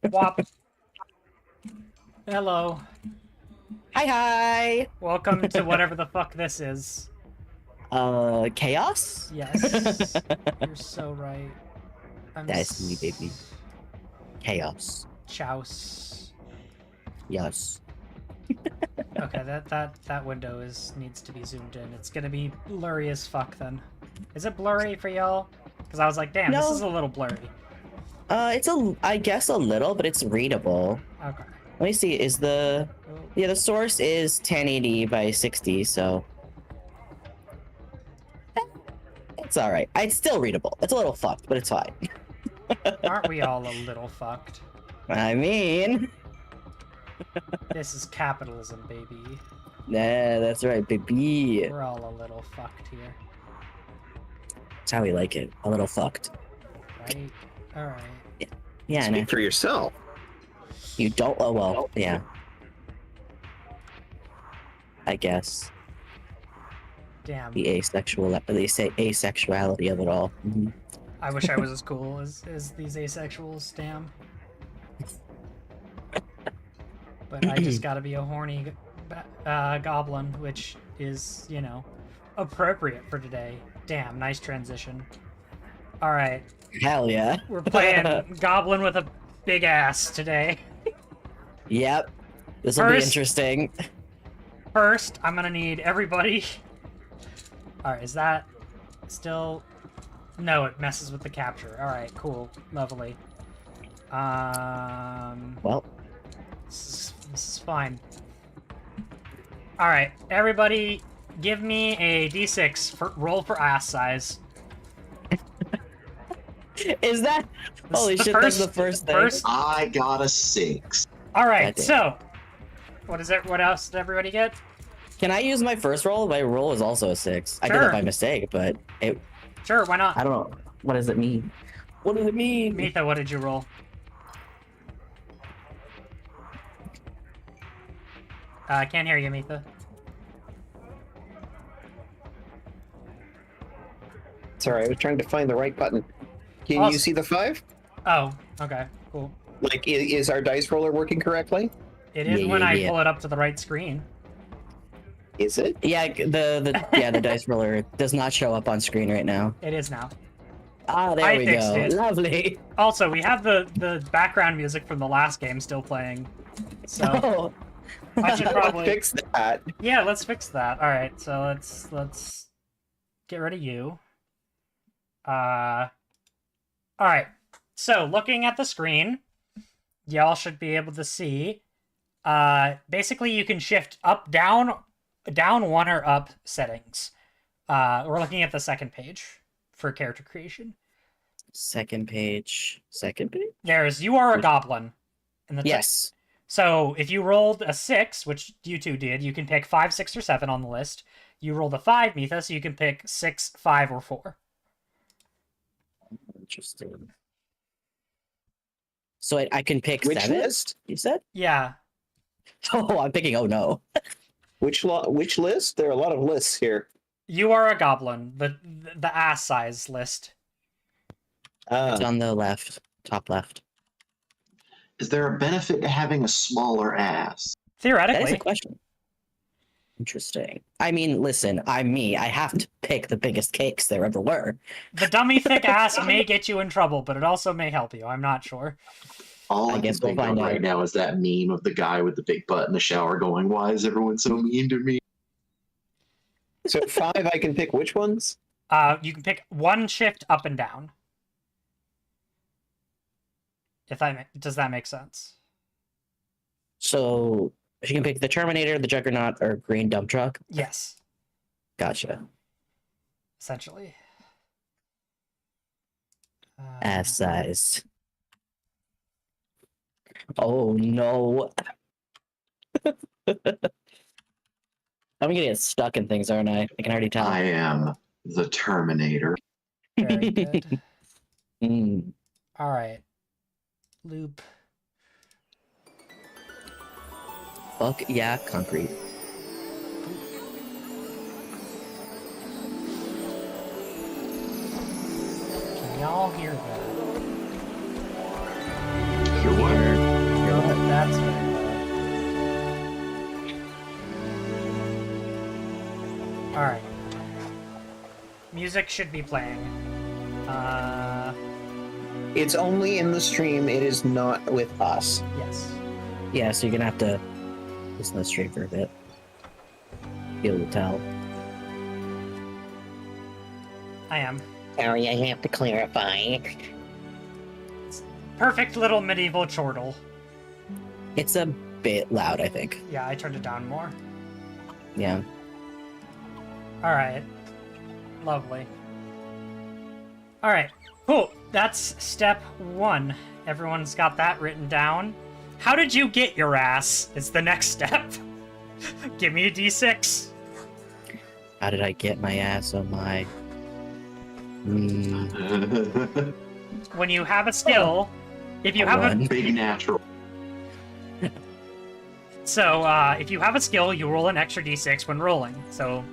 Wop. Hello. Hi. Welcome to whatever the fuck this is. Chaos? Yes. You're so right. That's me, baby. Chaos. Chouse. Yes. Okay, that window needs to be zoomed in. It's gonna be blurry as fuck then. Is it blurry for y'all? Because I was like, damn, No. this is a little blurry. I guess a little, but it's readable. Okay. Let me see, the source is 1080 by 60, so it's all right. It's still readable. It's a little fucked, but it's fine. Aren't we all a little fucked? I mean, This is capitalism, baby. yeah, that's right, baby. We're all a little fucked here. That's how we like it. A little fucked. Right? Alright. Yeah, Speak for yourself. You don't. Oh well, yeah. I guess Damn. the asexuality of it all. Mm-hmm. I wish I was as cool as these asexuals, damn. But I just gotta be a horny goblin, which is, you know, appropriate for today. Damn, nice transition. Alright. Hell yeah. We're playing Goblin with a big ass today. Yep. This will be interesting. First, I'm gonna need everybody... Alright, is that still... No, it messes with the capture. Alright, cool. Lovely. Well... This is fine. Alright, everybody give me a d6 for roll for ass size. Is that... Holy shit, that's the first thing. I got a 6. Alright, so... What is it? What else did everybody get? Can I use my first roll? My roll was also a 6. I did Sure. it by mistake, but it... Sure, why not? I don't know. What does it mean? What does it mean? Mitha, what did you roll? I can't hear you, Mitha. Sorry, I was trying to find the right button. Can Awesome. you see the 5? Oh, okay, cool. Like, is our dice roller working correctly? It is Yeah, when yeah, I yeah. pull it up to the right screen. Is it? Yeah, the dice roller does not show up on screen right now. It is now. Ah, there I we fixed go. it. Lovely. Also, we have the background music from the last game still playing. So Oh. I should probably Fix that. Yeah, let's fix that. Alright, so let's get rid of you. Alright. So looking at the screen, y'all should be able to see. Basically you can shift up, down, one, or up settings. We're looking at the second page for character creation. Second page. Second page? There's you are a goblin. In the Yes. So if you rolled a 6, which you two did, you can pick 5, 6, or 7 on the list. You rolled a 5, Mitha, so you can pick 6, 5, or 4. Interesting. So I can pick Which 7? list? You said? Yeah. Oh, I'm thinking, oh no. Which list? There are a lot of lists here. You are a goblin. The ass size list. It's on the left. Top left. Is there a benefit to having a smaller ass? That is Theoretically. a question. Interesting. I mean, listen, I'm me. I have to pick the biggest cakes there ever were. The dummy thick ass may get you in trouble, but it also may help you. I'm not sure. All I I, guess can we'll think of find out. right now is that meme of the guy with the big butt in the shower going, "Why is everyone so mean to me?" So 5, I can pick which ones? You can pick one shift up and down. Does that make sense? So she can pick the Terminator, the Juggernaut, or green dump truck. Yes, Gotcha. essentially. Ass size. Oh no. I'm gonna get stuck in things, aren't I? I can already tell. I am the Terminator. Very good. Mm. All right. Loop. Fuck yeah, concrete. Can y'all hear that? You're what? All right. Music should be playing. It's only in the stream. It is not with us. Yes. Yeah, so you're gonna have to listen to the stream for a bit. Be able to tell. I am. Sorry, I have to clarify. Perfect little medieval chortle. It's a bit loud, I think. Yeah, I turned it down more. Yeah. All right. Lovely. All right. Cool. That's step 1. Everyone's got that written down. How did you get your ass? Is the next step. Give me a d6. How did I get my ass on my... When you have a skill, if you have a... Big natural. So, if you have a skill, you roll an extra d6 when rolling. So,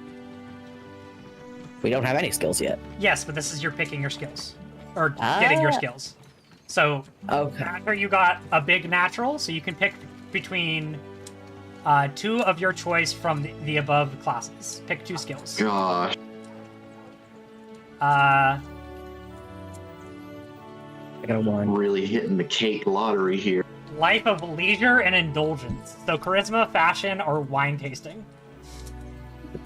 We don't have any skills yet. yes, but this is your picking your skills. Or getting your Ah. skills. So, Okay. after you got a big natural, so you can pick between 2 of your choice from the above classes. Pick 2 skills. Gosh. I got a 1. Really hitting the cake lottery here. Life of leisure and indulgence. So charisma, fashion, or wine tasting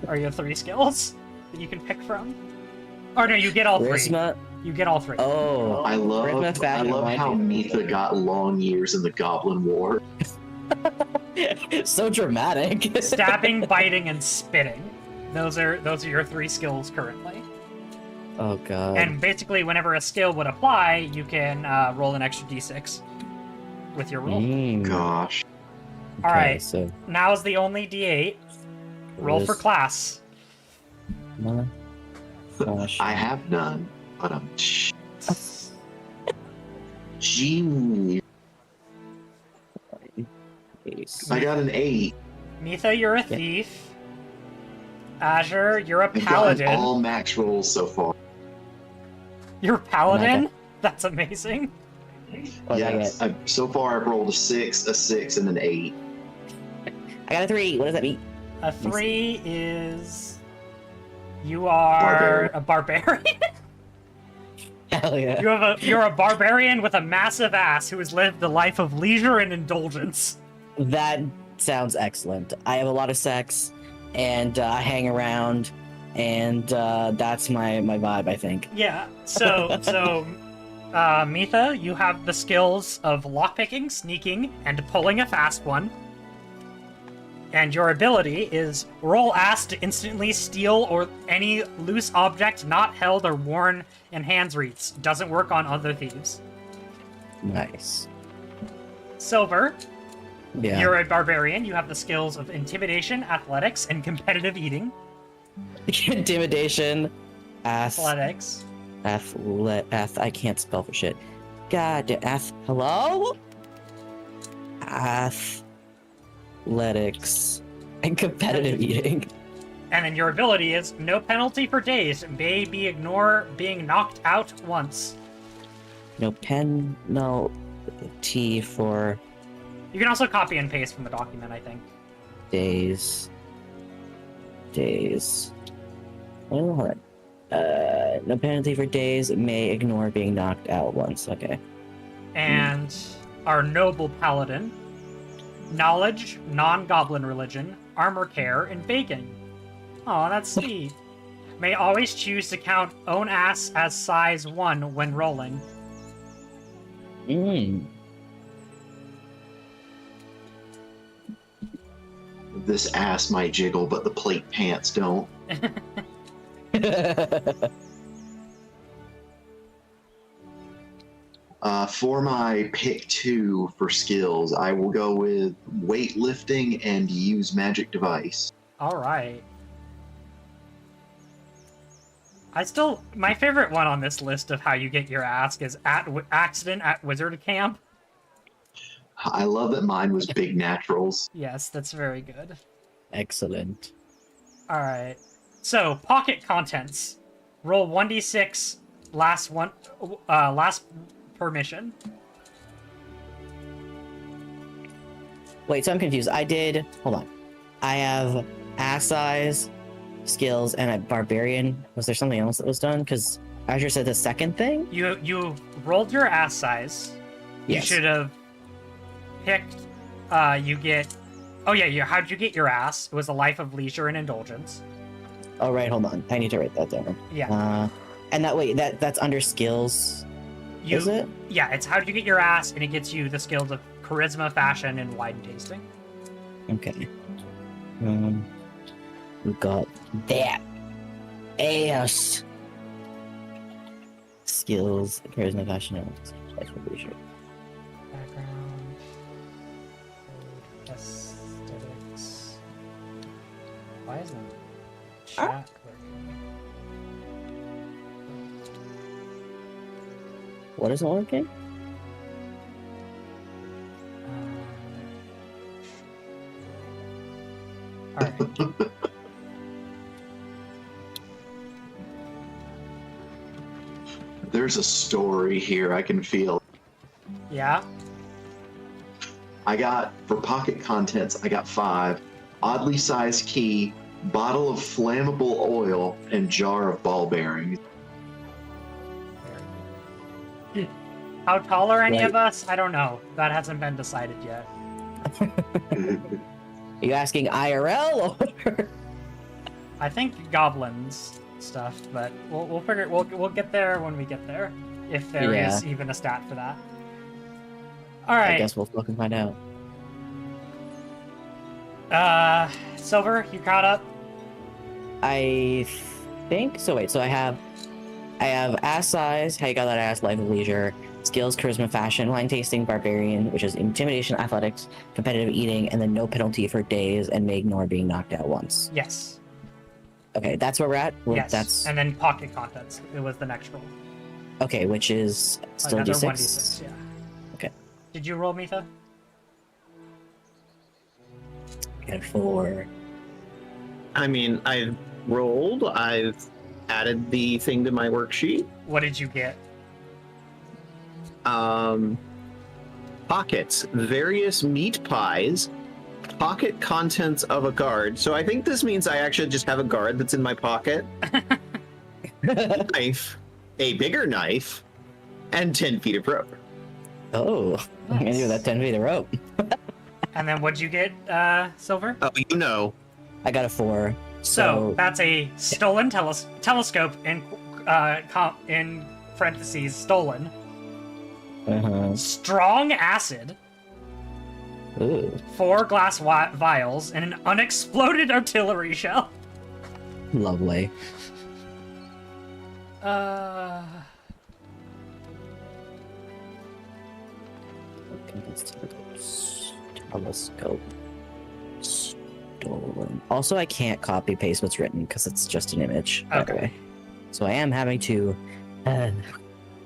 are your 3 skills that you can pick from. Or no, you get all 3. Charisma. You get all 3. Oh. I love fashion, wine how tasting. Mitha got long years in the Goblin War. So dramatic. Stabbing, biting, and spitting. Those are your 3 skills currently. Oh god. And basically, whenever a skill would apply, you can roll an extra d6 with your roll. Gosh. All right. So Now's the only d8. Roll for class. I have none, but I'm. Gee. I got an 8. Mitha, you're a thief. Azure, you're a I've gotten paladin. all max rolls so far. You're a paladin? Okay. That's amazing. What did I Yes. So far, I've rolled a 6, and an 8. I got a 3. What does that mean? A 3 is... You are a barbarian? Hell yeah. You're a barbarian with a massive ass who has lived the life of leisure and indulgence. That sounds excellent. I have a lot of sex, and I hang around, and that's my vibe, I think. Yeah, so Mitha, you have the skills of lockpicking, sneaking, and pulling a fast one. And your ability is roll ass to instantly steal or any loose object not held or worn in hands wreaths. Doesn't work on other thieves. Nice. Silver, Yeah. you're a barbarian. You have the skills of intimidation, athletics, and competitive eating. Intimidation. Athletics. I can't spell for shit. God, hello? Athletics and competitive eating. And then your ability is no penalty for days. May be ignore being knocked out once. No penalty for You can also copy and paste from the document, I think. days. Oh, hold on. No penalty for days. May ignore being knocked out once. Okay. And our noble paladin. Knowledge, non-goblin religion, armor care, and baking. Oh, that's sweet. May always choose to count own ass as size 1 when rolling. This ass might jiggle, but the plate pants don't. For my pick 2 for skills, I will go with weightlifting and use magic device. Alright. My favorite one on this list of how you get your ass is accident at wizard camp. I love that mine was big naturals. Yes, that's very good. Excellent. Alright. So, pocket contents. Roll 1d6 last per mission. Wait, so I'm confused. Hold on. I have ass size, skills, and a barbarian. Was there something else that was done? Because Azure said the second thing. You rolled your ass size. Yes. You should have picked. You get. Oh yeah. How'd you get your ass? It was a life of leisure and indulgence. Oh right, hold on. I need to write that down. Yeah. And that's under skills. Is it? Yeah. It's how'd you get your ass, and it gets you the skills of charisma, fashion, and wine tasting. Okay. We got that. Ass. Skills, charisma, fashion, and life of leisure. Background. Aesthetics. Why isn't chat working? What isn't working? Alright. There's a story here I can feel. Yeah? I got, for pocket contents, I got 5. Oddly sized key, bottle of flammable oil, and jar of ball bearings. How tall are any Right. of us? I don't know. That hasn't been decided yet. Are you asking IRL or? I think goblins stuff, but we'll figure. We'll get there when we get there, if there is Yeah. even a stat for that. All I right. guess we'll fucking find out. Silver, you caught up. I think so. Wait, so I have ass size. How you got that ass? Life of leisure. Skills, charisma, fashion, wine tasting, barbarian, which is intimidation, athletics, competitive eating, and then no penalty for days, and may ignore being knocked out once. Yes. Okay, that's where we're at. Yes. That's And then pocket contents. It was the next roll. okay, which is still Another D6. 1d6. Yeah. Okay. Did you roll, Mitha? And 4. I mean, I've rolled. I've added the thing to my worksheet. What did you get? Pockets, various meat pies, pocket contents of a guard. So I think this means I actually just have a guard that's in my pocket. Knife, a bigger knife, and 10 feet of rope. Oh, I'm gonna do that 10 feet of rope. And then what'd you get, Silver? Oh, you know. I got a 4. So that's a stolen telescope in parentheses stolen. Strong acid, Ooh. 4 glass vials, and an unexploded artillery shell. Lovely. Telescope. Stolen. Also, I can't copy paste what's written because it's just an image. by the Okay. way. So I am having to.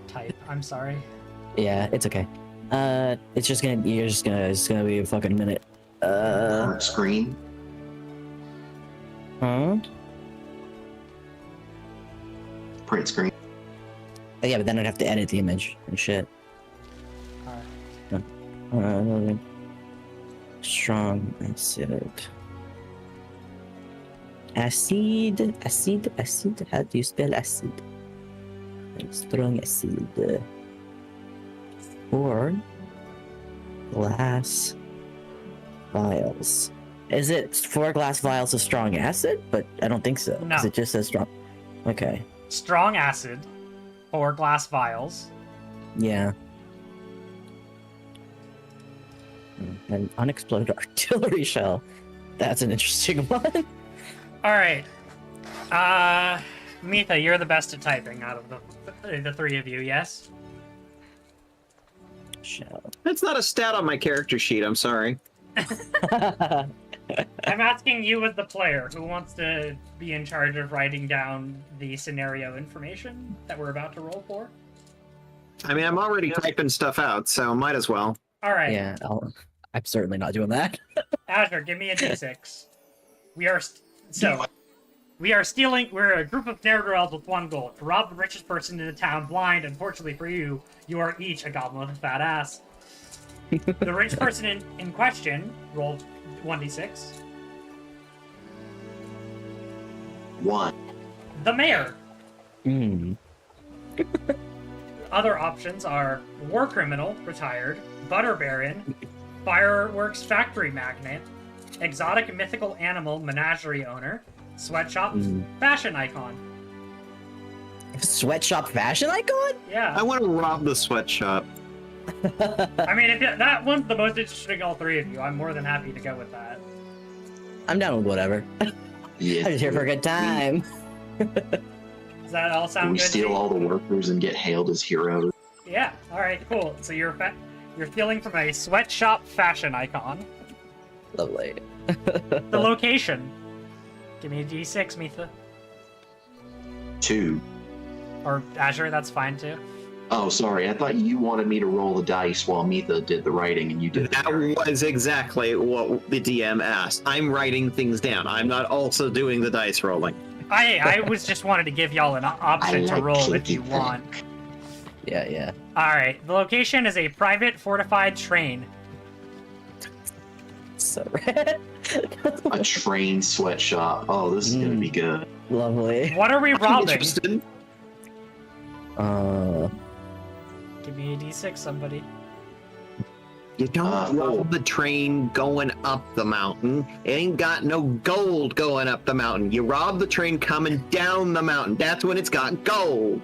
Type. I'm sorry. Yeah, it's okay. It's just gonna. It's gonna be a fucking minute. Current screen. Huh? Print screen. Yeah, but then I'd have to edit the image and shit. Alright. Strong acid. Acid. How do you spell acid? Strong acid. 4 glass vials. Is it 4 glass vials of strong acid? But I don't think so. No. 'Cause it just says strong. Okay. Strong acid, 4 glass vials. Yeah. An unexploded artillery shell. That's an interesting one. Alright. Mitha, you're the best at typing out of the 3 of you, yes? Shell. That's not a stat on my character sheet. I'm sorry. I'm asking you as the player who wants to be in charge of writing down the scenario information that we're about to roll for. I mean, I'm already typing stuff out, so might as well. Alright. Yeah, I'm certainly not doing that. Azure, give me a d6. We're a group of ne'er-do-wells with one goal: to rob the richest person in the town blind. Unfortunately for you, you are each a goblin with a fat ass. The rich person in question rolled 1d6. 1. The mayor. Hmm. Other options are war criminal, retired, butter baron, fireworks factory magnate, exotic mythical animal menagerie owner, sweatshop fashion icon. Sweatshop fashion icon? Yeah. I want to rob the sweatshop. I mean, if that one's the most interesting of all three of you, I'm more than happy to go with that. I'm down with whatever. Yeah. I'm just here for a good time. Does that all sound We good? steal to you? all the workers and get hailed as heroes. Yeah. All right. Cool. So you're stealing from a sweatshop fashion icon. Lovely. The location. Give me a D6, Mitha. 2. Or Azure, that's fine too. Oh, sorry. I thought you wanted me to roll the dice while Mitha did the writing, and you did That was exactly what the DM asked. I'm writing things down. I'm not also doing the dice rolling. I was just wanted to give y'all an option to like roll if kinky you want. Yeah. Alright, the location is a private fortified train. So red. a train sweatshop. Oh, this is gonna be good. Lovely. What are we I'm robbing? interested. Give me a D6, somebody. You don't rob the train going up the mountain. It ain't got no gold going up the mountain. You rob the train coming down the mountain. That's when it's got gold.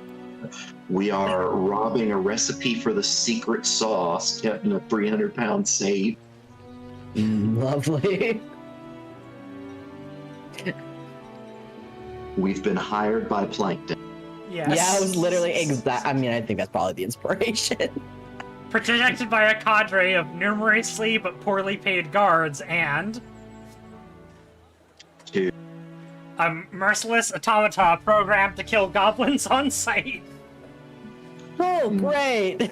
We are robbing a recipe for the secret sauce kept in a 300-pound safe. Lovely. We've been hired by Plankton. Yes. Yeah, I was literally exact. I mean, I think that's probably the inspiration. Protected by a cadre of numerously but poorly paid guards and 2. a merciless automata programmed to kill goblins on sight. Oh, great.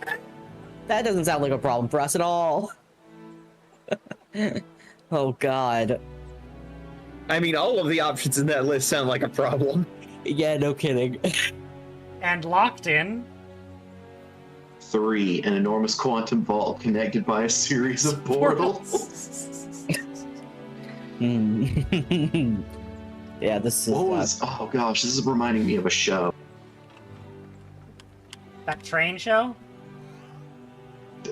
That doesn't sound like a problem for us at all. Oh, God. I mean, all of the options in that list sound like a problem. Yeah, no kidding. And locked in 3. An enormous quantum vault connected by a series of portals. Yeah, this is. What was? Oh gosh, this is reminding me of a show. That train show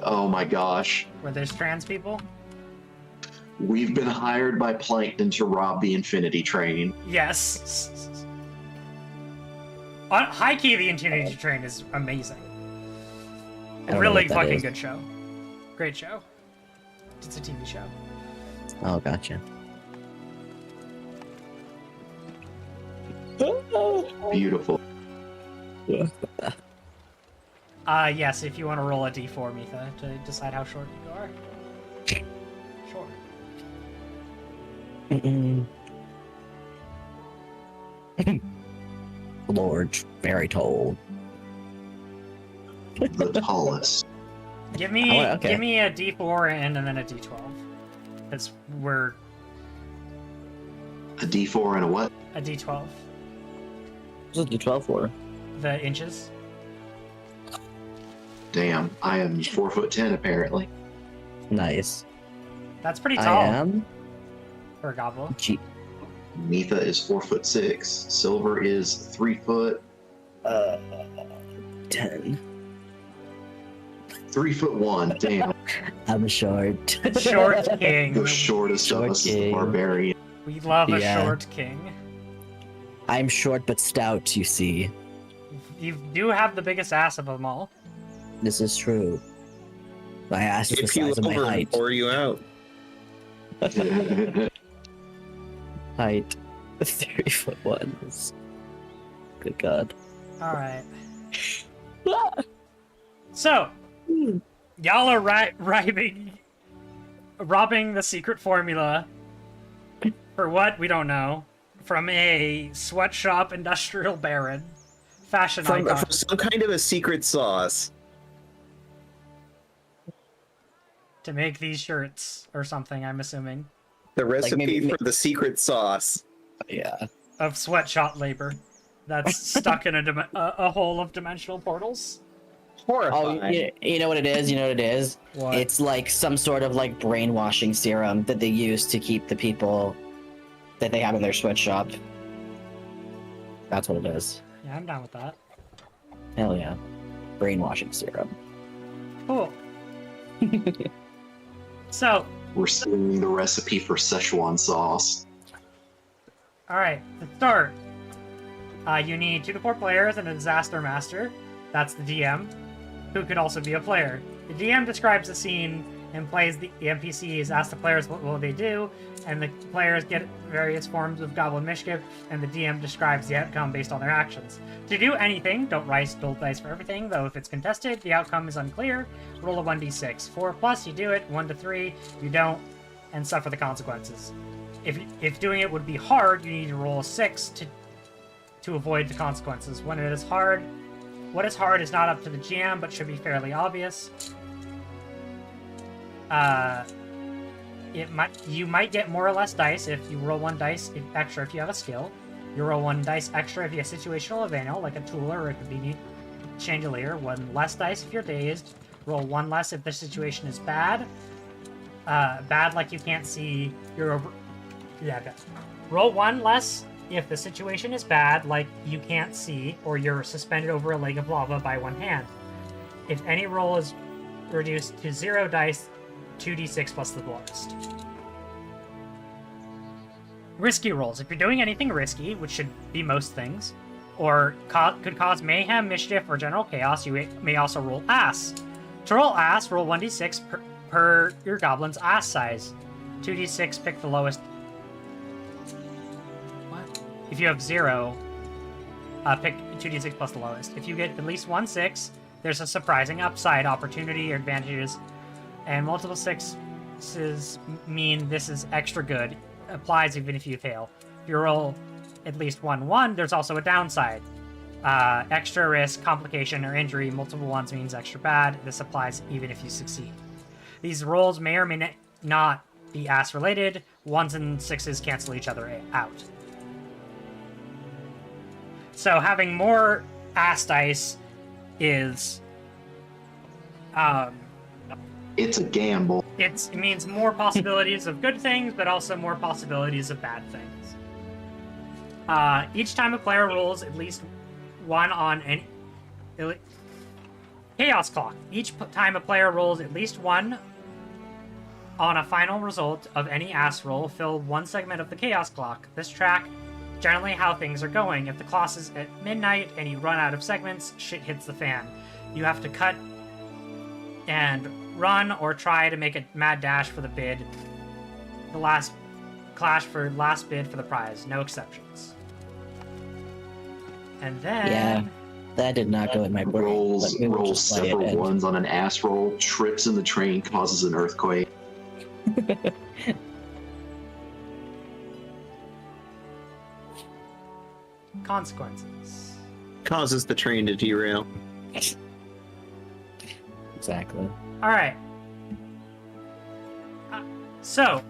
Oh my gosh. where there's trans people. We've been hired by Plankton to rob the Infinity Train. Yes. High key, the Infinity Train is amazing. I don't know Really what that fucking is. good show. Great show. It's a TV show. Oh, gotcha. Beautiful. Yes, if you want to roll a d4, Mitha, to decide how short you are. Sure. Lord, very tall. The tallest. Give me, okay. give me a d4 and then a d12. Because we're A D4 and a what? a d12. What's the 12 for? The inches. Damn, I am 4'10" apparently. Nice. That's pretty I tall am. for a goblin. Gee. Mitha is 4'6". Silver is 3 foot. 10. 3'1". Damn, I'm short. Short king. the shortest Short of us is the king. barbarian. We love a Yeah. short king. I'm short but stout, you see. You do have the biggest ass of them all. This is true. My ass is the If you size of my over and height. pour you out. Height. 3'1". Good God. Alright. So, y'all are robbing the secret formula for what? We don't know. From a sweatshop industrial baron. Fashion icon. From some kind of a secret sauce. To make these shirts or something, I'm assuming. The recipe maybe- for the secret sauce. Yeah. Of sweatshop labor. That's stuck in a hole of dimensional portals. Horrifying. Oh, you know what it is? You know what it is? What? It's like some sort of like brainwashing serum that they use to keep the people that they have in their sweatshop. That's what it is. Yeah, I'm down with that. Hell yeah. Brainwashing syrup. Cool. So, We're stealing the recipe for Szechuan sauce. all right, to start, you need 2 to 4 players and a disaster master. That's the DM, who could also be a player. The DM describes the scene and plays the NPCs, asks the players what will they do, and the players get various forms of goblin mischief, and the DM describes the outcome based on their actions. To do anything, don't roll dice for everything, though if it's contested, the outcome is unclear. Roll a 1d6. 4+, you do it. 1 to 3, you don't, and suffer the consequences. If doing it would be hard, you need to roll a 6 to avoid the consequences. When it is hard, what is hard is not up to the GM, but should be fairly obvious. You might get more or less dice if you roll 1 dice extra if you have a skill. You roll 1 dice extra if you have situational avail, like a tool or a convenient chandelier. 1 less dice if you're dazed. Roll 1 less if the situation is bad. Bad like you can't see. You're over. Yeah. Okay. Roll 1 less if the situation is bad, like you can't see, or you're suspended over a lake of lava by 1 hand. If any roll is reduced to 0 dice, 2d6 plus the lowest. Risky rolls. If you're doing anything risky, which should be most things, or could cause mayhem, mischief, or general chaos, you may also roll ass. To roll ass, roll 1d6 per your goblin's ass size. 2d6, pick the lowest. What? If you have 0, pick 2d6 plus the lowest. If you get at least 1 6, there's a surprising upside, opportunity, or advantages. And multiple 6s mean this is extra good. Applies even if you fail. If you roll at least 1 1, there's also a downside. Extra risk, complication, or injury. Multiple 1s means extra bad. This applies even if you succeed. These rolls may or may not be ass related. 1s and 6s cancel each other out. So having more ass dice is It's a gamble. it means more possibilities of good things, but also more possibilities of bad things. Each time a player rolls at least 1 on any chaos clock. Each time a player rolls at least 1 on a final result of any ass roll, fill 1 segment of the chaos clock. This track generally how things are going. If the clock is at midnight and you run out of segments, shit hits the fan. You have to cut and run or try to make a mad dash for the bid. The last clash for last bid for the prize. No exceptions. And then... Yeah, that did not go in my brain. Rolls but we will just play several it. 1s on an ass roll, trips in the train, causes an earthquake. Consequences. Causes the train to derail. Exactly. Alright. So,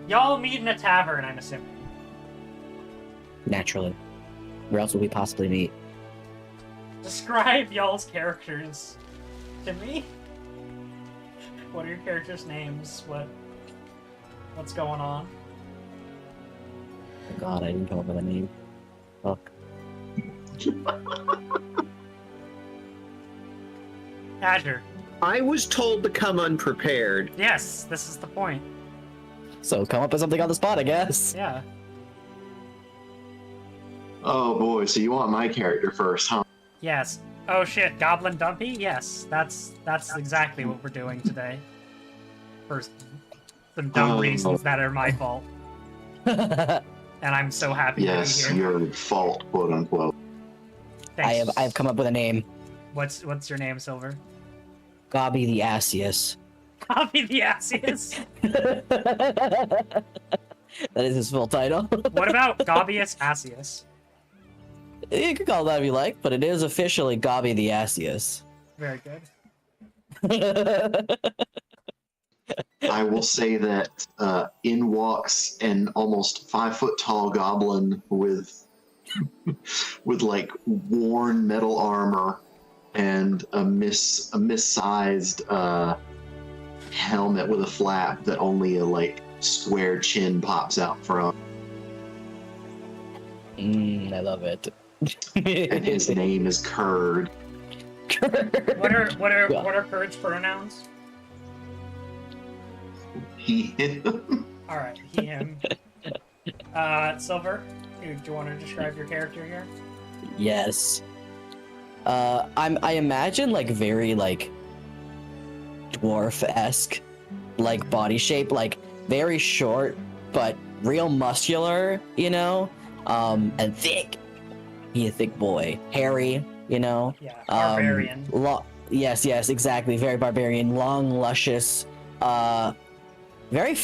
y'all meet in a tavern, I'm assuming. Naturally. Where else would we possibly meet? Describe y'all's characters to me. What are your characters' names? What's going on? Oh God, I didn't come up with a name. Fuck. Azure. I was told to come unprepared. Yes, this is the point. So come up with something on the spot, I guess. Yeah. Oh boy, so you want my character first, huh? Yes. Oh shit, Goblin Dumpy? Yes, that's exactly what we're doing today. For some dumb reasons that are my fault. And I'm so happy Yes, to be here. your fault, quote unquote. Thanks. I have come up with a name. What's your name, Silver? Gobby the Assius. Copy the Assius. That is his full title. What about Gobbius Assius? You can call it that if you like, but it is officially Gobby the Assius. Very good. I will say that in walks an almost 5 foot tall goblin with like worn metal armor and a missized helmet with a flap that only a like square chin pops out from. I love it. And his name is Curd. What are Kurt's pronouns? He, him. All right, he, him. Silver, do you want to describe your character here? Yes. I imagine like very like dwarf-esque like body shape, like very short but real muscular, you know, and thick. He a thick boy, hairy, you know. Yeah, barbarian. Yes, exactly. Very barbarian, long, luscious, very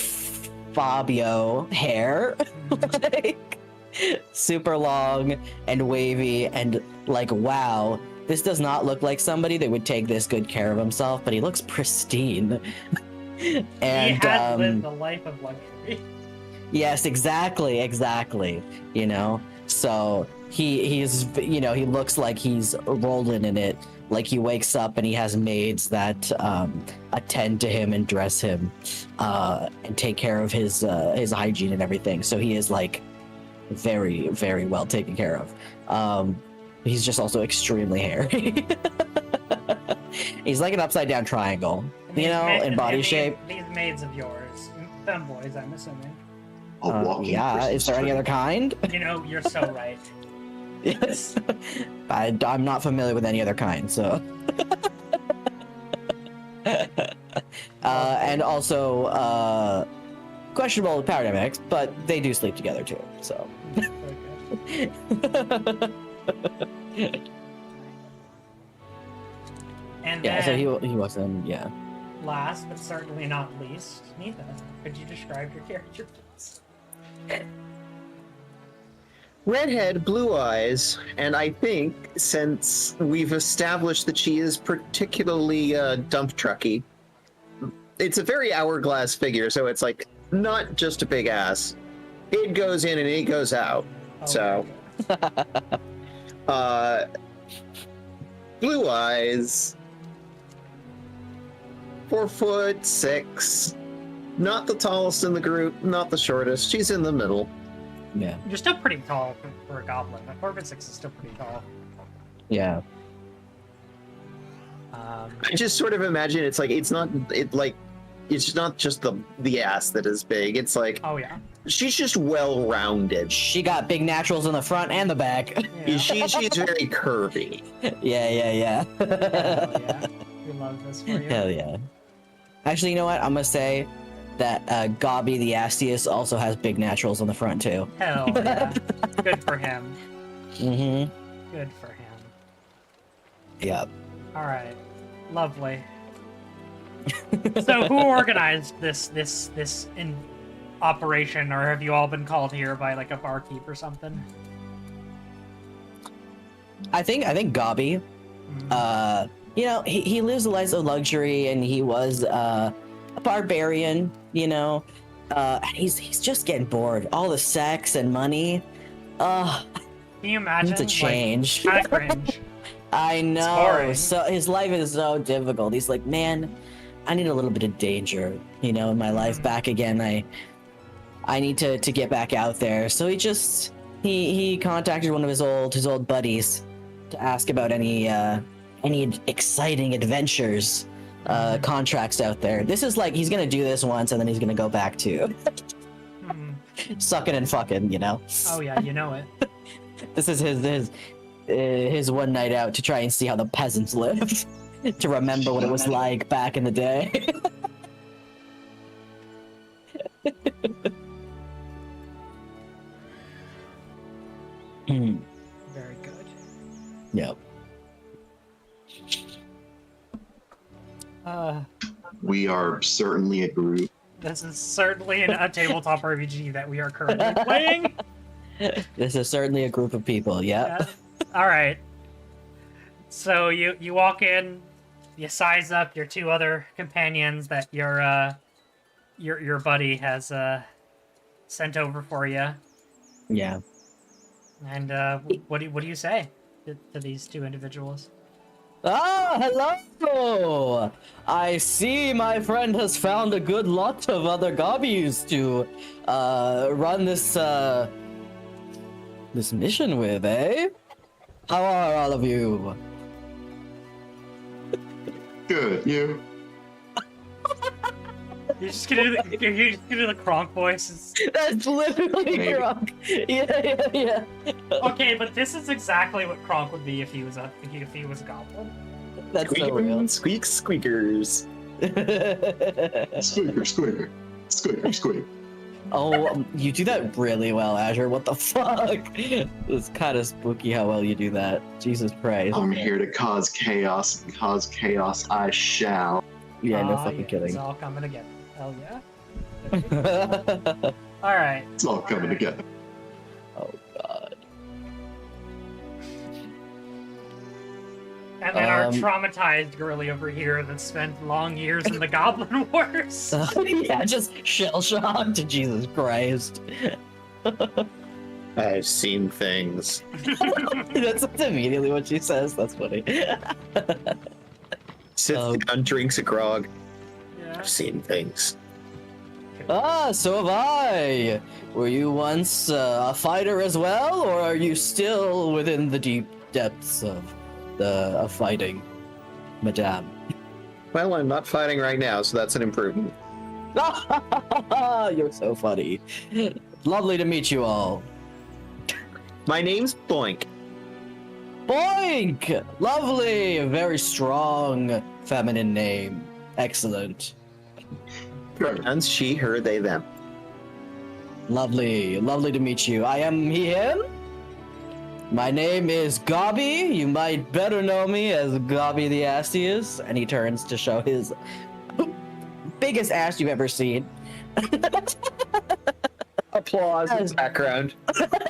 Fabio hair, like super long and wavy, and like wow, this does not look like somebody that would take this good care of himself, but he looks pristine. And he has lived a life of luxury. Yes, exactly. You know, so he's he looks like he's rolling in it. Like he wakes up and he has maids that attend to him and dress him and take care of his hygiene and everything. So he is like very, very well taken care of. He's just also extremely hairy. He's like an upside down triangle, you know, in body shape. These maids of yours, femboys, I'm assuming. Yeah, is there any other kind? You know, you're so right. Yes. I'm not familiar with any other kind, so. And also, questionable power dynamics, but they do sleep together too, so. And yeah, so then, he wasn't, yeah. last but certainly not least, Nita, could you describe your character, please? Redhead, blue eyes, and I think since we've established that she is particularly dump trucky, it's a very hourglass figure, so it's like not just a big ass. It goes in and it goes out. Oh, So, blue eyes, 4'6", not the tallest in the group, not the shortest. She's in the middle. Yeah. You're still pretty tall for a goblin. A 4'6" is still pretty tall. Yeah. I just sort of imagine it's not just the ass that is big. It's like, oh yeah, she's just well-rounded. She got big naturals in the front and the back. yeah. She's very curvy. Yeah. Hell yeah. We love this for you. Hell yeah. Actually, you know what? I'm gonna say that Gobby the Astius also has big naturals on the front too. Hell yeah. Good for him. Mm-hmm. Good for him. Yep. All right. Lovely. So who organized this in operation, or have you all been called here by like a barkeep or something? I think Gobby. You know, he lives a life of luxury, and he was a barbarian. You know, and he's just getting bored. All the sex and money. Can you imagine? It's a change. Like, kind of cringe. I know. boring. So his life is so difficult. He's like, man, I need a little bit of danger, you know, in my life back again. I need to get back out there. So he contacted one of his old buddies to ask about any exciting adventures, contracts out there. This is like he's gonna do this once and then he's gonna go back to sucking and fucking, you know. Oh yeah, you know it. This is his one night out to try and see how the peasants lived, to remember what it was like back in the day. Very good. Yep. We are certainly a group. This is certainly a tabletop RPG that we are currently playing. This is certainly a group of people. Yeah. All right. So you walk in, you size up your two other companions that your buddy has sent over for you. Yeah. And what do you say to these two individuals? Ah, hello! I see my friend has found a good lot of other gobbies to run this this mission with, eh? How are all of you? Good, you? You're just gonna do the Kronk voices. That's literally Maybe. wrong. Yeah. Okay, but this is exactly what Kronk would be if he was a goblin. That's so real. Squeak squeakers. Squeaker, squeaker. Squeaker, squeak. Oh, you do that really well, Azure. What the fuck? It's kind of spooky how well you do that. Jesus Christ. I'm here to cause chaos, and cause chaos I shall. Yeah, no Aw, fucking yeah, kidding. It's all coming together. Hell yeah. All right. It's all coming together. Oh god. And then our Um, traumatized girly over here that spent long years in the Goblin Wars. Yeah, just shell shocked. Jesus Christ. I've seen things. That's immediately what she says. That's funny. Sits down, drinks a grog. Yeah. I've seen things. Ah, so have I. Were you once a fighter as well, or are you still within the deep depths of fighting, madame? Well, I'm not fighting right now, so that's an improvement. You're so funny. Lovely to meet you all. My name's Boink. Boink! Lovely! A very strong feminine name. Excellent. Pronouns she, her, they, them. Lovely. Lovely to meet you. I am he, him. My name is Gobby. You might better know me as Gobby the Astius. And he turns to show his biggest ass you've ever seen. Applause in Yes. the background.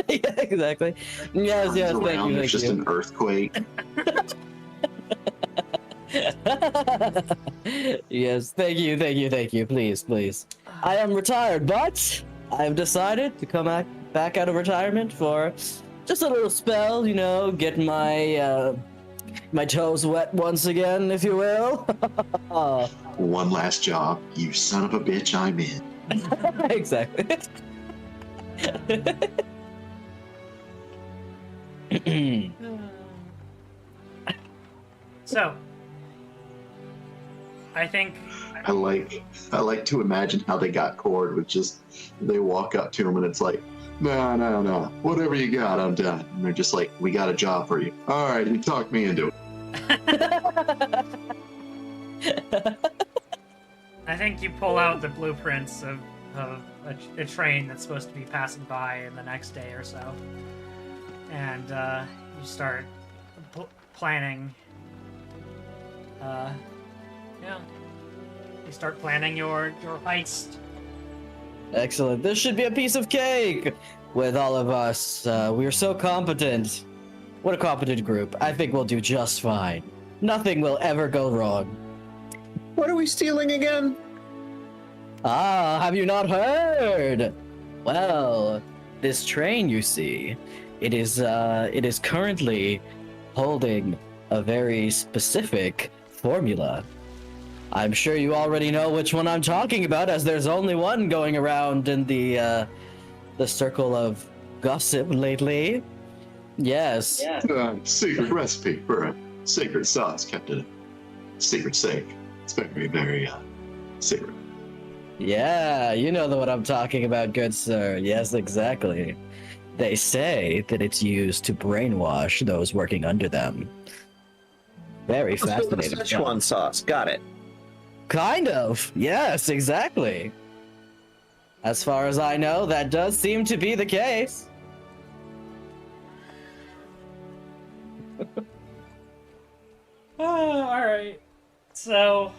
Yeah, exactly. Yes, yes, Turns thank around, you, there's thank just you. an earthquake. Yes, thank you, thank you, thank you. Please, please. I am retired, but I've decided to come back out of retirement for just a little spell, you know, get my my toes wet once again, if you will. One last job. You son of a bitch, I'm in. Exactly. So, I think I like to imagine how they got cord with just they walk up to him and it's like, no, whatever you got, I'm done. And they're just like, we got a job for you. All right, you talked me into it. I think you pull out the blueprints of a train that's supposed to be passing by in the next day or so, and you start planning. Yeah, you start planning your heist. Excellent. This should be a piece of cake with all of us. We're so competent. What a competent group. I think we'll do just fine. Nothing will ever go wrong. What are we stealing again? Ah, have you not heard? Well, this train you see, it is currently holding a very specific formula. I'm sure you already know which one I'm talking about, as there's only one going around in the circle of gossip lately. Yes. Secret recipe for a secret sauce kept in a secret safe. It's very, very secret. Yeah, you know what I'm talking about, good sir. Yes, exactly. They say that it's used to brainwash those working under them. Very fascinating. Szechuan sauce. Got it. Kind of. Yes, exactly. As far as I know, that does seem to be the case. Oh, all right. So,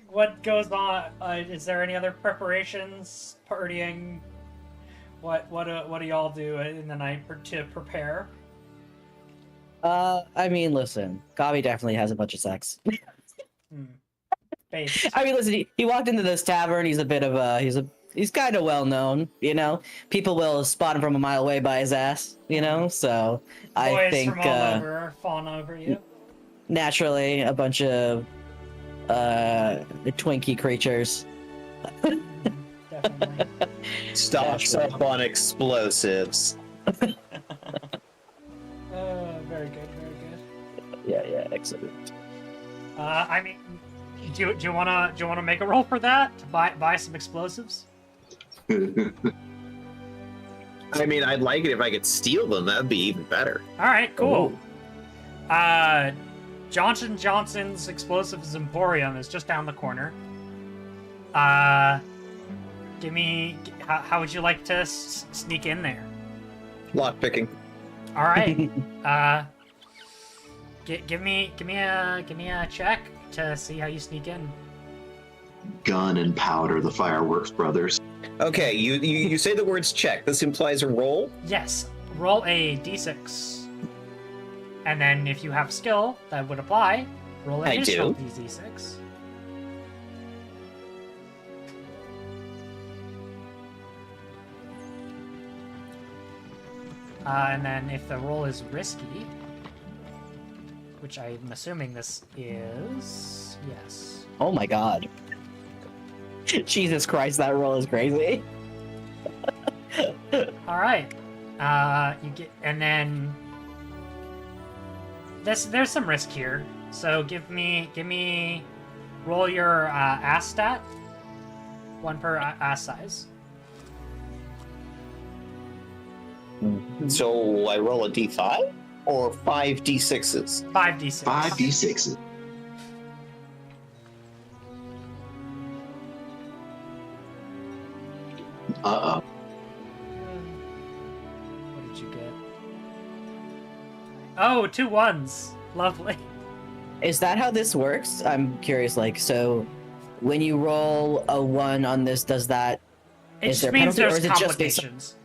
what goes on? Is there any other preparations, partying? What do y'all do in the night to prepare? I mean, listen, Gabi definitely has a bunch of sex. Base. I mean, listen, he walked into this tavern. He's a bit of a, he's kind of well known, you know. People will spot him from a mile away by his ass, you know. So I Boys think from all over are fawn over you. naturally a bunch of Twinkie creatures. definitely. Stocks up on explosives. Very good, very good. Yeah, excellent. I mean, do you wanna make a roll for that to buy some explosives? I mean, I'd like it if I could steal them. That'd be even better. All right, cool. Johnson Johnson's Explosives Emporium is just down the corner. Give me. How would you like to sneak in there? Lock picking. All right. Give me a check to see how you sneak in. Gun and powder, the Fireworks Brothers. Okay, you say the words check. This implies a roll. Yes. Roll a d6, and then if you have skill that would apply, roll an I additional do. d6. And then if the roll is risky, which I'm assuming this is, yes. Oh my god. Jesus Christ, that roll is crazy. All right. You get, and then there's some risk here. So give me, roll your ass stat. 1 per ass size. So I roll a d5 or 5 d6s. 5d6. 5d6s. Uh-oh. What did you get? Oh, 2 1s. Lovely. Is that how this works? I'm curious, like, so when you roll a 1 on this, does that... It Is just there means penalty, or there's is it just based complications.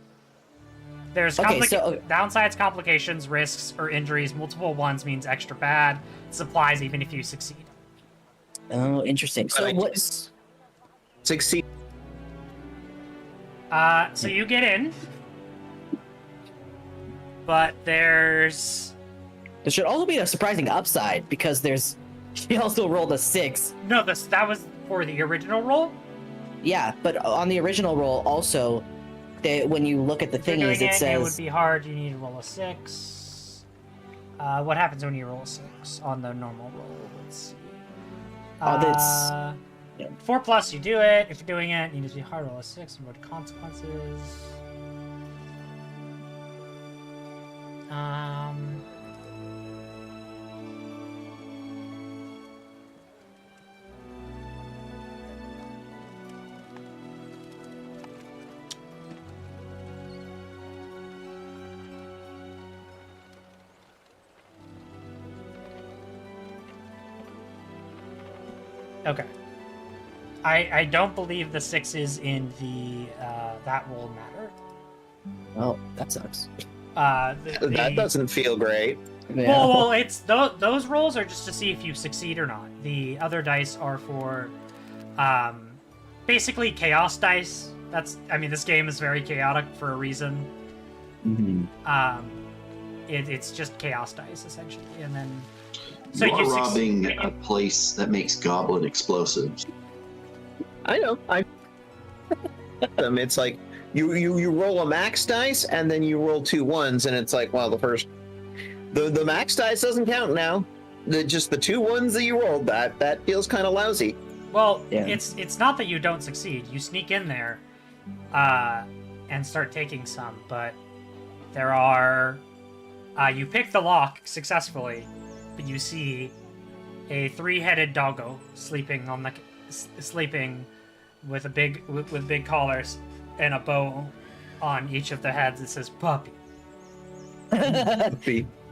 There's Okay, so- downsides, complications, risks, or injuries. Multiple 1s means extra bad. This applies even if you succeed. Oh, interesting. So Right. what's... Succeed. So you get in, but there's There should also be a surprising upside, because there's... She also rolled a 6. no. That was for the original roll. Yeah, but on the original roll, also, when you look at the If you're thingies, doing it it would says... be hard. You need to roll a 6. What happens when you roll a 6 on the normal roll? Let's see. Oh, that's- yeah. 4 plus, you do it. If you're doing it, you need to be hard. Roll a 6 and what consequences? Okay. I don't believe the 6s in the that roll matter. Oh, that sucks. That doesn't feel great. Yeah. Well, it's those rolls are just to see if you succeed or not. The other dice are for basically chaos dice. I mean, this game is very chaotic for a reason. Mhm. It's just chaos dice essentially, and then so You are you robbing succeed. a place that makes Goblin explosives. I know. It's like you roll a max dice and then you roll 2 1s, and it's like, well, the max dice doesn't count now. Just the 2 1s that you rolled, that feels kind of lousy. Well, Yeah. it's not that you don't succeed. You sneak in there, and start taking some, but there are you pick the lock successfully, but you see a 3-headed doggo sleeping with with big collars and a bow on each of the heads. It says puppy.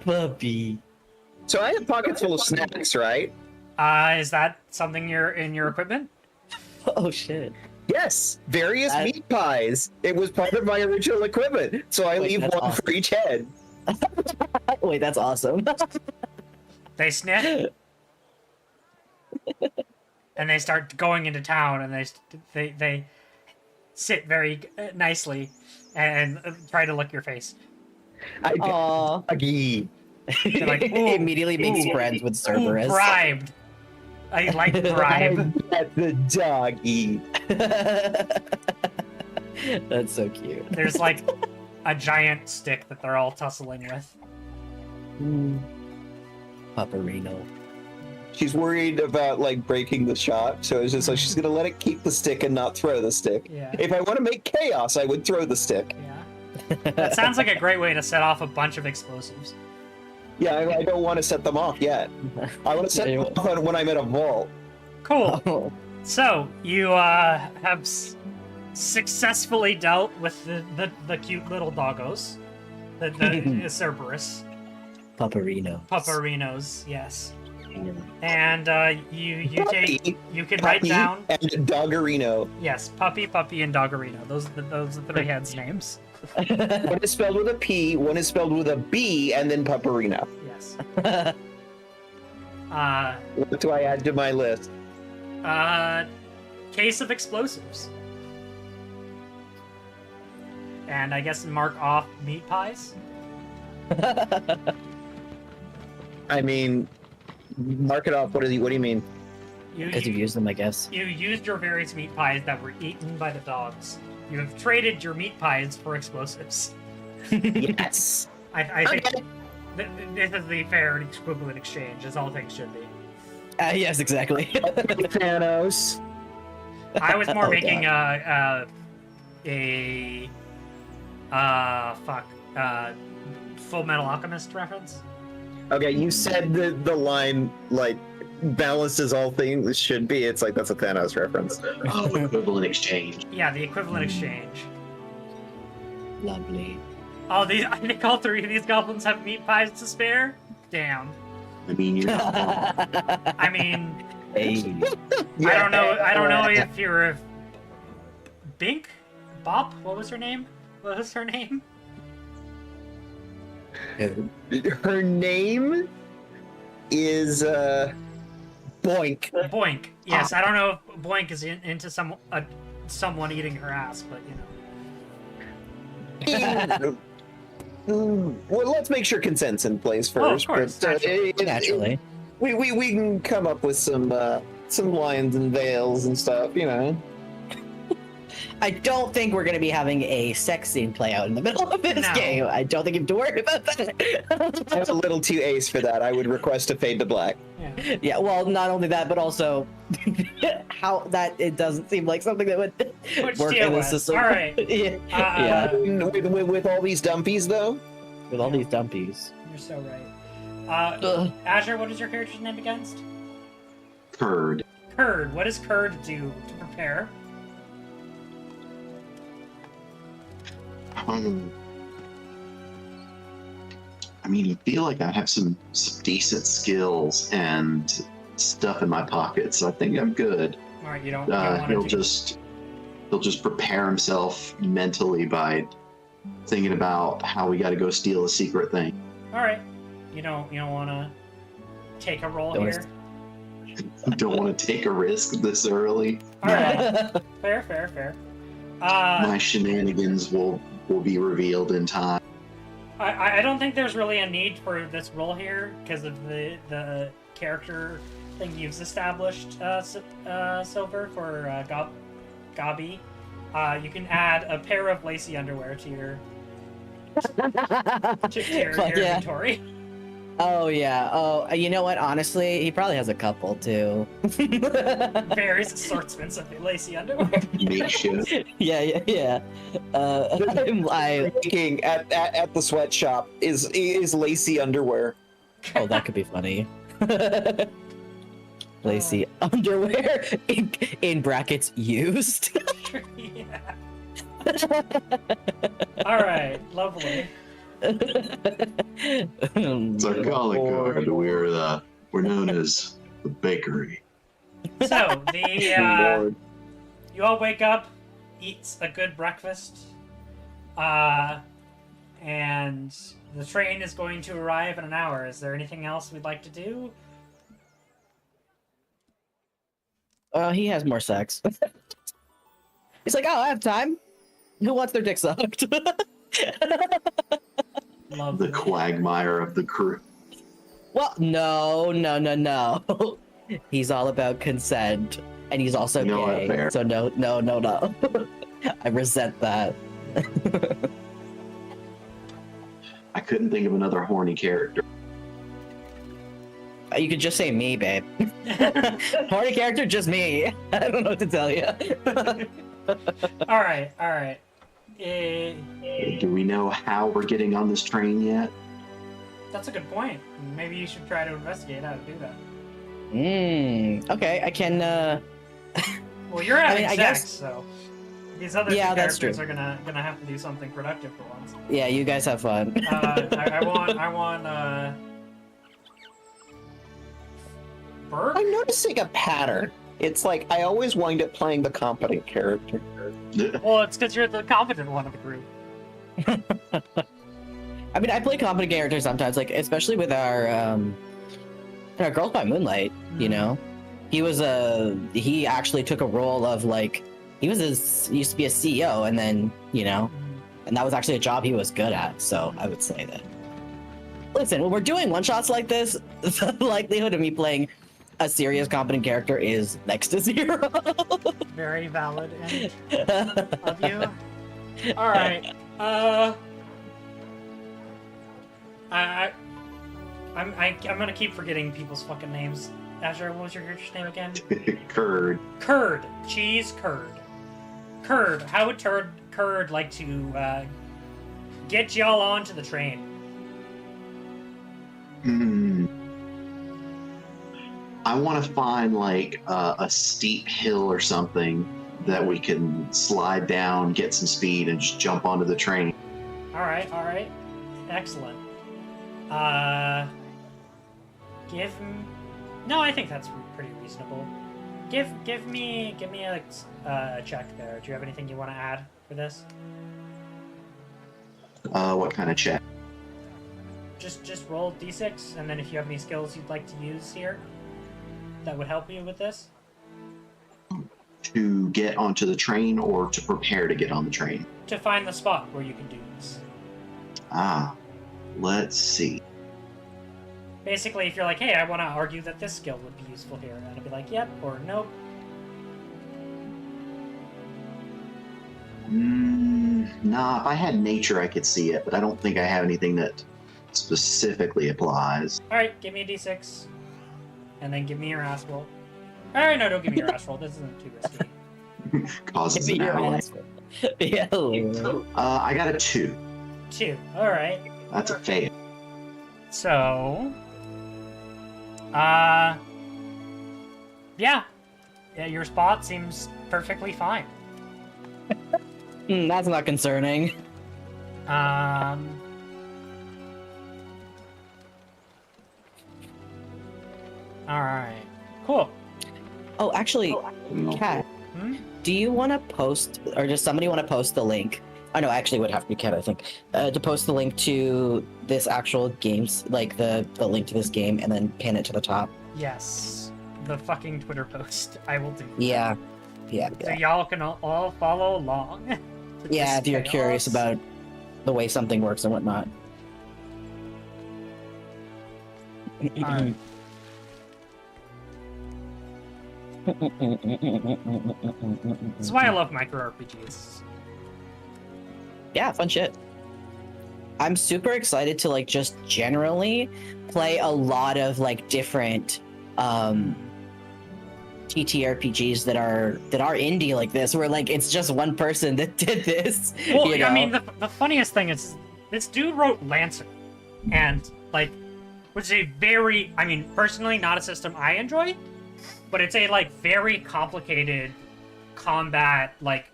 Puppy. So I have pockets full of snacks, right? Is that something you're in your equipment? Oh shit. Yes, various That- meat pies. It was part of my original equipment, so I Wait, leave that's one for awesome. each head. Wait, that's awesome. They sniff, and they start going into town, and they sit very nicely and try to lick your face. I get Aww. doggy. They're like, ooh, Immediately makes ooh, friends with ooh, Cerberus. bribed. I like bribe. At the doggy. That's so cute. There's like a giant stick that they're all tussling with. Paparino. She's worried about like breaking the shot, so it's just like she's gonna let it keep the stick and not throw the stick. Yeah. If I want to make chaos, I would throw the stick. Yeah. That sounds like a great way to set off a bunch of explosives. Yeah, I don't want to set them off yet. I want to set them off when I'm in a vault. Cool. Oh, So you have successfully dealt with the cute little doggos, the Cerberus Paparino. Paparinos, yes. Yeah. And you can write Puppy down, and Doggerino. yes, Puppy, and Doggerino. Those are the three heads' names. One is spelled with a P, one is spelled with a B, and then Paparino. Yes. What do I add to my list? Case of explosives. And I guess mark off meat pies. I mean, mark it off. What do you mean? Because you've used them, I guess. You used your various meat pies that were eaten by the dogs. You have traded your meat pies for explosives. Yes. I think Okay. this is the fair and equivalent exchange, as all things should be. Yes, exactly. Thanos. I was more Oh, making Full Metal Alchemist reference. Okay, you said the line like balanced as all things should be. It's like that's a Thanos reference. Oh, equivalent exchange. Yeah, the equivalent exchange. Lovely. Oh, I think all three of these goblins have meat pies to spare? Damn. I mean, you're not wrong. I mean, Hey. I don't know if you're Bink? Bop? What was her name? What was her name? Her name is Boink. Boink. Yes, I don't know if Boink is into someone eating her ass, but you know. Well, let's make sure consent's in place Oh, of first. course, but, Naturally. we can come up with some lines and veils and stuff, you know. I don't think we're going to be having a sex scene play out in the middle of this No. game. I don't think you have to worry about that. I'm a little too ace for that. I would request a fade to black. Yeah. Yeah, well, not only that, but also how that it doesn't seem like something that would Which work deal in the with. system. All right. Yeah. Uh, With all these dumpies, though. With all these dumpies. You're so right. Ugh. Azure, what is your character's name against? Curd. Curd. What does Curd do to prepare? I mean, I feel like I have some decent skills and stuff in my pocket, so I think I'm good. All right, you don't want He'll to just prepare himself mentally by thinking about how we got to go steal a secret thing. All right. You don't want to take a roll Don't here. Don't want to take a risk this early. All right. Fair. My shenanigans will be revealed in time. I don't think there's really a need for this roll here because of the character thing you've established, Silver, for Gobby. You can add a pair of lacy underwear to your Fuck yeah. inventory. Oh yeah. Oh, you know what? Honestly, he probably has a couple too. Various assortments of lacy underwear. Makeshift. Yeah. King at the sweatshop is lacy underwear. Oh, that could be funny. Lacy underwear in brackets used. Yeah. All right, lovely. It's our calling card. We're known as the bakery. So Lord. you all wake up, eat a good breakfast, and the train is going to arrive in an hour. Is there anything else we'd like to do? He has more sex. He's like, oh, I have time. Who wants their dick sucked? Lovely. The quagmire of the crew. Well, no. He's all about consent, and he's also You know what, gay. fair. So no. I resent that. I couldn't think of another horny character. You could just say me, babe. Party character, just me. I don't know what to tell you. All right, all right. Do we know how we're getting on this train yet? That's a good point. Maybe you should try to investigate how to do that. Okay, I can. Well, you're having I sex, guess- so these other two Yeah, that's characters true. are gonna have to do something productive for once. Yeah, you guys have fun. I want Berg? I'm noticing a pattern. It's like I always wind up playing the competent character. Well, it's because you're the competent one of the group. I mean, I play competent characters sometimes, like especially with our Girls by Moonlight. You know, he actually took a role of like he used to be a CEO, and then and that was actually a job he was good at. So I would say that. Listen, when we're doing one shots like this, the likelihood of me playing a serious competent character is next to 0. Very valid and of you. All right. I'm gonna keep forgetting people's fucking names. Azure, what was your character's name again? Curd. Curd. Cheese curd. Curd. How would Curd like to get y'all onto the train? I want to find like a steep hill or something that we can slide down, get some speed, and just jump onto the train. All right. Excellent. No, I think that's pretty reasonable. Give me a check there. Do you have anything you want to add for this? What kind of check? Just roll d6, and then if you have any skills you'd like to use here that would help you with this. To get onto the train or to prepare to get on the train? To find the spot where you can do this. Let's see. Basically, if you're like, hey, I want to argue that this skill would be useful here, and I'd be like, yep, or nope. Nah, if I had nature, I could see it, but I don't think I have anything that specifically applies. Alright, give me a d6. And then give me your ass roll. Alright, no, don't give me your ass roll. This isn't too risky. Causes Give an me your ally. ass. Yeah. I got a 2. 2. Alright. That's a fail. So... Yeah, your spot seems perfectly fine. That's not concerning. Alright. Cool. Oh, actually, Kat, Hmm? do you want to post, or does somebody want to post the link? Oh no, actually, it would have to be Kat, I think. To post the link to this actual games, like the link to this game, and then pin it to the top. Yes. The fucking Twitter post. I will do. Yeah. So y'all can all follow along. with Yeah, this if you're curious chaos. about the way something works and whatnot. Alright. This is why I love micro RPGs. Yeah, fun shit. I'm super excited to like just generally play a lot of like different TTRPGs that are indie like this, where like it's just one person that did this. Well, you know? I mean, the funniest thing is this dude wrote Lancer, and like, which is a very, I mean, personally not a system I enjoy, but it's a like very complicated combat like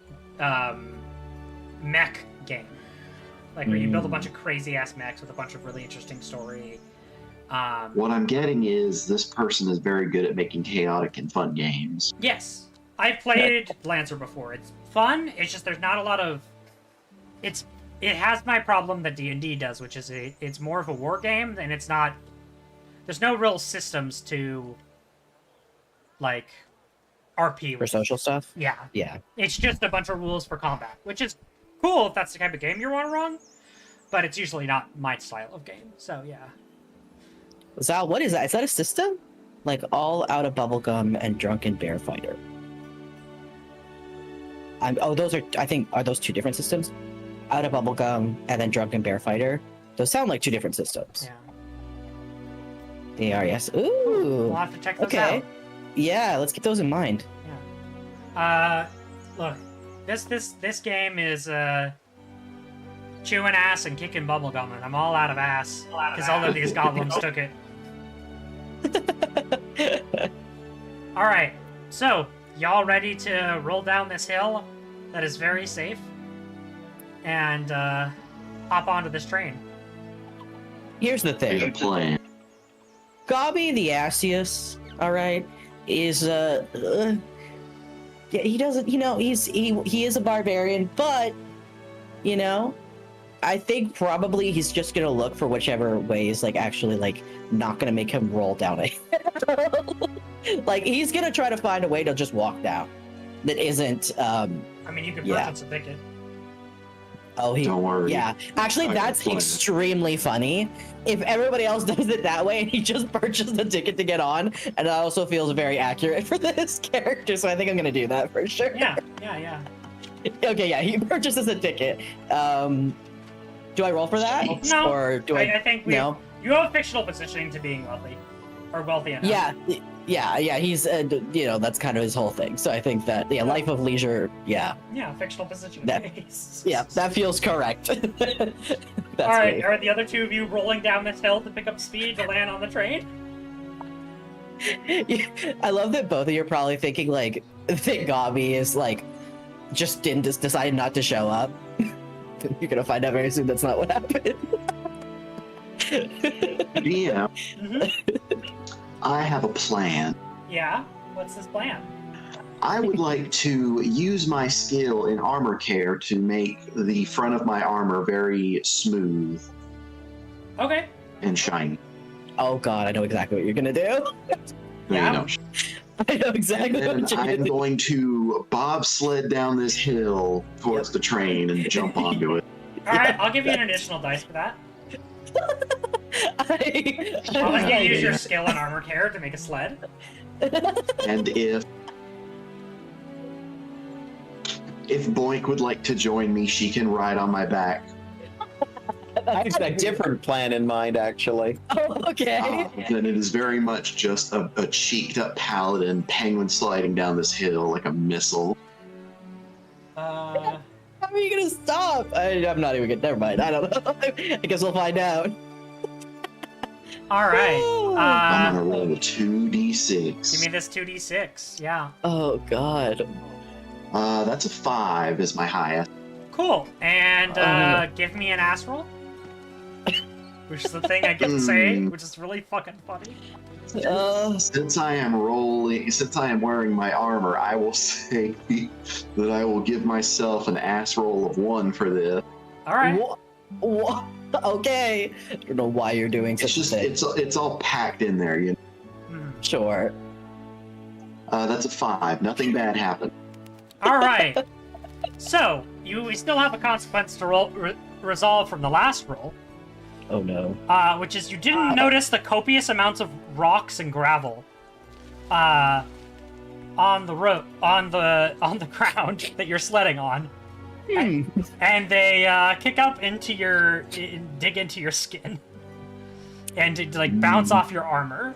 mech game, like where you build a bunch of crazy ass mechs with a bunch of really interesting story. What I'm getting is this person is very good at making chaotic and fun games. Yes, I've played Lancer before. It's fun. It's just there's not a lot of. It has my problem that D&D does, which is it's more of a war game, and it's not. There's no real systems to, like, RP for with. social stuff. Yeah, Yeah. it's just a bunch of rules for combat, which is cool if that's the type of game you want to run, but it's usually not my style of game. So yeah. Zal, what is that? Is that a system? Like all out of bubblegum and drunken bear fighter. those are, I think, are those two different systems? Out of Bubblegum and then Drunken Bear Fighter. Those sound like two different systems. Yeah. They are, yes. Ooh. We'll have to check those Okay. out. Yeah, let's keep those in mind. Look, this game is chewing ass and kicking bubblegum, and I'm all out of ass because all of these goblins took it. All right, so y'all ready to roll down this hill that is very safe and hop onto this train? Here's the Here's a thing. plan. Gobby the Asius, all right, is yeah, he doesn't, you know, he is a barbarian, but you know, I think probably he's just gonna look for whichever way is like actually like not gonna make him roll down a hill. Like he's gonna try to find a way to just walk down that isn't I mean, you can Yeah. purchase a ticket. Don't worry. Yeah, actually, I can that's plan it. extremely funny. If everybody else does it that way, and he just purchased a ticket to get on, and that also feels very accurate for this character. So I think I'm gonna do that for sure. Yeah. Okay, yeah, he purchases a ticket. Do I roll for that, No, or do I think we. no? You have fictional positioning to being wealthy, or wealthy enough. Yeah. He's you know, that's kind of his whole thing. So I think that life of leisure. Yeah, Fictional positioning. that feels correct. That's All right, me. are the other two of you rolling down this hill to pick up speed to land on the train? I love that both of you are probably thinking like that Gobby is like just decided not to show up. You're gonna find out very soon that's not what happened. Yeah, Mm-hmm. I have a plan. Yeah. What's this plan? I would like to use my skill in armor care to make the front of my armor very smooth Okay. and shiny. Oh god, I know exactly what you're gonna do. Yeah. You know. I know exactly And what you're gonna I'm do. going to bobsled down this hill towards the train and jump onto it. All right, I'll give you an additional dice for that. I'll let you use your skill in armor care to make a sled. And if Boink would like to join me, she can ride on my back. I had a different plan in mind, actually. Oh, okay. Then it is very much just a cheeked up paladin penguin sliding down this hill like a missile. Uh, How are you gonna stop? I'm not even gonna. Never mind. I don't know. I guess we'll find out. all right. I'm gonna roll a 2d6. Give me this 2d6. Yeah. Oh god. That's a 5 is my highest. Cool. And give me an ass roll. Which is the thing I get to say, which is really fucking funny. Since I am wearing my armor, I will say that I will give myself an ass roll of 1 for this. All right. What? Okay. I don't know why you're doing It's such just a thing. it's all packed in there. You Hmm. Sure. That's a 5. Nothing bad happened. All right. So we still have a consequence to resolve from the last roll. Oh no. Which is you didn't notice the copious amounts of rocks and gravel on the road on the ground that you're sledding on, and they kick up into dig into your skin, and like bounce off your armor.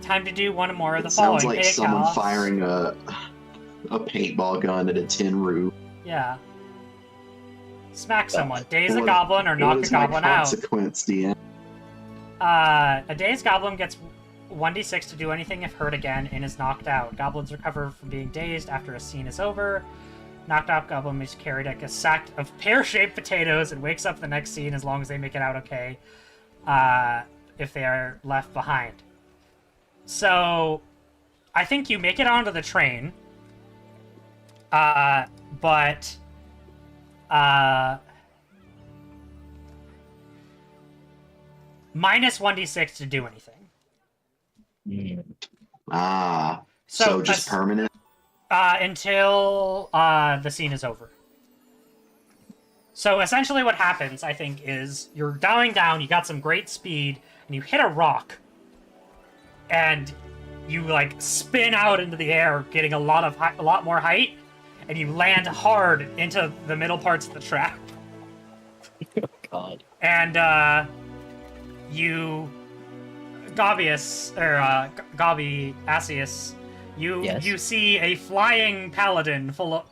Time to do one more of the It following. sounds like Hey, someone Cal. firing a paintball gun at a tin roof. Yeah. Smack someone. Daze a What- goblin or knock What a is my goblin out. consequence, DM? A dazed goblin gets 1d6 to do anything if hurt again and is knocked out. Goblins recover from being dazed after a scene is over. Knocked out goblin is carried like a sack of pear-shaped potatoes and wakes up the next scene as long as they make it out okay. If they are left behind. So, I think you make it onto the train. But minus 1d6 to do anything. So just permanent? Until the scene is over. So essentially what happens, I think, is you're going down, you got some great speed, and you hit a rock. And you like spin out into the air, getting a lot more height, and you land hard into the middle parts of the track. God. And you, Gobbius or Gobby Asius, you see a flying paladin full of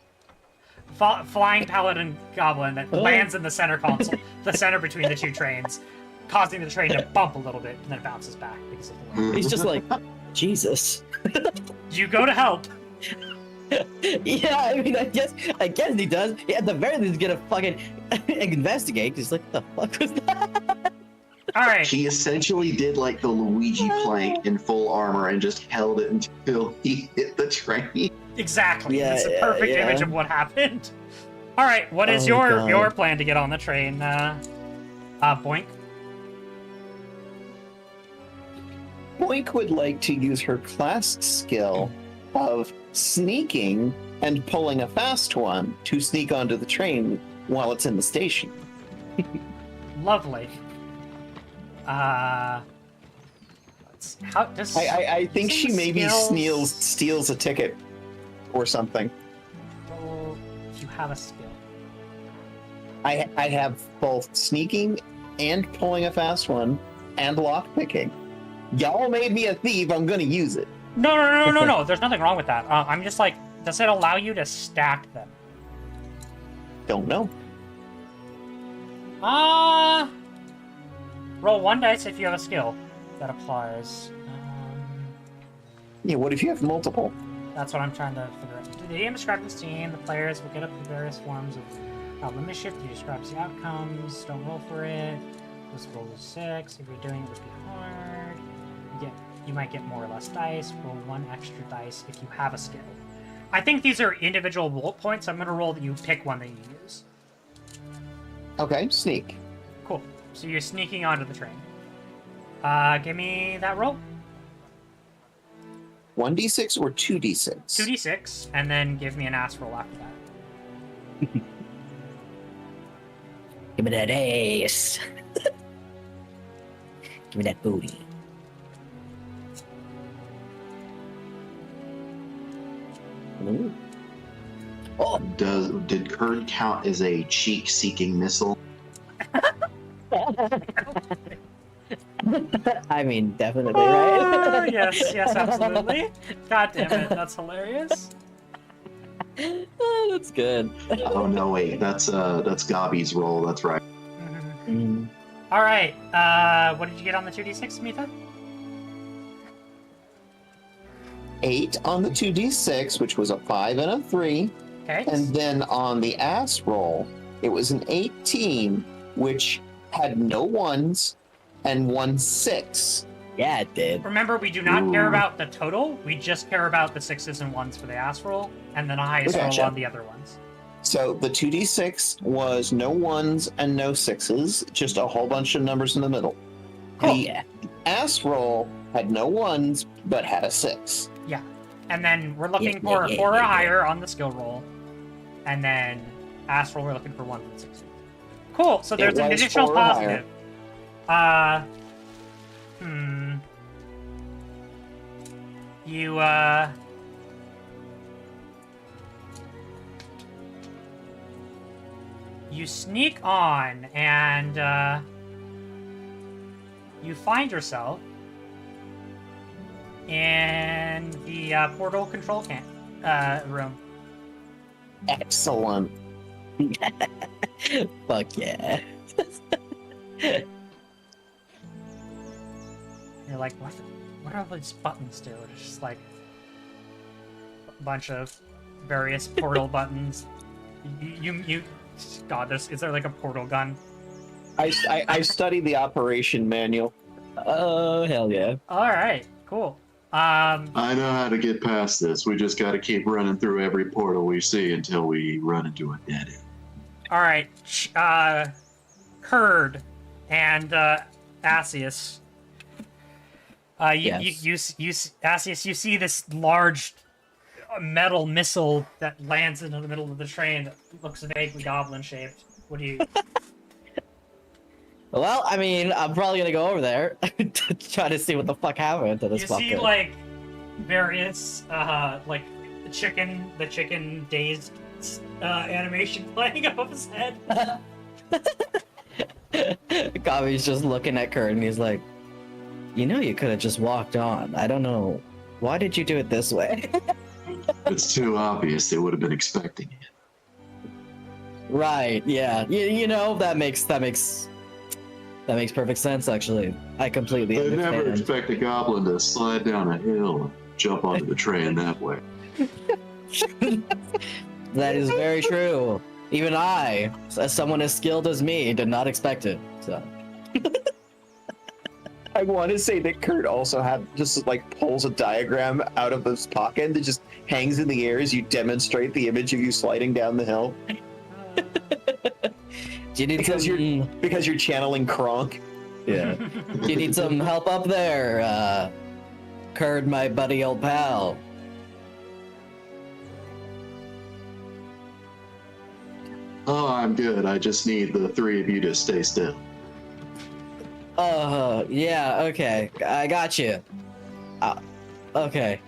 flying paladin goblin that lands in the center console, the center between the two trains, causing the train to bump a little bit, and then it bounces back because of the wind. He's just like, Jesus. You go to help. Yeah, I mean, I guess he does. At the very least, get a fucking investigate. He's like, what the fuck was that? All right. He essentially did like the Luigi plank in full armor and just held it until he hit the train. Exactly. Yeah, It's a perfect yeah. image of what happened. All right. What is Oh, your God. plan to get on the train? Boink. Boink would like to use her class skill of sneaking and pulling a fast one to sneak onto the train while it's in the station. Lovely. How does I think she using maybe skills- steals a ticket or something. roll if you have a skill? I have both sneaking and pulling a fast one and lockpicking. Y'all made me a thief. I'm gonna use it. No. There's nothing wrong with that. I'm just like, does it allow you to stack them? Don't know. Roll 1 dice if you have a skill that applies. Yeah. What if you have multiple? That's what I'm trying to figure out. The game describes the scene. The players will get up to various forms of problem mischief. He describes the outcomes. Don't roll for it. This roll is 6. If you're doing it, would be hard. You might get more or less dice. Roll 1 extra dice if you have a skill. I think these are individual bullet points. So I'm going to roll that you pick one that you use. Okay, sneak. Cool. So you're sneaking onto the train. Give me that roll. 1d6 or 2d6? 2d6, and then give me an ass roll after that. Give me that ass. Give me that booty. Ooh. Oh, Did Kurd count as a cheek-seeking missile? I mean, definitely, right? Yes, absolutely. God damn it, that's hilarious. Oh, that's good. Oh no, wait, that's Gobby's roll. That's right. Mm. All right. What did you get on the 2d6, Mitha? 8 on the 2d6, which was a 5 and a 3. Okay. And then on the ass roll, it was an 18, which had no ones and 1 6. Yeah, it did. Remember, we do not care Ooh. about the total. We just care about the 6s and 1s for the ass roll, and then a highest Gotcha. roll on the other ones. So the 2d6 was no 1s and no 6s, just a whole bunch of numbers in the middle. Oh, The yeah. ass roll had no 1s, but had a 6. And then we're looking Yeah, for yeah, 4 or yeah, yeah. higher on the skill roll. And then ass roll, we're looking for 1 and 6. Cool. So there's an was additional 4 or higher. positive. You sneak on and you find yourself in the portal control room. Excellent. Fuck yeah. You're like, what are these buttons do? It's just like a bunch of various portal buttons. You God, is there like a portal gun? I studied the operation manual. Oh, hell yeah. All right, cool. I know how to get past this. We just got to keep running through every portal we see until we run into a dead end. All right, Curd and Asius. Asius, you see this large metal missile that lands into the middle of the train that looks vaguely goblin-shaped. What do you... Well, I mean, I'm probably gonna go over there to try to see what the fuck happened to this You fucker. see, like, various like the chicken dazed animation playing above his head. Gabi's just looking at Kurt and he's like, you know, you could have just walked on. I don't know. Why did you do it this way? It's too obvious. They would have been expecting it. Right, yeah. You know, that makes perfect sense, actually. I completely They understand. never expect a goblin to slide down a hill and jump onto the train that way. That is very true. Even I, as someone as skilled as me, did not expect it. So I want to say that Kurt also just like pulls a diagram out of his pocket and it just hangs in the air as you demonstrate the image of you sliding down the hill. do you need Because some? because you're channeling Kronk. Yeah. Do you need some help up there, Kurt, my buddy, old pal? Oh, I'm good. I just need the three of you to stay still. Yeah, okay. I got you. Okay.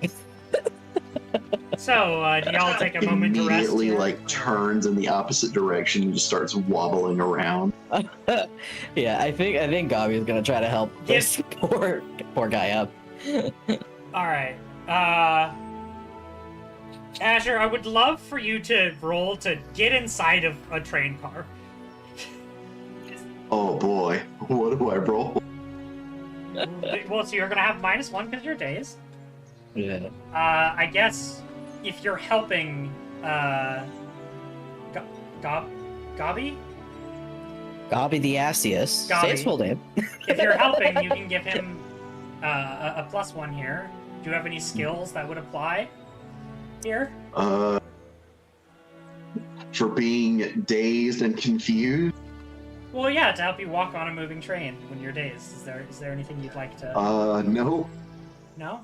So, do y'all take a moment to rest? Immediately, here? like, turns in the opposite direction and just starts wobbling around. Yeah, I think Gabi is gonna try to help this poor guy up. All right. Asher, I would love for you to roll to get inside of a train car. Oh boy, what do I roll? Well, so you're gonna have -1 because you're dazed. Yeah. I guess if you're helping, Gabi? Gabi the Asius. Say his Gabi. full name. If you're helping, you can give him a +1 here. Do you have any skills that would apply here? For being dazed and confused? Well, yeah, to help you walk on a moving train when you're dazed. Is there anything you'd like to? No. No.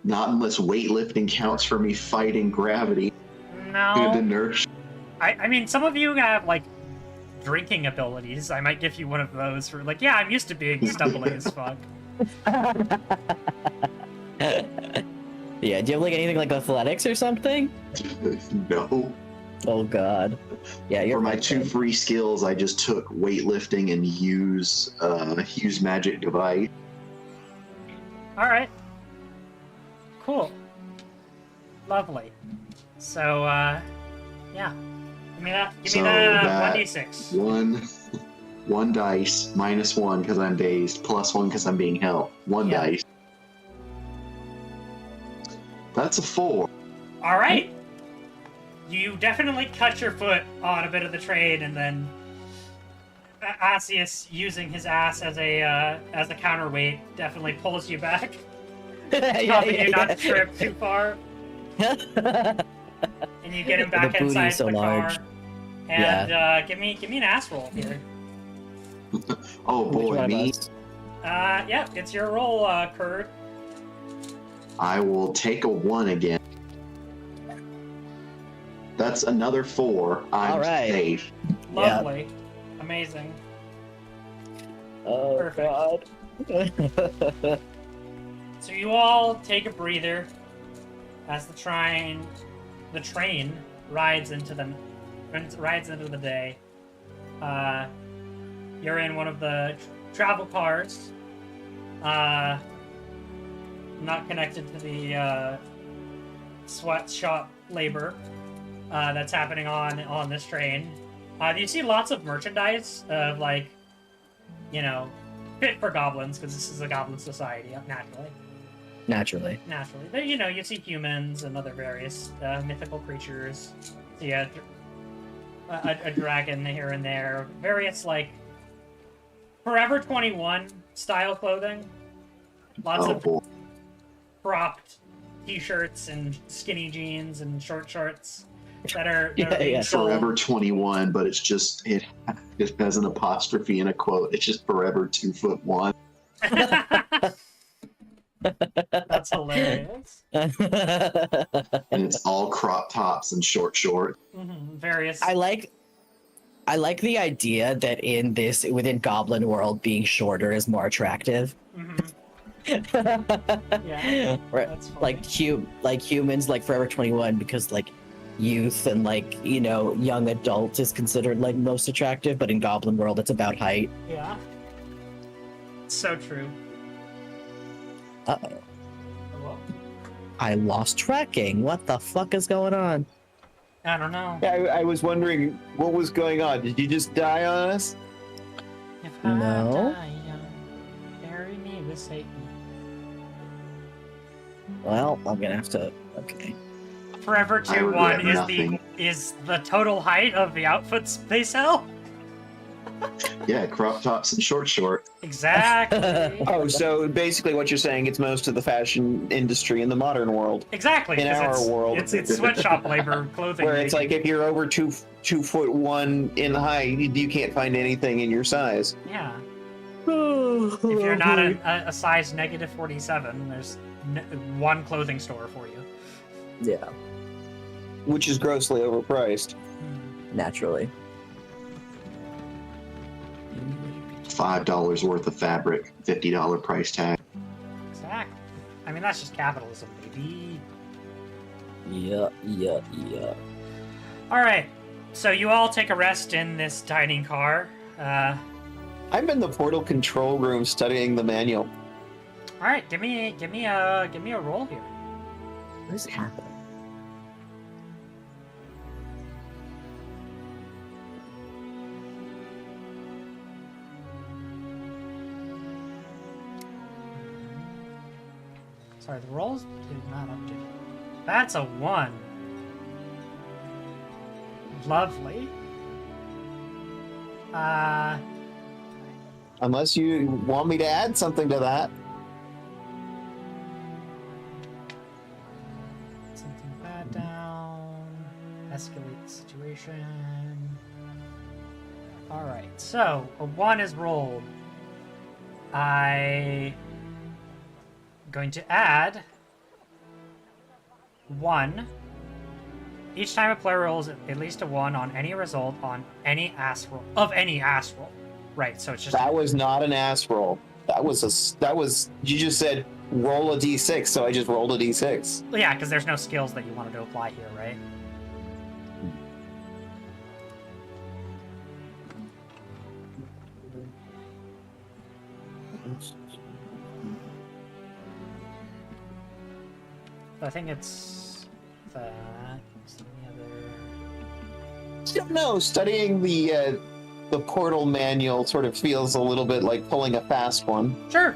Not unless weightlifting counts for me fighting gravity. Good No. inertia. I mean, some of you have like drinking abilities. I might give you one of those for like, yeah, I'm used to being stumbling as fuck. Yeah, do you have like anything like athletics or something? No. Oh god. Yeah, you're For my right, two then. free skills, I just took weightlifting and use magic device. All right. Cool. Lovely. So, yeah. Give me that. Give me So that that- 1d6. One dice, -1 because I'm dazed, +1 because I'm being held. One Yeah. dice. That's a 4. All right. You definitely cut your foot on a bit of the train, and then Asius, using his ass as a counterweight, definitely pulls you back, helping you not to trip too far, and you get him back The booty inside is so the large. car. And give me an ass roll here. Oh Which boy, one of me. us? Yeah, it's your roll, Kurt. I will take a 1 again. That's another 4. I'm All right. safe. Yeah. Lovely. Amazing. Oh Perfect. god. So you all take a breather as the train rides into the day. You're in one of the travel cars, not connected to the sweatshop labor that's happening on this train. You see lots of merchandise of like, fit for goblins because this is a goblin society Naturally. naturally. But, you see humans and other various mythical creatures. See a dragon here and there. Various, like, Forever 21 style clothing. Lots Oh of boy. cropped t-shirts and skinny jeans and short shorts that are Yeah, being yeah. sold. Forever 21, but it's just it has an apostrophe and a quote. It's just forever 2'1". That's hilarious. And it's all crop tops and short shorts. Various. I like the idea that within Goblin world, being shorter is more attractive. Mhm. Yeah, Right. that's funny. Like humans, like Forever 21, because like youth and like young adult is considered like most attractive, but in Goblin World, it's about height. Yeah. So true. Uh-oh. Hello? I lost tracking. What the fuck is going on? I don't know. Yeah, I was wondering what was going on. Did you just die on us? If No. I die young, bury me with Satan. Well, I'm gonna have to. Okay. Forever I 2-1 regret is nothing. is the total height of the outfits they sell? Yeah, crop tops and short. Exactly. Oh, so basically what you're saying, it's most of the fashion industry in the modern world. Exactly. In 'cause our it's, world. It's sweatshop labor clothing. Where it's like if you're over 2'1" in height, you can't find anything in your size. Yeah. If you're not a size negative 47, there's one clothing store for you. Yeah, Which is grossly overpriced. naturally. $5 worth of fabric, $50 price tag. Exactly. I mean, that's just capitalism, baby. Yeah. All right. So you all take a rest in this dining car. I'm in the portal control room studying the manual. All right. Give me a roll here. What is happening? Sorry, the rolls did not update. That's a 1. Lovely. Unless you want me to add something to that. Something bad down. Escalate the situation. Alright, so a 1 is rolled. I'm going to add 1. Each time a player rolls at least a 1 on any result on any ass roll of any ass roll. Right, so it's just That was not an ass roll. You just said roll a d6, so I just rolled a d6. yeah, because there's no skills that you wanted to apply here, right? I think it's that. What's the other? No, studying the portal manual sort of feels a little bit like pulling a fast one, Sure.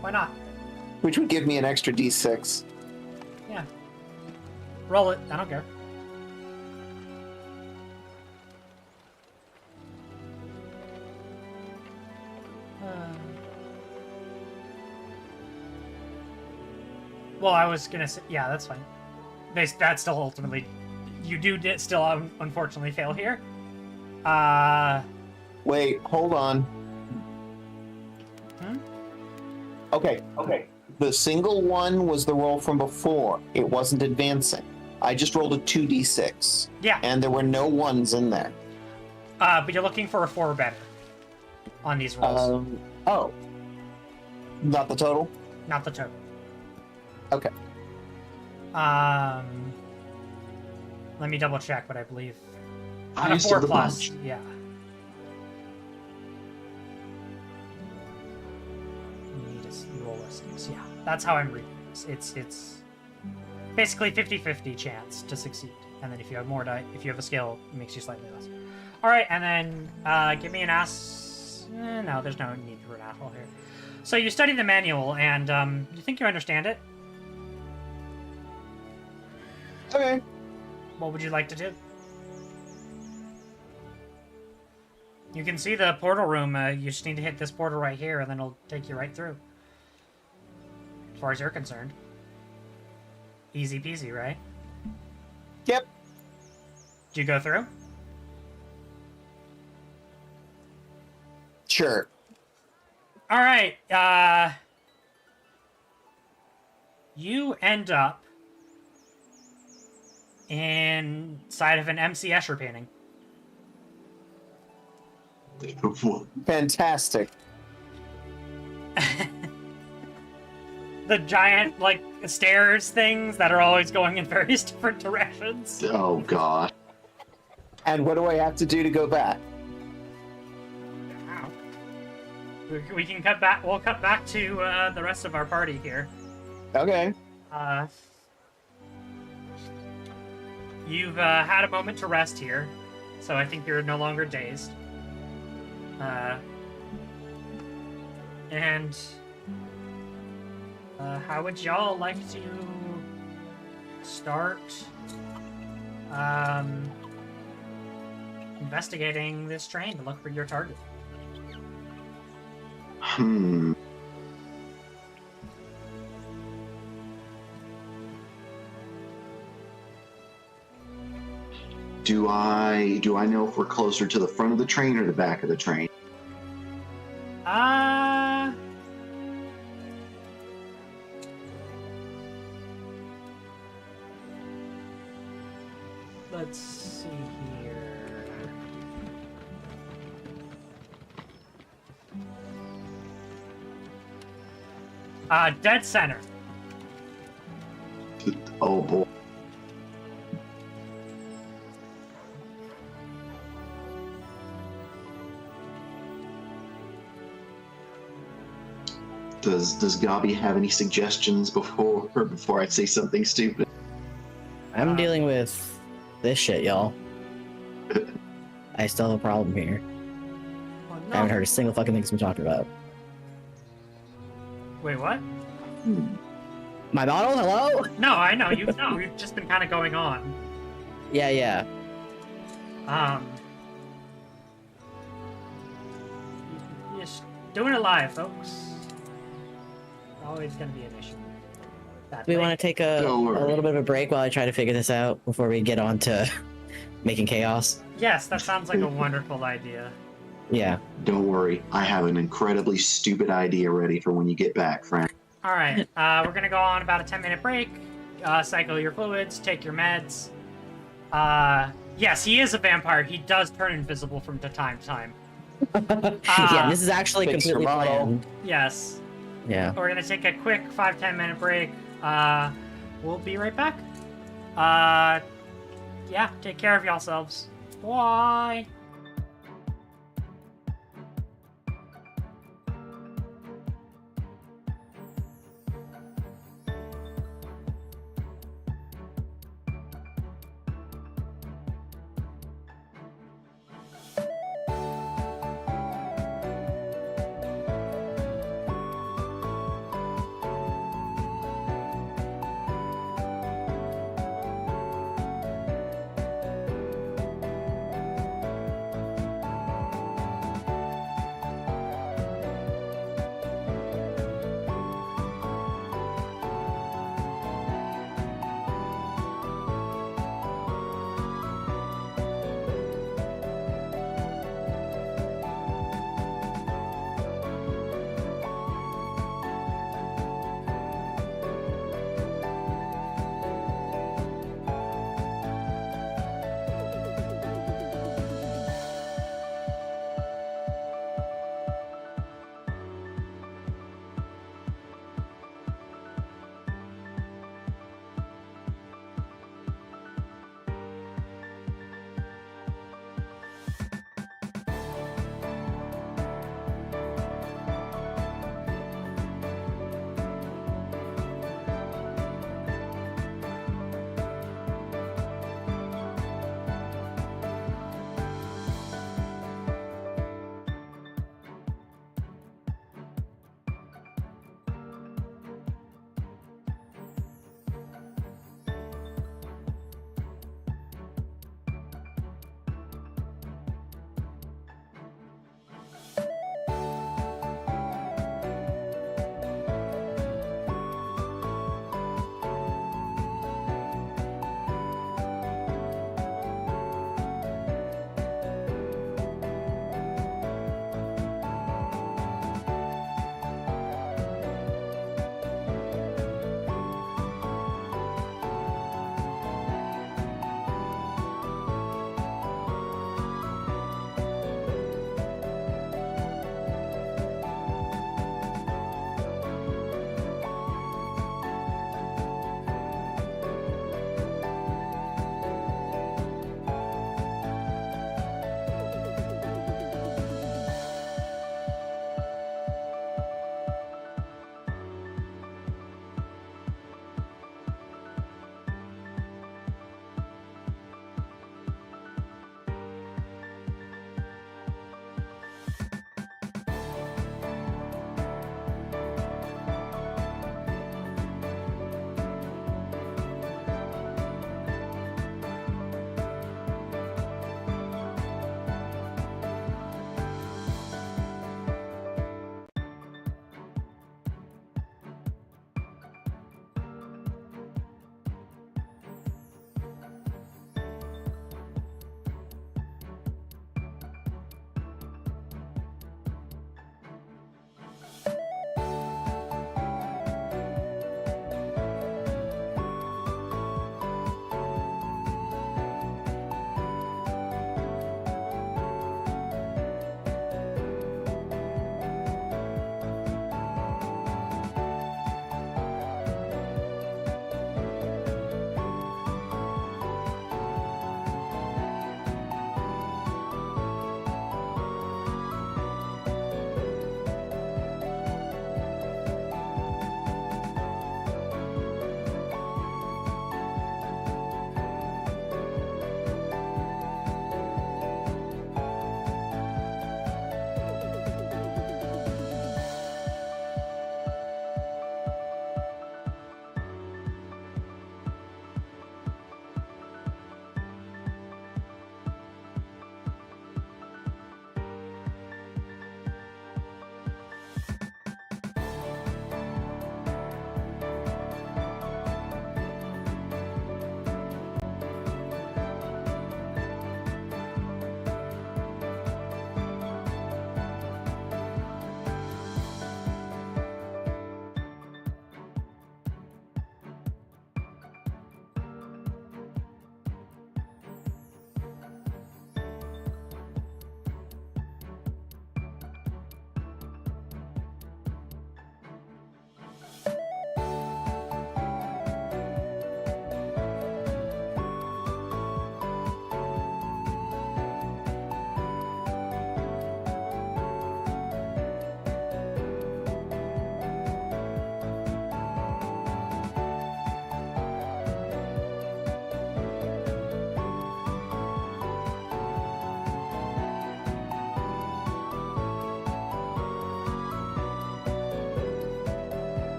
Why not? which would give me an extra d6. Yeah. Roll it. I don't care. Well, I was gonna say, yeah, that's fine. That's still ultimately, you do still unfortunately fail here. Wait, hold on. Hmm? Okay. The single one was the roll from before. It wasn't advancing. I just rolled a 2d6, Yeah, and there were no ones in there. but you're looking for a 4 or better on these rolls, Oh. Not the total? not the total. Okay. Let me double check, but I believe on a Highest 4 of the plus. bunch. Yeah. You need to roll a 6. Yeah, that's how I'm reading this. It's basically 50-50 chance to succeed, and then if you have more die, if you have a skill, it makes you slightly less. All right, and then give me an ass. No, there's no need for an ass roll here. So you study the manual, and you think you understand it. Okay. What would you like to do? You can see the portal room. You just need to hit this portal right here, and then it'll take you right through. As far as you're concerned. Easy peasy, right? Yep. Do you go through? Sure. All right. You end up inside of an MC Escher painting. Fantastic. The giant, like, stairs things that are always going in various different directions. Oh god. And what do I have to do to go back? Wow. We can cut back. We'll cut back to the rest of our party here. Okay. You've had a moment to rest here, so I think you're no longer dazed. And how would y'all like to start investigating this train to look for your target? Do I know if we're closer to the front of the train or the back of the train? Let's see here. Dead center. Oh boy. Does Gobby have any suggestions before I say something stupid? I'm dealing with this shit, y'all. I still have a problem here. Oh, I haven't no. heard a single fucking thing we're talking about. Wait, what? My model? Hello? No, I know you've just been kind of going on. Yeah. Just doing it live, folks. Always gonna be an issue. We want to take a Don't worry. little bit of a break while I try to figure this out before we get on to making chaos. Yes, that sounds like a wonderful idea. Yeah. Don't worry, I have an incredibly stupid idea ready for when you get back, friend. All right, we're gonna go on about a 10-minute break. Cycle your fluids, take your meds. Yes, he is a vampire. He does turn invisible from time to time. Yeah, this is actually Fix your completely model. planned. Yes. Yeah. We're gonna take a quick 5-10 minute break. We'll be right back. Yeah, take care of yourselves. Bye.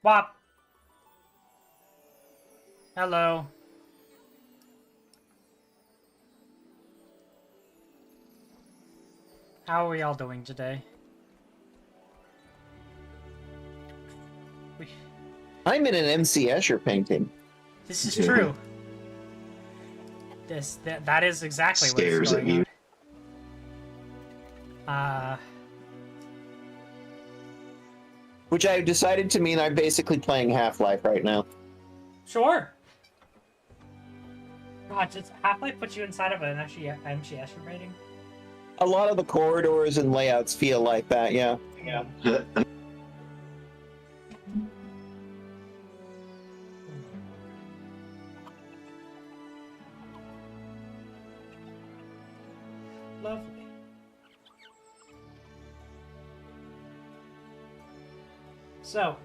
Wop. Hello. How are we all doing today? I'm in an MC Escher painting. This is Yeah. true. That is exactly Stares what's at going you. on. Which I've decided to mean I'm basically playing Half-Life right now. Sure. God, does Half-Life put you inside of an MCS rating? A lot of the corridors and layouts feel like that, yeah. Yeah. Lovely. So,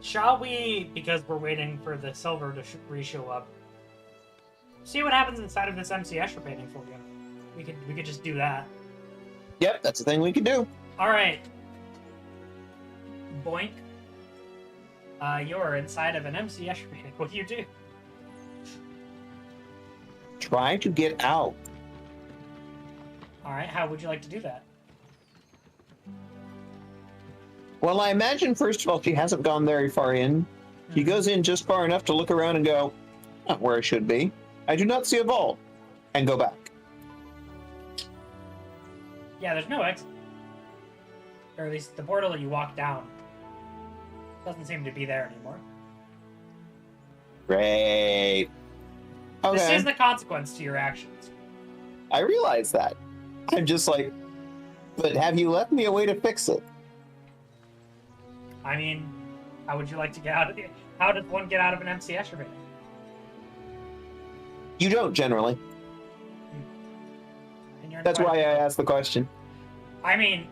shall we, because we're waiting for the silver to re-show up, see what happens inside of this MC Escher painting for you? We could just do that. Yep, that's the thing we can do. All right. Boink. You're inside of an MC Escher painting. What do you do? Try to get out. All right. How would you like to do that? Well, I imagine, first of all, she hasn't gone very far in. She goes in just far enough to look around and go, not where I should be. I do not see a vault. And go back. Yeah, there's no exit. Or at least the portal that you walk down doesn't seem to be there anymore. Great. This Okay, is the consequence to your actions. I realize that. I'm just like, but have you left me a way to fix it? I mean, how would you like to get out of it? How does one get out of an MC Escher painting? You don't generally. And you're That's why I asked the question. I mean,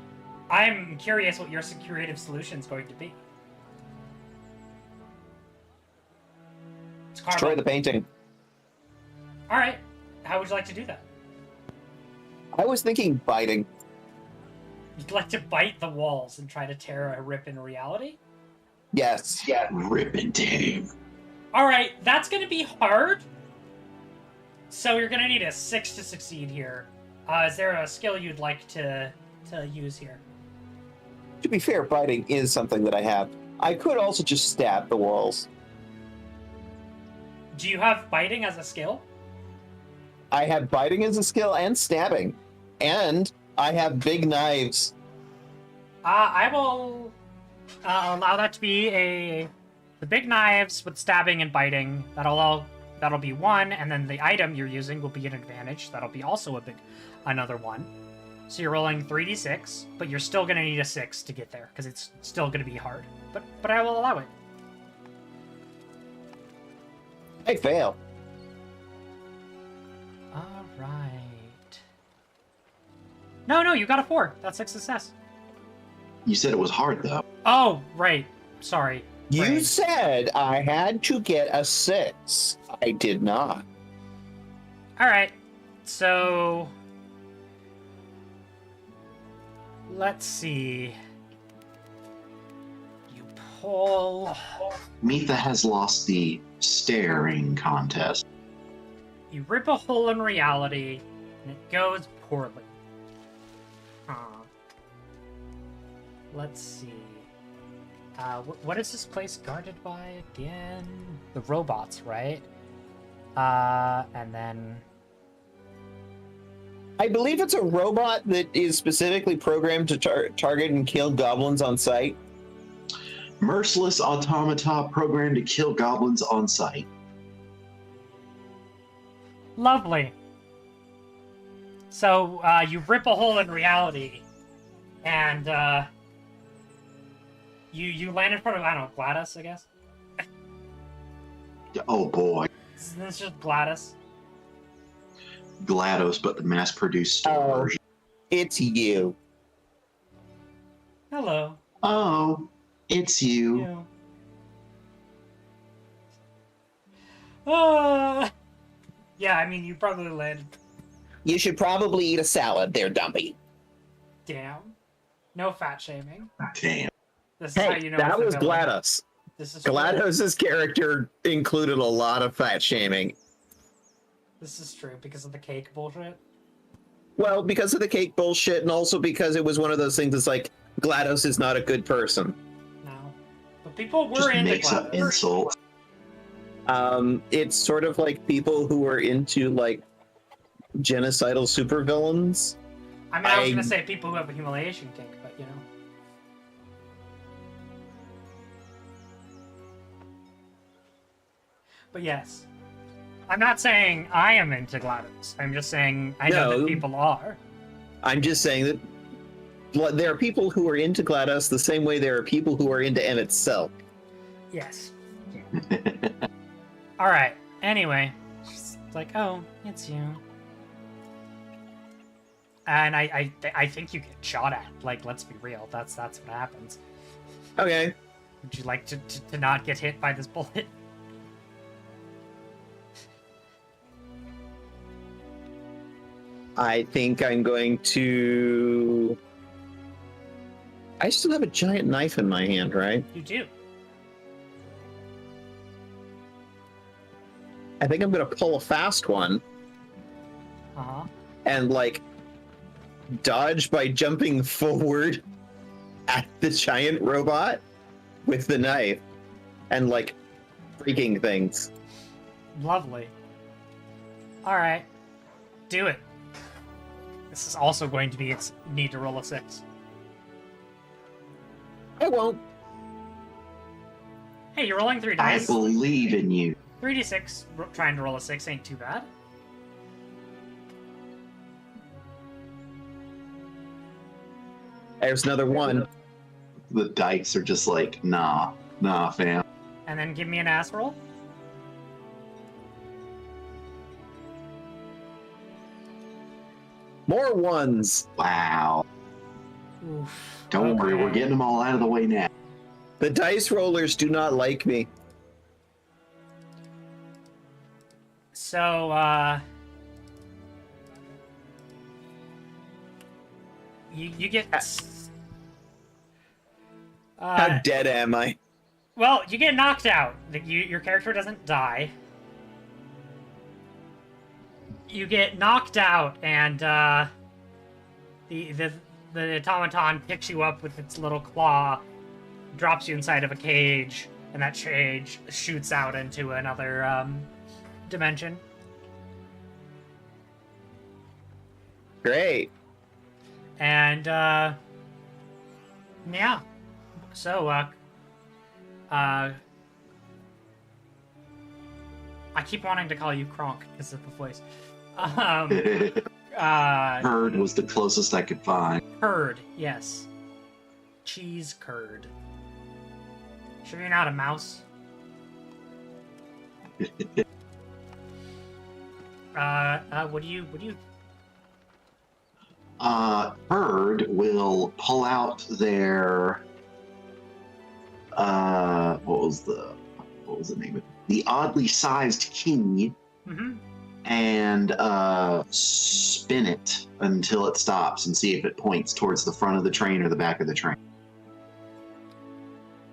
I'm curious what your creative solution is going to be. It's karma. Destroy the painting. All right. How would you like to do that? I was thinking biting. You'd like to bite the walls and try to tear a rip in reality? Yes. Yeah. Rip and tear. All right, that's going to be hard. So you're going to need a 6 to succeed here. Is there a skill you'd like to use here? To be fair, biting is something that I have. I could also just stab the walls. Do you have biting as a skill? I have biting as a skill and stabbing. And I have big knives. I will allow that to be the big knives with stabbing and biting. That'll be 1, and then the item you're using will be an advantage. That'll be also another 1. So you're rolling 3d6, but you're still gonna need a 6 to get there because it's still gonna be hard. But I will allow it. I fail. All right. No, you got a 4. That's a success. You said it was hard though. Oh, right. Sorry. You Brain. said I had to get a 6. I did not. All right. So let's see. You pull. Mitha has lost the staring contest. You rip a hole in reality, and it goes poorly. Let's see. What is this place guarded by again? The robots, right? And then I believe it's a robot that is specifically programmed to target and kill goblins on sight. Merciless automata programmed to kill goblins on sight. lovely. So you rip a hole in reality, and you land in front of, I don't know, Gladys, I guess. Oh boy. This is just Gladys. GLaDOS, but the mass-produced store Oh. version. It's you. Hello. Oh, it's you. You. Yeah, I mean, you probably landed. You should probably eat a salad there, Dumpy. Damn. No fat shaming. Damn. This is how Hey, you know that it's a was villain. GLaDOS. This is true. GLaDOS's character included a lot of fat shaming. This is true because of the cake bullshit. Well, because of the cake bullshit, and also because it was one of those things that's like, GLaDOS is not a good person. No, but people were Just into makes up GLaDOS. insults. It's sort of like people who are into, like, genocidal supervillains. I mean, I was I- gonna say people who have a humiliation kink, but you know. But yes, I'm not saying I am into GLaDOS. I'm just saying I know No. that people are. I'm just saying that there are people who are into GLaDOS the same way there are people who are into Emmett Silk. Yes. All right. Anyway, she's like, "Oh, it's you." And I think you get shot at. Like, let's be real. That's what happens. Okay. Would you like to not get hit by this bullet? I think I'm going to... I still have a giant knife in my hand, right? You do. I think I'm going to pull a fast one Uh-huh. and, like, dodge by jumping forward at the giant robot with the knife and, like, breaking things. Lovely. All right. Do it. This is also going to be its need to roll a 6. I won't. Hey, you're rolling 3 I dice. believe in you. 3d6, trying to roll a 6 ain't too bad. There's another one. The dice are just like, nah, fam. And then give me an ass roll. More ones. Wow. Oof. Don't worry, we're Okay. getting them all out of the way now. The dice rollers do not like me. So, you get... How dead am I? Well, you get knocked out. Your character doesn't die. You get knocked out, and the automaton picks you up with its little claw, drops you inside of a cage, and that cage shoots out into another dimension. Great. And yeah, so I keep wanting to call you Kronk because of the voice. Bird was the closest I could find. Curd, yes. Cheese curd. Sure you're not a mouse? What do you Bird will pull out their what was the name of it? The oddly sized key mm-hmm. and spin it until it stops and see if it points towards the front of the train or the back of the train.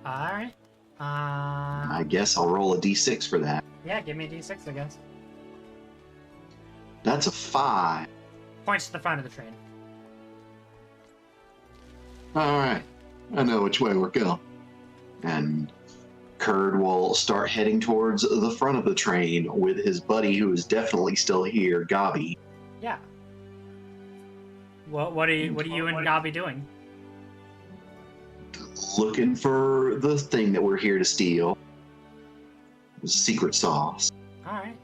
Alright. I guess I'll roll a d6 for that. Yeah, give me a d6, I guess. That's a 5. Points to the front of the train. All right, I know which way we're going. And Curd will start heading towards the front of the train with his buddy, who is definitely still here, Gobby. Yeah. What are you and Gobby doing? Looking for the thing that we're here to steal. The secret sauce. Alright.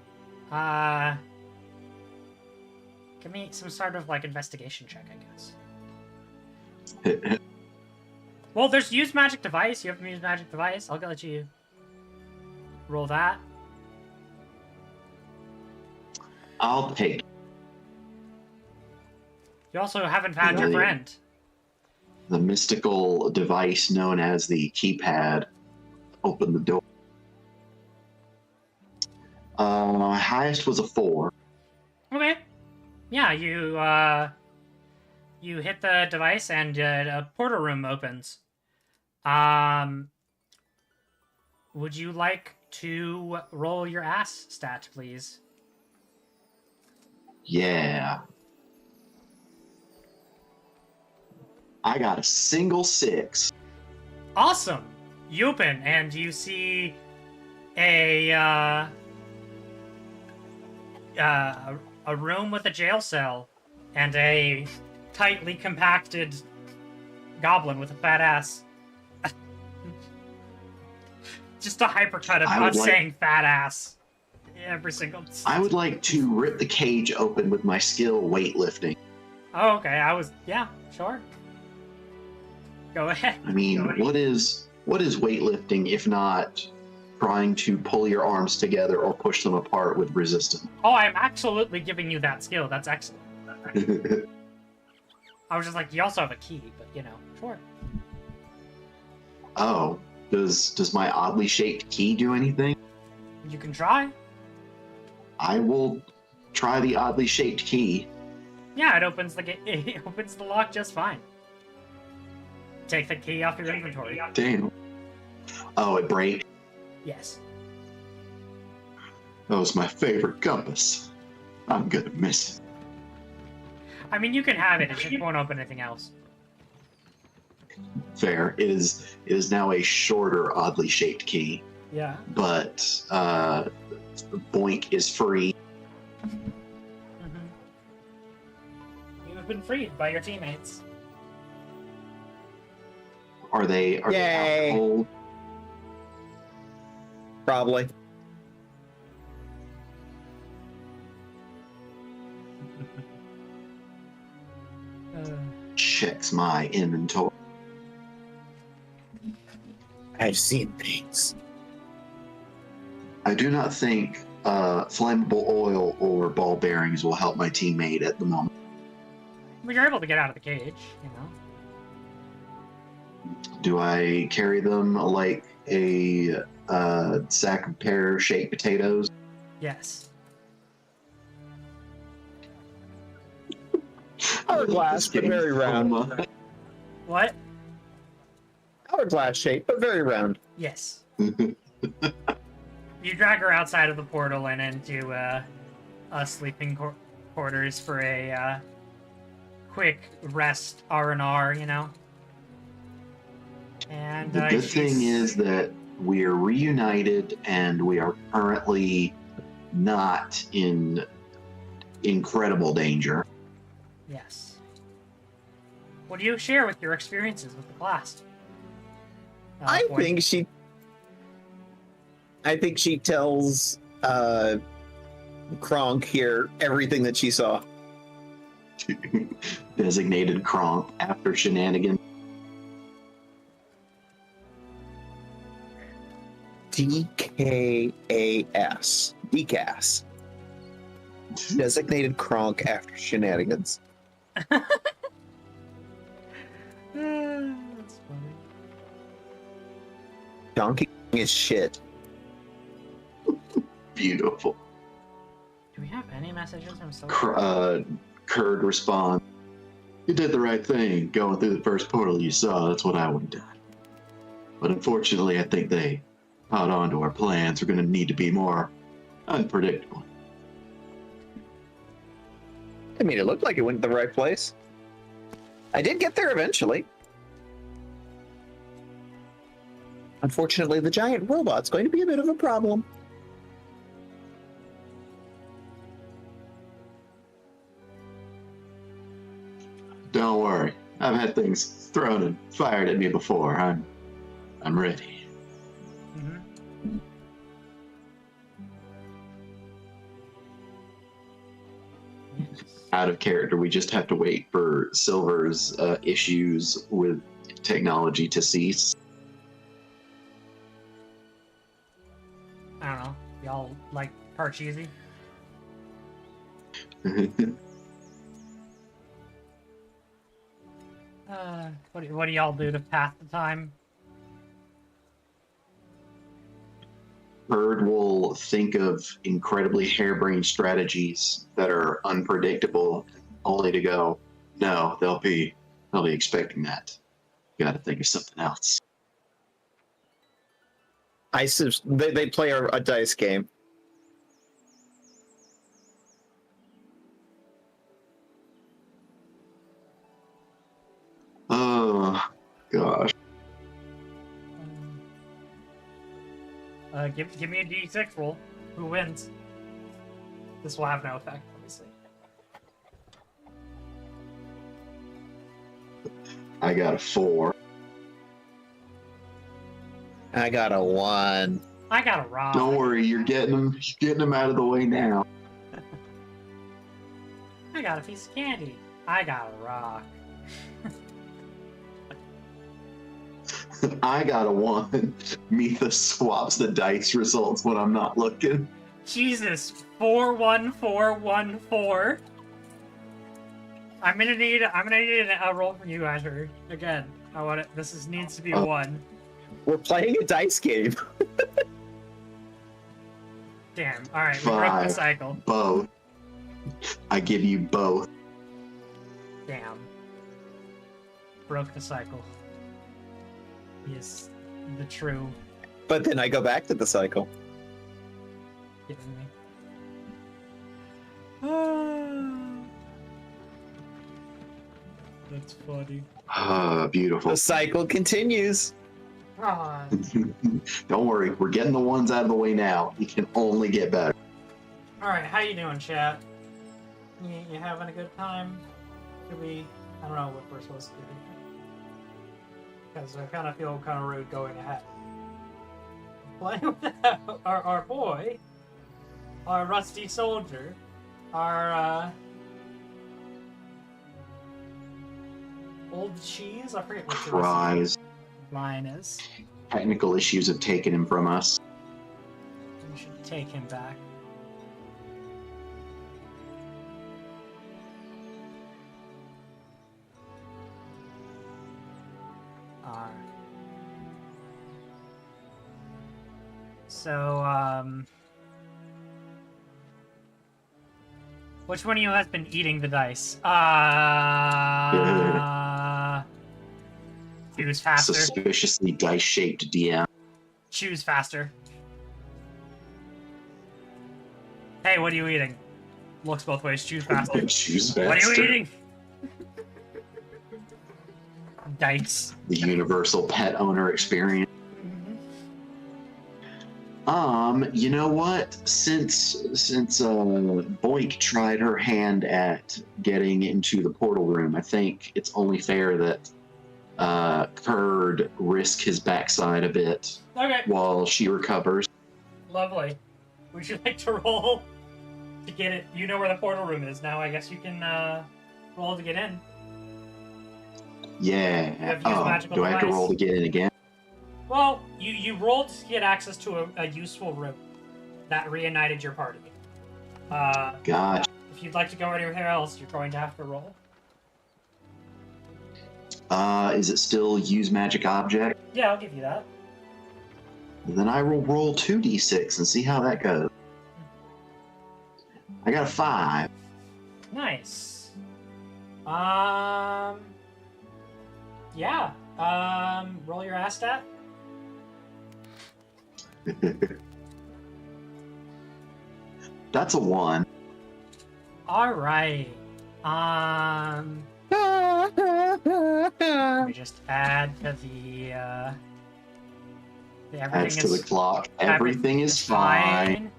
Give me some sort of, like, investigation check, I guess. Well, there's use magic device. You have to use magic device. I'll let you roll that. I'll take. You also haven't found your Really? friend. The mystical device known as the keypad. Open the door. Highest was a 4. Okay. Yeah, you hit the device and a portal room opens. Would you like to roll your ass stat, please? Yeah. I got a single 6. Awesome! You open and you see a room with a jail cell and a tightly compacted goblin with a fat ass. Just a hypercut of us saying fat ass every single time. I would like to rip the cage open with my skill weightlifting. Oh, okay. Yeah, sure. Go ahead. I mean, what is weightlifting if not trying to pull your arms together or push them apart with resistance? Oh, I'm absolutely giving you that skill. That's excellent. I was just like, you also have a key, but sure. Oh, does my oddly shaped key do anything? You can try. I will try the oddly shaped key. Yeah, it opens it opens the lock just fine. Take the key off your inventory. Damn. Oh, it breaks. Yes. That was my favorite compass. I'm gonna miss it. I mean, you can have it. It just won't open anything else. Fair. It is now a shorter, oddly shaped key, Yeah. but Boink is free. Mm-hmm. You have been freed by your teammates. Are they Yay. out cold? Probably. Checks my inventory. I've seen things. I do not think flammable oil or ball bearings will help my teammate at the moment. Well, you're able to get out of the cage, Do I carry them like a sack of pear-shaped potatoes? Yes. Hourglass, but very round. What? Hourglass shape, but very round. Yes. You drag her outside of the portal and into sleeping quarters for a quick rest R&R, And The good thing is that we are reunited and we are currently not in incredible danger. Yes. What do you share with your experiences with the class? I Boyd? think she tells Kronk here everything that she saw. Designated Kronk after shenanigans. DKAS. DCAS. Designated Kronk after shenanigans. That's funny. Donkey is shit. Beautiful. Do we have any messages from Kurd responds, "You did the right thing going through the first portal you saw. That's what I would have done. But unfortunately, I think they caught on to our plans. We're going to need to be more unpredictable." I mean, it looked like it went to the right place. I did get there eventually. Unfortunately, the giant robot's going to be a bit of a problem. Don't worry. I've had things thrown and fired at me before. I'm ready. Mm-hmm. Yes. Out of character, we just have to wait for Silver's issues with technology to cease. I don't know. Y'all like Parcheesi? What do y'all do to pass the time? Bird will think of incredibly harebrained strategies that are unpredictable, only to go, no, they'll be expecting that. Got to think of something else. They play a dice game. Oh gosh. Give me a d6 roll. Who wins? This will have no effect, obviously. I got a 4. I got a 1. I got a rock. Don't worry, you're getting them out of the way now. I got a piece of candy. I got a rock. I got a 1. Mitha swaps the dice results when I'm not looking. Jesus, 41414. I'm gonna need a roll from you guys here. Again, I want it. Needs to be a 1. We're playing a dice game. Damn. All right, we broke the 5. cycle. Both. I give you both. Damn. Broke the cycle. He is the true But then I go back to the cycle. kidding me. That's funny. Ah, beautiful. The cycle continues. Ah, Don't worry, we're getting the ones out of the way now. It can only get better. all right, how you doing, chat? You having a good time? Should we? I don't know what we're supposed to do. Because I kind of feel kind of rude going ahead. Playing with our boy, our rusty soldier, our old cheese. I forget what the rest Cries. of the line is. Technical issues have taken him from us. We should take him back. Alright. So, which one of you has been eating the dice? Choose faster. Suspiciously dice-shaped DM. Choose faster. Hey, what are you eating? Looks both ways. Choose faster. Choose faster. What are you eating? Dice. The universal pet owner experience. You know what? Since Boink tried her hand at getting into the portal room, I think it's only fair that Kurd risk his backside a bit Okay, while she recovers. lovely. Would you like to roll to get it? You know where the portal room is now. I guess you can roll to get in. Yeah. have used magical Do I have to device. roll to get in again? Well, you rolled to get access to a useful room that reunited your party. Gotcha. If you'd like to go anywhere else, you're going to have to roll. Is it still use magic object? Yeah, I'll give you that. Then I will roll 2d6 and see how that goes. I got a 5. Nice. Yeah. Roll your ass stat. That's a 1. All right. Let me just add to the everything Adds to is the clock. Everything is fine.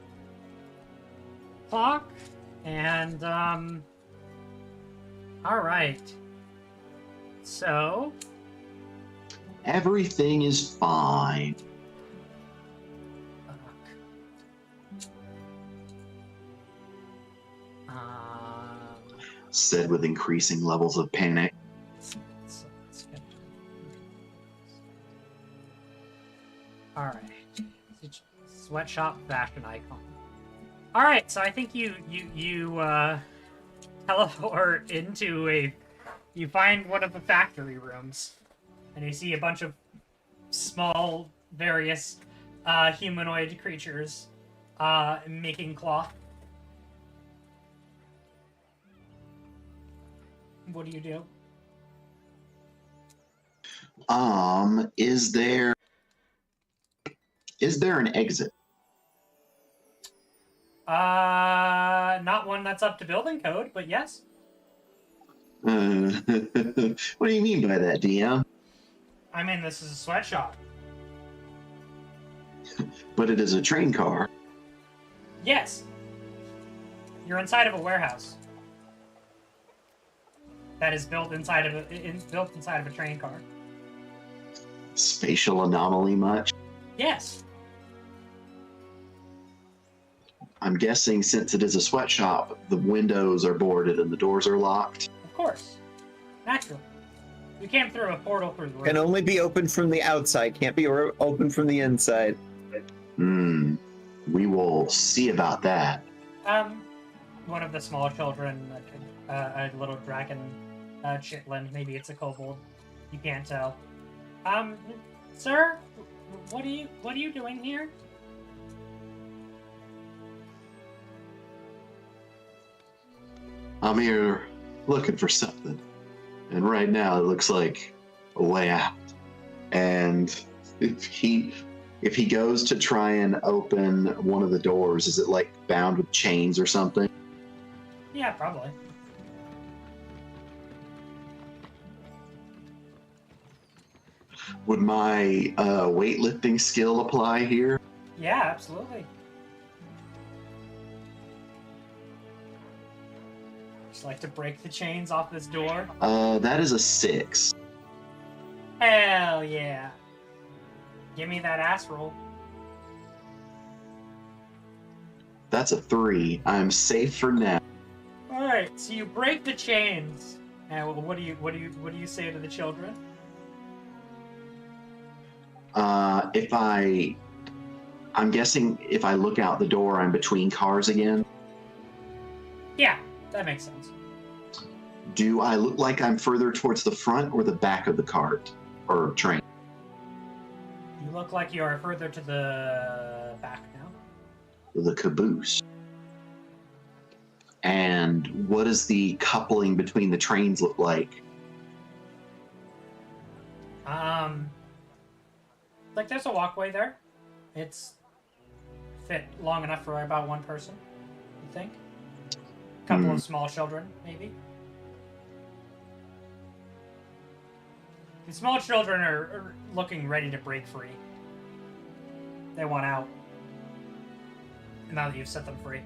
Clock and all right. So Everything is fine. Said with increasing levels of panic. let's get all right. Sweatshop fashion icon. All right, so I think you teleport into you find one of the factory rooms, and you see a bunch of small, various humanoid creatures making cloth. What do you do? Is there Is there an exit? Not one that's up to building code, but yes. What do you mean by that, DM? I mean, this is a sweatshop. But it is a train car. Yes. You're inside of a warehouse that is built inside of a train car. Spatial anomaly much? Yes. I'm guessing since it is a sweatshop, the windows are boarded and the doors are locked. Of course. Naturally. You came through a portal through the roof. Can only be opened from the outside. Can't be open from the inside. We will see about that. One of the small children, a little dragon chitlin, maybe it's a kobold. You can't tell. Sir, what are you doing here? I'm here looking for something. And right now it looks like a way out. And if he goes to try and open one of the doors, is it like bound with chains or something? Yeah, probably. Would my weightlifting skill apply here? Yeah, absolutely. Just like to break the chains off this door. That is a 6. Hell yeah. Give me that ass roll. That's a 3. I'm safe for now. Alright, so you break the chains. And what do you say to the children? I'm guessing if I look out the door, I'm between cars again. Yeah, that makes sense. Do I look like I'm further towards the front or the back of the cart or train? You look like you are further to the back now. The caboose. And what does the coupling between the trains look like? Like there's a walkway there. It's fit long enough for about one person, you think? A couple of small children, maybe? The small children are looking ready to break free. They want out. Now that you've set them free.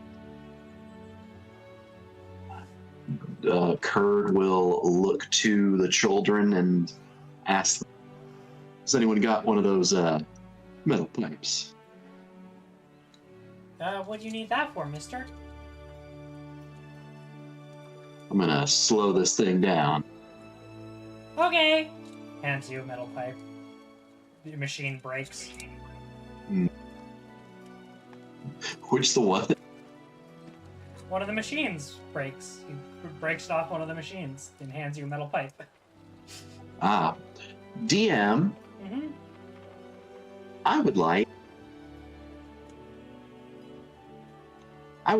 Kurd will look to the children and ask them, has anyone got one of those metal pipes? What do you need that for, mister? I'm gonna slow this thing down. Okay. Hands you a metal pipe. The machine breaks. Which the what? One of the machines breaks. He breaks off one of the machines and hands you a metal pipe. DM, Mm-hmm. I would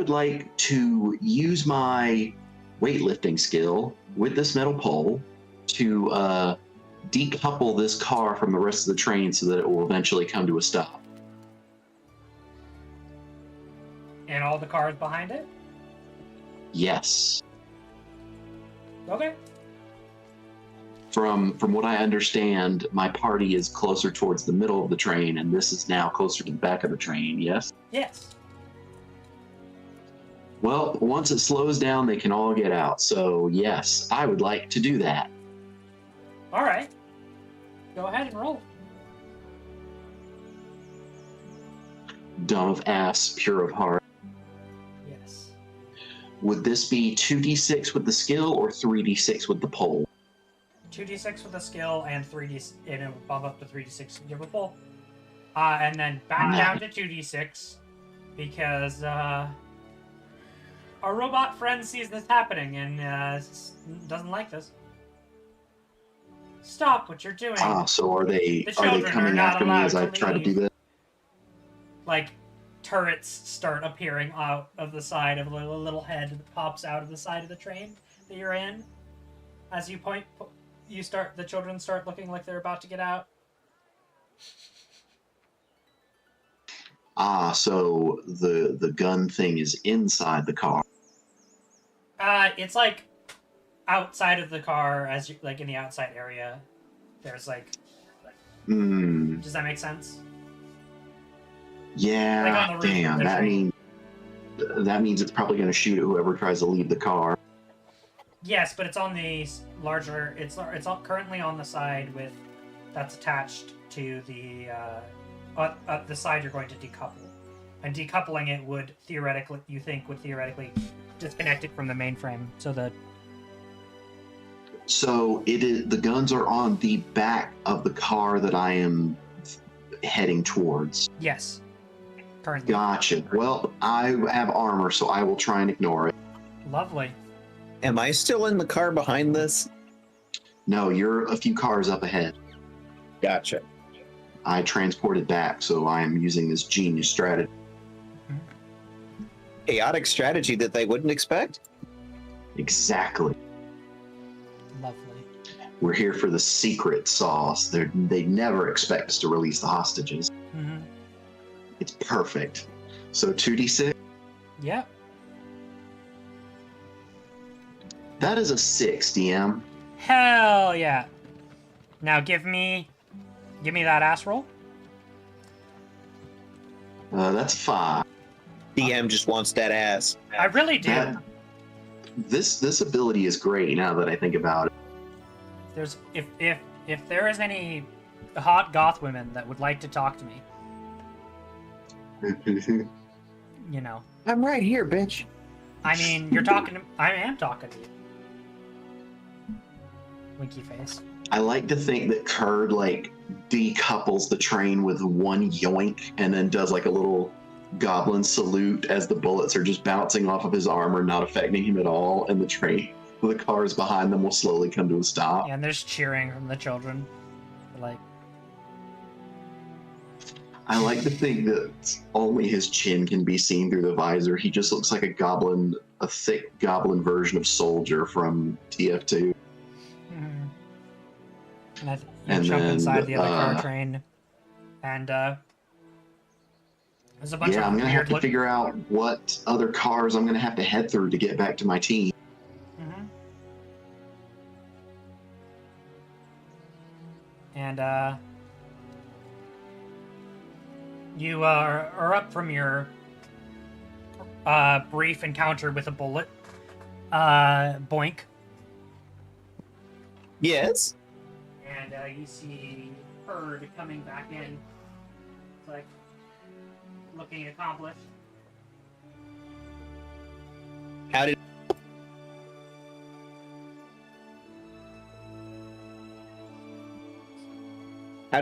like to use my weightlifting skill with this metal pole to decouple this car from the rest of the train so that it will eventually come to a stop. And all the cars behind it? Yes. Okay. From what I understand, my party is closer towards the middle of the train, and this is now closer to the back of the train, yes? Yes. Well, once it slows down, they can all get out. So, yes, I would like to do that. Alright. Go ahead and roll. Dumb of ass, pure of heart. Yes. Would this be 2d6 with the skill or 3d6 with the pole? 2d6 with a skill and 3d and it will bump up to 3d6 to give a pull. And then back down to 2d6 because our robot friend sees this happening and doesn't like this. Stop what you're doing. So are they children coming are not after me allowed as I to try to leave. do this? Like turrets start appearing out of the side of a little head that pops out of the side of the train that you're in. As you point, the children start looking like they're about to get out. So the gun thing is inside the car. It's like outside of the car, as you like in the outside area. There's like, Hmm. does that make sense? Yeah. Like on the roof of Damn. the train. That means it's probably going to shoot at whoever tries to leave the car. Yes, but it's on the larger. It's currently on the side with that's attached to the side you're going to decouple, and decoupling it would theoretically disconnect it from the mainframe. So it is. The guns are on the back of the car that I am heading towards. Yes, currently. Gotcha. Well, I have armor, so I will try and ignore it. Lovely. Am I still in the car behind this? No, you're a few cars up ahead. Gotcha. I transported back, so I am using this genius strategy. Chaotic strategy that they wouldn't expect? Exactly. Lovely. We're here for the secret sauce. They never expect us to release the hostages. Mm-hmm. It's perfect. So 2d6. Yep. That is a 6, DM. Hell yeah. Now give me that ass roll. That's 5. DM just wants that ass. I really do. This ability is great now that I think about it. There's if there is any hot goth women that would like to talk to me, you know. I'm right here, bitch. I mean, you're talking to I am talking to you. Winky face. I like to think that Kurd like decouples the train with one yoink and then does like a little goblin salute as the bullets are just bouncing off of his armor, not affecting him at all, and the cars behind them will slowly come to a stop. Yeah, and there's cheering from the children. Like, I like to think that only his chin can be seen through the visor. He just looks like a thick goblin version of Soldier from TF2. and you And jump then, inside the other car train, and there's a bunch Yeah, of I'm gonna have weird to figure out what other cars I'm gonna have to head through to get back to my team. Mhm. And you are up from your brief encounter with a bullet. Boink. Yes? And you see Herd coming back in. It's like looking accomplished. How did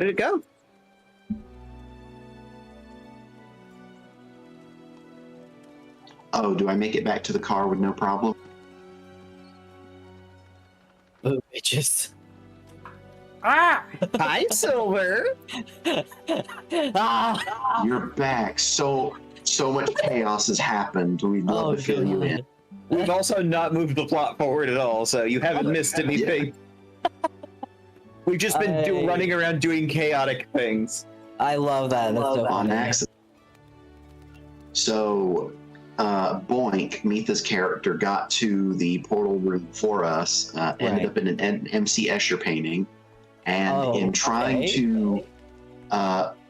it go? Oh, do I make it back to the car with no problem? Oh, bitches. Ah! Hi, Silver. Ah! You're back. So much chaos has happened. We'd love to fill you in. We've also not moved the plot forward at all, so you haven't missed anything. We've just been running around doing chaotic things. I love that. That's so On funny. accident. So, Boink, Mitha's character, got to the portal room for us, ended up in an MC Escher painting, and in trying to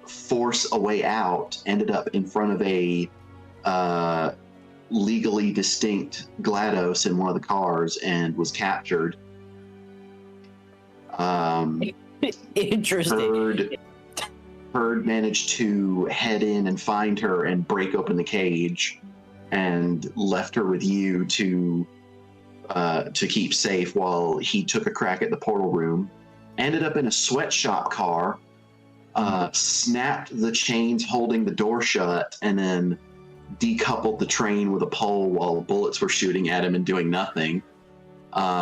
force a way out, ended up in front of a legally distinct GLaDOS in one of the cars and was captured. Interesting. Herd managed to head in and find her and break open the cage, and left her with you to keep safe while he took a crack at the portal room. Ended up in a sweatshop car, snapped the chains holding the door shut, and then decoupled the train with a pole while bullets were shooting at him and doing nothing.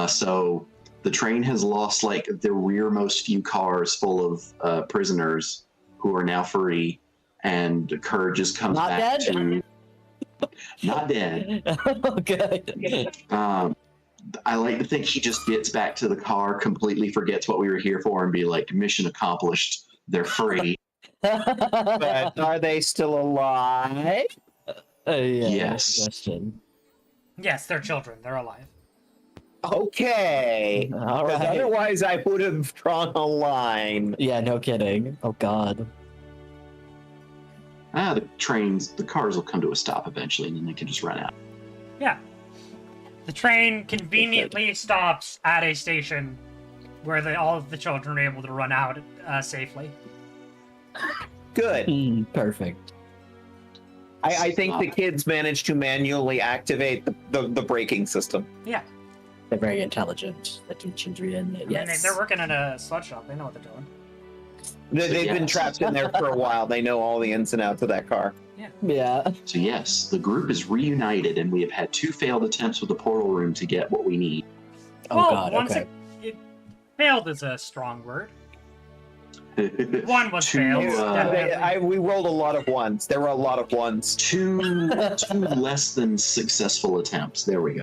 So the train has lost like the rearmost few cars full of prisoners who are now free, and Kerr just comes Not back dead? to not dead. Oh, good. I like to think he just gets back to the car, completely forgets what we were here for, and be like, mission accomplished. They're free. But are they still alive? Yeah, Yes. question. Yes, they're children. They're alive. Okay. All 'Cause right. otherwise, I would have drawn a line. Yeah, no kidding. Oh God. The cars will come to a stop eventually, and then they can just run out. Yeah. The train conveniently stops at a station where all of the children are able to run out safely. Good. Perfect. I think the kids managed to manually activate the braking system. Yeah. They're very intelligent. The children. I mean, Yes. they're working in a sweatshop. They know what they're doing. They've been Yes. trapped in there for a while. They know all the ins and outs of that car. Yeah. So yes, the group is reunited, and we have had 2 failed attempts with the portal room to get what we need. Oh well, God. once Okay. it failed is a strong word. One was Two, failed. uh, We rolled a lot of ones. There were a lot of ones. two less than successful attempts. There we go.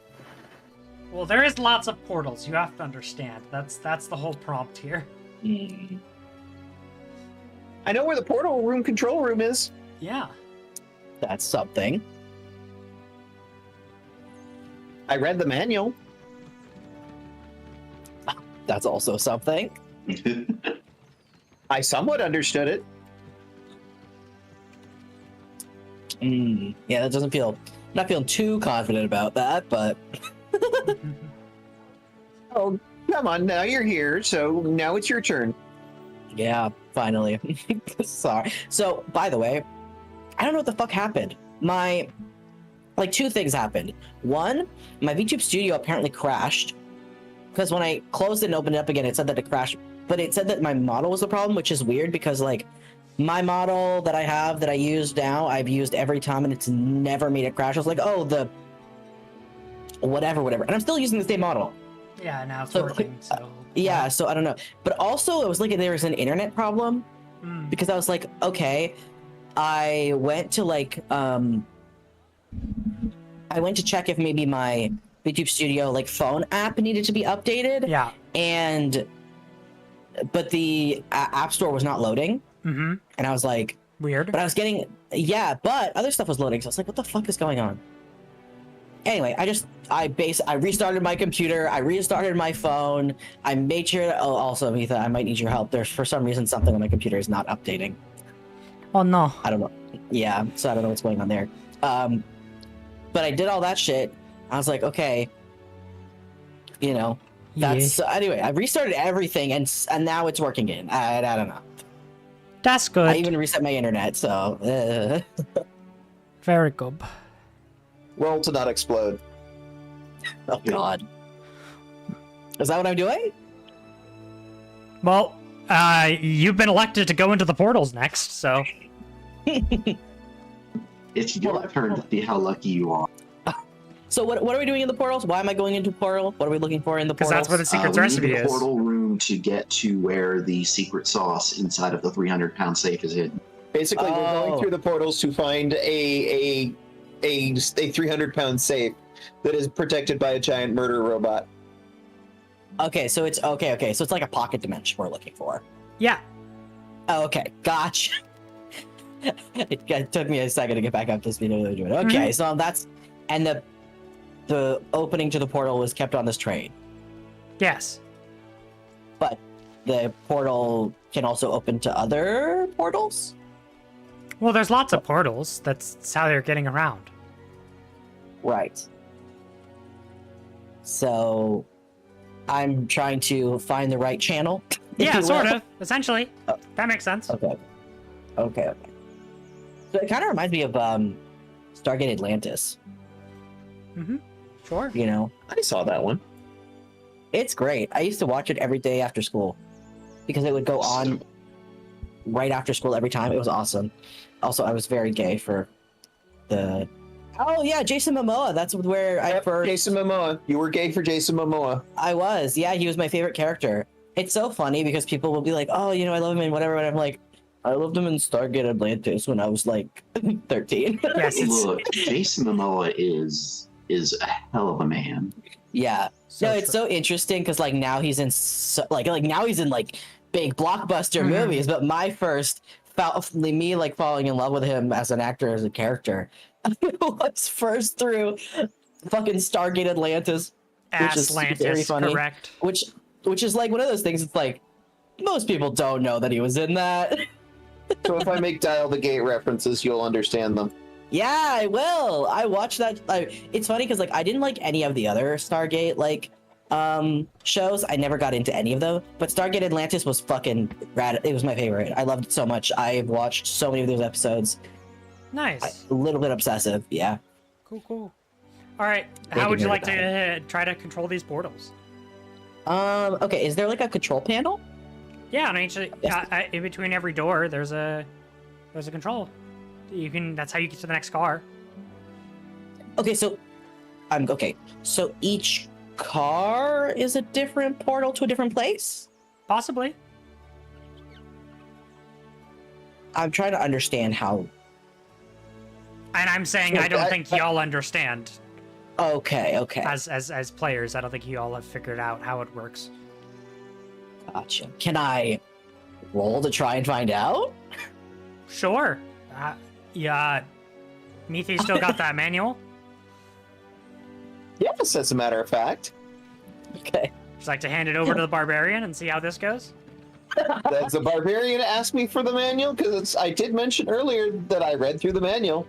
Well, there is lots of portals. You have to understand. That's the whole prompt here. Hmm. I know where the portal room control room is. Yeah. That's something. I read the manual. That's also something. I somewhat understood it. Yeah, that doesn't feel. Not feeling too confident about that, but Oh, come on. Now you're here, so now it's your turn. yeah, finally. Sorry. So, by the way, I don't know what the fuck happened. Two things happened. One, my VTube Studio apparently crashed because when I closed it and opened it up again, it said that it crashed, but it said that my model was the problem, which is weird because my model that I have that I use now, I've used every time and it's never made it crash. I was like, oh, the whatever, and I'm still using the same model. Yeah, now it's So, working, so... Yeah, so I don't know. But also, it was like there was an internet problem Hmm. because I was like, okay, I went to check if maybe my YouTube Studio phone app needed to be updated, Yeah. but the App Store was not loading, Mm-hmm. and I was like, Weird. but I was getting but other stuff was loading, so I was like, what the fuck is going on? Anyway, I restarted my computer, I restarted my phone, I made sure. Oh, also, Mitha, I might need your help. There's for some reason something on my computer is not updating. Oh, no. I don't know. Yeah, so I don't know what's going on there. But I did all that shit. I was like, okay, that's so anyway. I restarted everything, and now it's working again. I don't know. That's good. I even reset my internet. So Very good. Roll to not explode. oh god, is that what I'm doing? Well, you've been elected to go into the portals next, so... It's your turn to see how lucky you are. So what are we doing in the portals? Why am I going into portal? What are we looking for in the Because portals? that's where the secret We need recipe the is. portal room to get to where the secret sauce inside of the 300-pound safe is hidden. Basically, we're going Oh. through the portals to find a 300-pound safe that is protected by a giant murder robot. Okay, so it's okay. So it's like a pocket dimension we're looking for. Yeah. Oh, okay, gotcha. It took me a second to get back up to speed of what they're doing. Okay, so that's and the opening to the portal was kept on this train. Yes. But the portal can also open to other portals? Well, there's lots of portals. That's how they're getting around. Right. So I'm trying to find the right channel. if Yeah, you sort will. of. Essentially. Oh. That makes sense. Okay. So it kind of reminds me of Stargate Atlantis, Sure. you know? I saw that one. It's great. I used to watch it every day after school because it would go on right after school every time. It was awesome. Also, I was very gay for the... Oh, yeah, Jason Momoa. That's where I first... Jason Momoa. You were gay for Jason Momoa. I was. Yeah, he was my favorite character. It's so funny because people will be like, oh, I love him in whatever. And I'm like, I loved him in Stargate Atlantis when I was 13. Yes, it's Look, Jason Momoa is a hell of a man. Yeah. so No, it's true. so interesting because now he's in big blockbuster movies. But my first me like falling in love with him as an actor, as a character, was first through fucking Stargate Atlantis, which is very Aslantis, funny. correct. Which is like one of those things. It's like most people don't know that he was in that. So if I make Dial the Gate references, you'll understand them. Yeah, I will. I watched that. It's funny because like I didn't like any of the other Stargate shows. I never got into any of them. But Stargate Atlantis was fucking rad. It was my favorite. I loved it so much. I've watched so many of those episodes. Nice. A little bit obsessive. Yeah. Cool. All right. They How would can you hear like to try to control these portals? Okay. Is there like a control panel? Yeah, and actually, in between every door, there's a control. You can. That's how you get to the next car. Okay. So So each car is a different portal to a different place? Possibly. I'm trying to understand how. And I'm saying I don't think y'all understand. Okay. As players, I don't think y'all have figured out how it works. Gotcha. Can I roll to try and find out? Sure. Yeah. Mithi still got that manual? Yes, as a matter of fact. Okay. Just like to hand it over to the barbarian and see how this goes? That's the barbarian asked me for the manual because I did mention earlier that I read through the manual.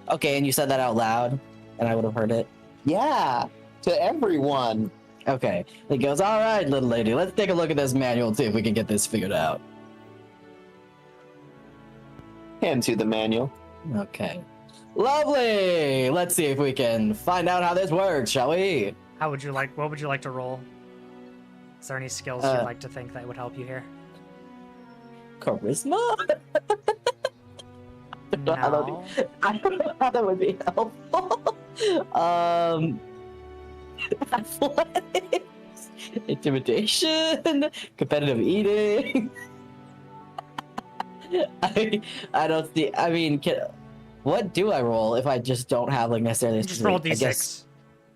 Okay, and you said that out loud, and I would have heard it. Yeah, to everyone. Okay. He goes, all right, little lady, let's take a look at this manual and see if we can get this figured out. Hand to the manual. Okay. Lovely! Let's see if we can find out how this works, shall we? What would you like to roll? Is there any skills you'd like to think that would help you here? Charisma? No. I don't know how that would be helpful. Athletics, intimidation, competitive eating. I don't see. I mean, what do I roll if I just don't have like necessarily? Just roll d6.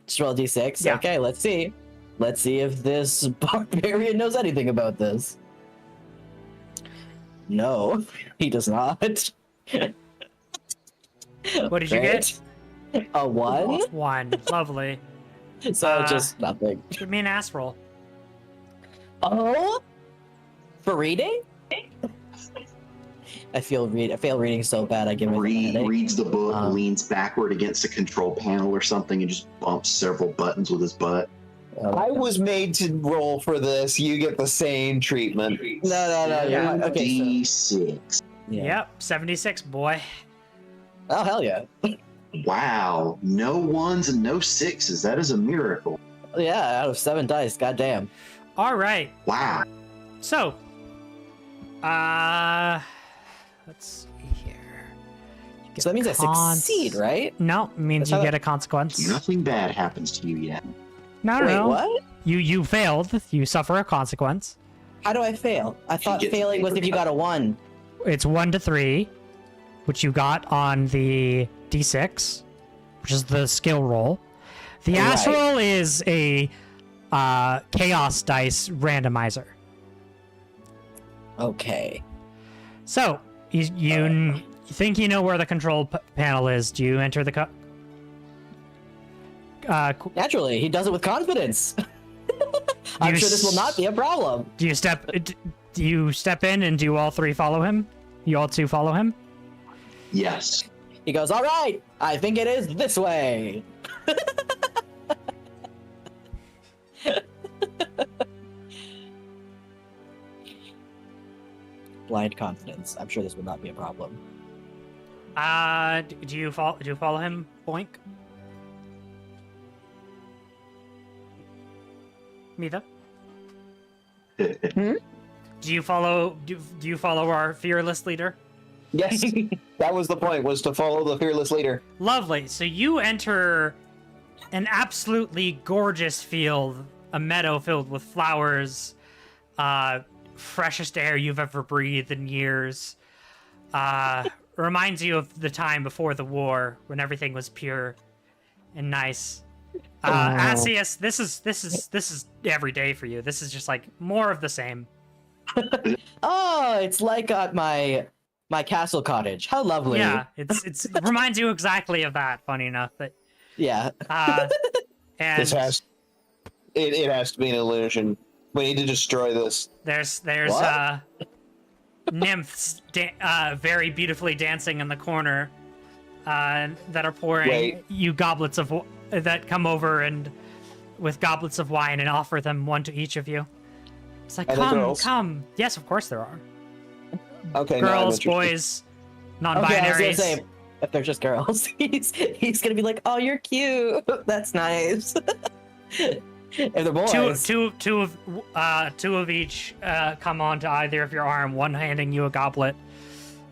Just roll d6. Yeah. Okay, let's see. Let's see if this barbarian knows anything about this. No, he does not. What did you get? A 1. 1. Lovely. So just nothing. Give me an ass roll. Oh, for reading? I fail reading so bad. I give it a headache. Reads the book, leans backward against a control panel or something, and just bumps several buttons with his butt. I was made to roll for this. You get the same treatment. No. Yeah. Okay. D6. Yeah. Yep, 76, boy. Oh hell yeah. Wow, no 1s and no 6s. That is a miracle. Yeah, out of 7 dice. Goddamn. All right. Wow. So, let's see here. So that means I succeed, right? No, it means That's you how get a consequence. Nothing bad happens to you yet. No. Wait, what? You failed. You suffer a consequence. How do I fail? I thought get failing was paper if you got a 1. It's 1 to 3, which you got on the d6, which is the skill roll. The ass Right. roll is a chaos dice randomizer. Okay. So you think you know where the control panel is? Do you enter the Naturally, he does it with confidence. I'm sure this will not be a problem. Do you step in and do all 3 follow him? You all 2 follow him? Yes. He goes, all right, I think it is this way. Blind confidence. I'm sure this will not be a problem. Do you follow him, Boink? Mitha? Hmm? Do you follow our fearless leader? Yes, that was the point, was to follow the fearless leader. Lovely. So you enter an absolutely gorgeous field, a meadow filled with flowers, freshest air you've ever breathed in years. Reminds you of the time before the war when everything was pure and nice. Asius, this is every day for you. This is just like more of the same. Oh, it's like at my my castle cottage. How lovely. Yeah, it reminds you exactly of that. Funny enough, that Yeah. and This has it has to be an illusion. We need to destroy this. there's What? nymphs very beautifully dancing in the corner that are pouring Wait. you goblets of that come over and with goblets of wine and offer them one to each of you. It's like, Are there come, girls? come. Yes, of course there are. Okay, now I'm Girls, interested. boys, Okay, I was gonna non-binaries. say, if they're just girls, he's gonna be like, "Oh, you're cute. That's nice." If they're boys, Two of each come onto either of your arm, one handing you a goblet,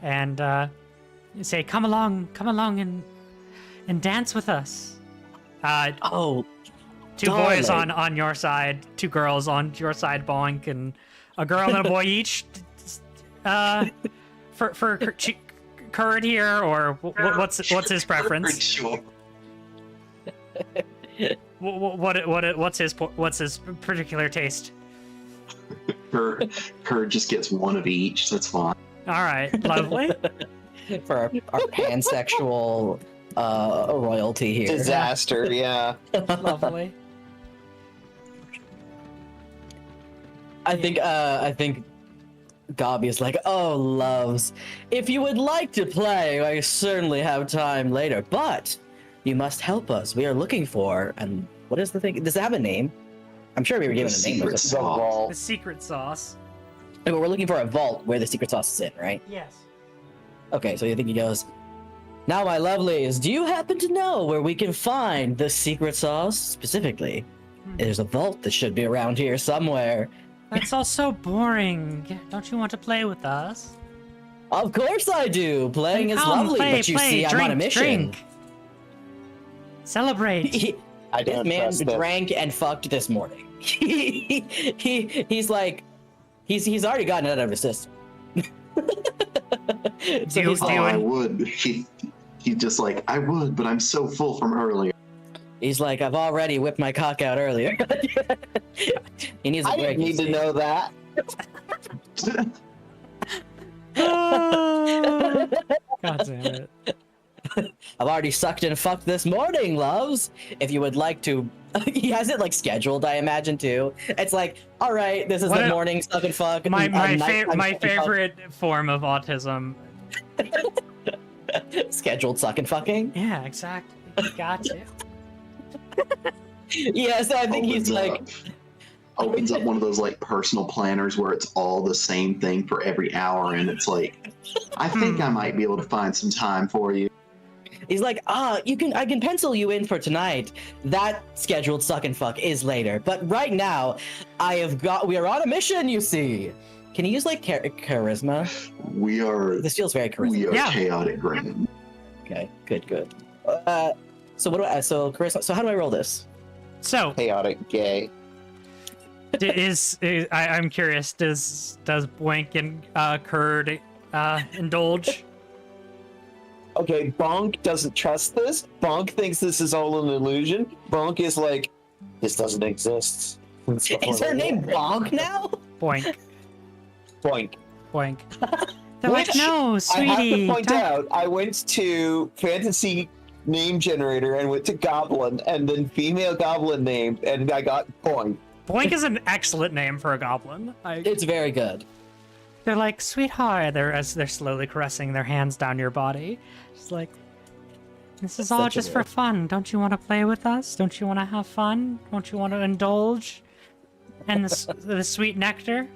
and you say, come along and dance with us." oh, Two boys darling. on your side, two girls on your side, Boink, and a girl and a boy each. For Curd here, or what's his preference? Sure. What's his particular taste? Kurt just gets one of each. That's fine. All right, lovely. for our pansexual royalty here. Disaster, yeah. Lovely. I think Gobby is like, "Oh, loves, if you would like to play, I certainly have time later, but you must help us. We are looking for," and what is the thing? Does it have a name? I'm sure we were given a name. Secret Of it. The sauce. The vault. secret sauce. But we're looking for a vault where the secret sauce is in, right? Yes. Okay, so you think he goes, "Now, my lovelies, do you happen to know where we can find the secret sauce specifically? There's a vault that should be around here somewhere." That's all so boring. Don't you want to play with us? Of course I do. Playing is Come, lovely, play, but you play, see, I'm drink, on a mission. drink. Celebrate. I This don't man trust this. drank and fucked this morning. He's like, he's already gotten it out of his system. So Do he's you- like, I would. He just like, I would, but I'm so full from earlier. he's like, "I've already whipped my cock out earlier." He needs a I break. didn't need to know that. God damn it. I've already sucked and fucked this morning, loves. If you would like to, he has it like scheduled, I imagine too. It's like, all right, this is What the a- morning suck and fuck. My nighttime my suck and fuck. favorite form of autism. Scheduled suck and fucking. Yeah, exactly. Got you. Yeah, so I think he's like, Opens up one of those like personal planners where it's all the same thing for every hour, and it's like, I think I might be able to find some time for you. he's like, I can pencil you in for tonight. That scheduled suck and fuck is later, but right now, we are on a mission. You see, can you use like charisma? We are This feels very charisma. we are Yeah. chaotic grand. Okay, good. So what do I? So charisma. So how do I roll this? So, Chaotic gay. I'm curious. Does Boink and Curd indulge? Okay, Bonk doesn't trust this. Bonk thinks this is all an illusion. Bonk is like, this doesn't exist. Is her name Bonk now? Boink, Bonk. boink. They're like, Which no, I sweetie. have to point don't-" out, I went to Fantasy Name Generator and went to Goblin, and then female Goblin named, and I got Bonk. Boink is an excellent name for a goblin. It's very good. They're like, sweetheart. As they're slowly caressing their hands down your body. Just like, this is all Such a just for girl. fun. Don't you want to play with us? Don't you want to have fun? Don't you want to indulge in the sweet nectar?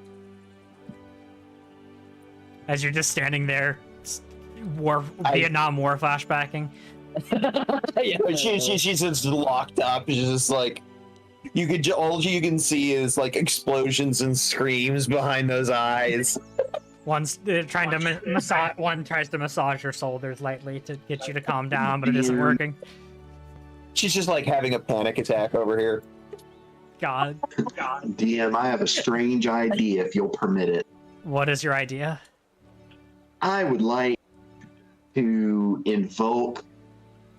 As you're just standing there, Vietnam War flashbacking. Yeah. But she's just locked up. She's just like, all you can see is like explosions and screams behind those eyes. One's trying to massage. One tries to massage your shoulders lightly to get you to calm down, but it isn't working. She's just like having a panic attack over here. God, DM, I have a strange idea if you'll permit it. what is your idea? I would like to invoke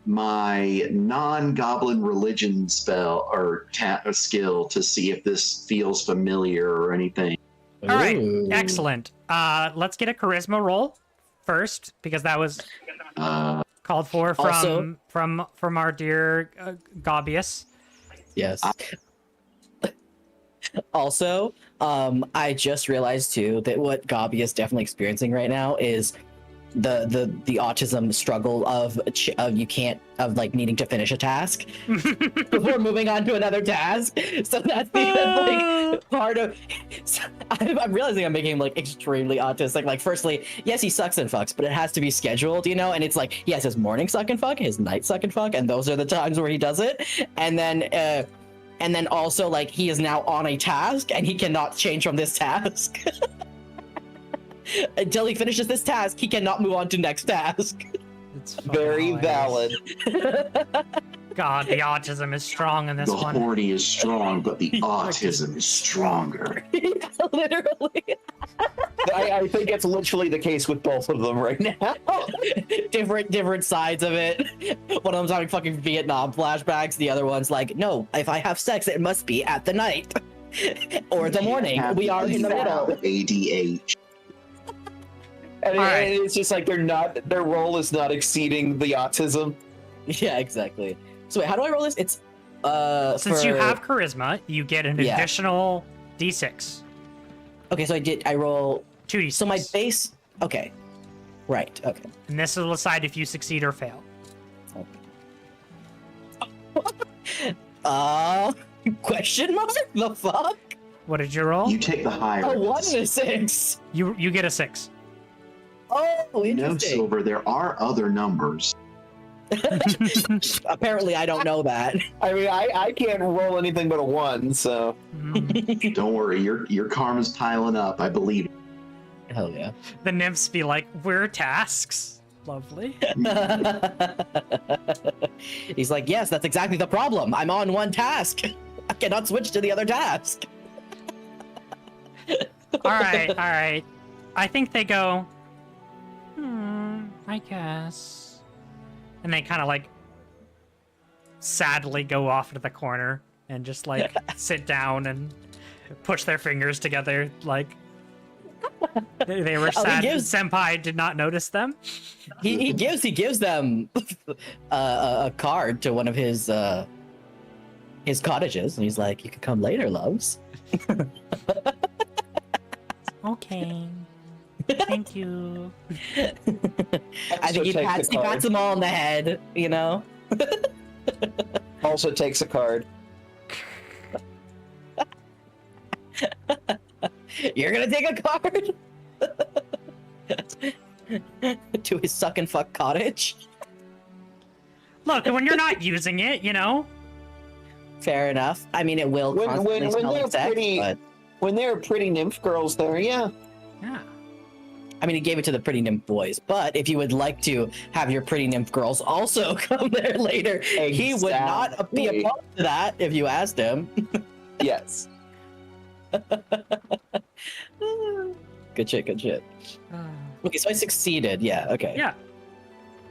my non-goblin religion spell or skill to see if this feels familiar or anything. All right, Ooh. excellent. Let's get a charisma roll first because that was called for Also- from our dear Gobbius. Yes. Also, I just realized too that what Gabi is definitely experiencing right now is the autism struggle of like needing to finish a task before moving on to another task. So that's like part of. So I'm realizing I'm making him like extremely autistic. Like, firstly, yes, he sucks and fucks, but it has to be scheduled, you know. And it's like he has his morning suck and fuck, his night suck and fuck, and those are the times where he does it. And then also, like, he is now on a task and he cannot change from this task. Until he finishes this task, he cannot move on to next task. It's fucking Very hilarious. valid. God, the autism is strong in this The one. horny is strong, but the autism is stronger. Literally. I think it's literally the case with both of them right now. different sides of it. One of them's having fucking Vietnam flashbacks. The other one's like, no, if I have sex, it must be at the night or the morning. We are in the middle. ADH. And, All right. and it's just like their role is not exceeding the autism. Yeah, exactly. So wait, how do I roll this? It's Since you have charisma, you get an Yeah. additional d6. okay. So I roll. 2d6. So my base. Okay. Right. Okay. And this will decide if you succeed or fail. Question mark? The fuck? What did you roll? You take the higher. A of 1 this. and a 6. You get a 6. Oh, No, interesting. Silver, there are other numbers. Apparently, I don't know that. I mean, I can't roll anything but a 1, so Mm. Don't worry, your karma's piling up. I believe. Hell yeah. The nymphs be like, we're tasks. Lovely. He's like, yes, that's exactly the problem. I'm on one task. I cannot switch to the other task. All right. I think they go, I guess. And they kind of like sadly go off to the corner and just like sit down and push their fingers together like they were Oh, he sad gives- Senpai did not notice them. He gives them a card to one of his cottages, and he's like, you can come later, loves. Okay. Thank you. I think he pats them all on the head, you know? also takes a card. You're gonna take a card? To his suck and fuck cottage? Look, when you're not using it, you know. Fair enough. I mean, it will When- constantly when smell they're like sex, pretty- but... When there are pretty nymph girls there, yeah. Yeah. I mean, he gave it to the pretty nymph boys, but if you would like to have your pretty nymph girls also come there later, he would not be Exactly. opposed to that if you asked him. Yes. Good shit. Okay, so I succeeded. Yeah, okay. Yeah.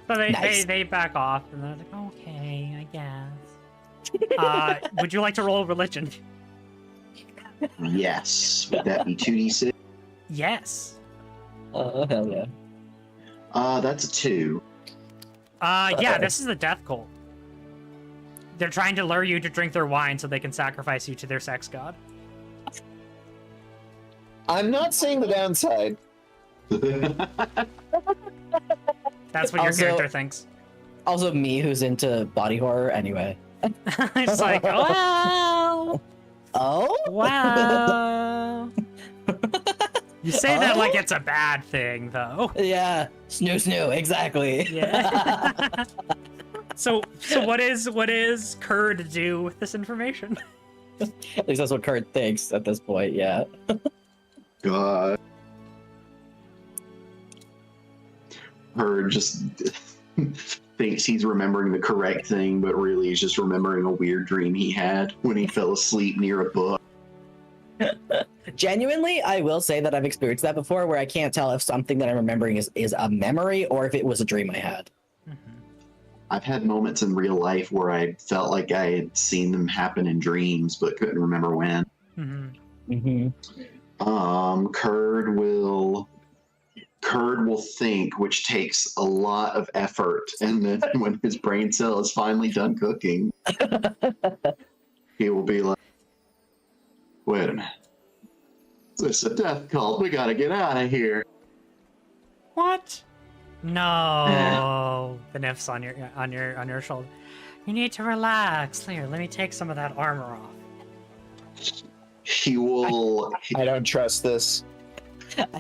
So Nice. they back off and they're like, okay, I guess. Would you like to roll religion? Yes. Would that be 2d6? Yes. Oh, hell yeah. That's a 2. Yeah, this is the death cult. They're trying to lure you to drink their wine so they can sacrifice you to their sex god. I'm not seeing the downside. That's what your Also- character thinks. Also, me who's into body horror anyway. It's like, wow, Oh? wow. You say that Oh? like it's a bad thing, though. Yeah. Snoo, exactly. Yeah. So what is Kerr to do with this information? At least that's what Kurt thinks at this point, yeah. God. Her just thinks he's remembering the correct thing, but really he's just remembering a weird dream he had when he fell asleep near a book. Genuinely, I will say that I've experienced that before where I can't tell if something that I'm remembering is a memory or if it was a dream I had. I've had moments in real life where I felt like I had seen them happen in dreams, but couldn't remember when. Mhm. Mm-hmm. Kurd will Kurd will think, which takes a lot of effort, and then when his brain cell is finally done cooking, he will be like, "Wait a minute, this is a death cult. We gotta get out of here." What? No. The nymph's on your shoulder. You need to relax. Here, let me take some of that armor off. He will. I don't trust this.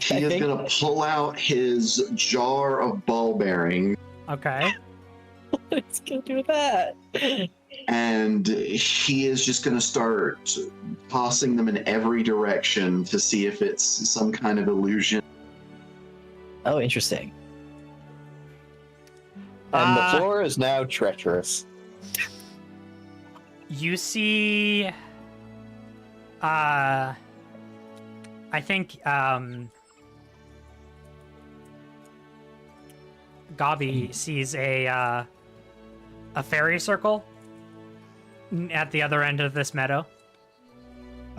He is gonna pull out his jar of ball bearings. Okay. Let's go do that. And he is just going to start tossing them in every direction to see if it's some kind of illusion. Oh, interesting. And the floor is now treacherous. You see, I think, Gobby sees a fairy circle at the other end of this meadow.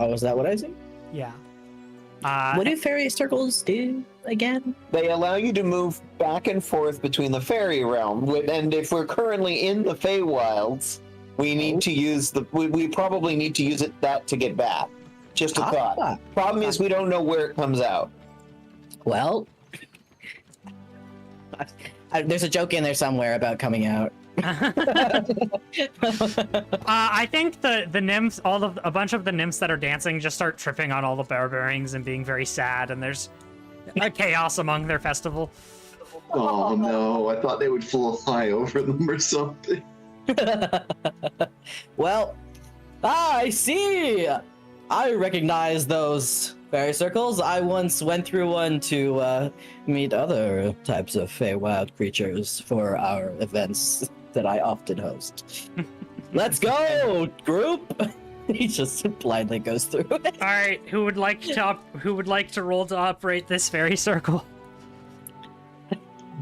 Oh, is that what I see? Yeah. What do fairy circles do again? They allow you to move back and forth between the fairy realm, and if we're currently in the Feywilds, we need to use we probably need to use that to get back. Just a thought. Problem is, we don't know where it comes out. Well, there's a joke in there somewhere about coming out. I think the nymphs, a bunch of the nymphs that are dancing just start tripping on all the bear bearings and being very sad, and there's a chaos among their festival. Oh no, I thought they would fly over them or something. Well, I see. I recognize those fairy circles. I once went through one to meet other types of Feywild creatures for our events that I often host. Let's go, group! He just blindly goes through it. All right, who would like to roll to operate this fairy circle?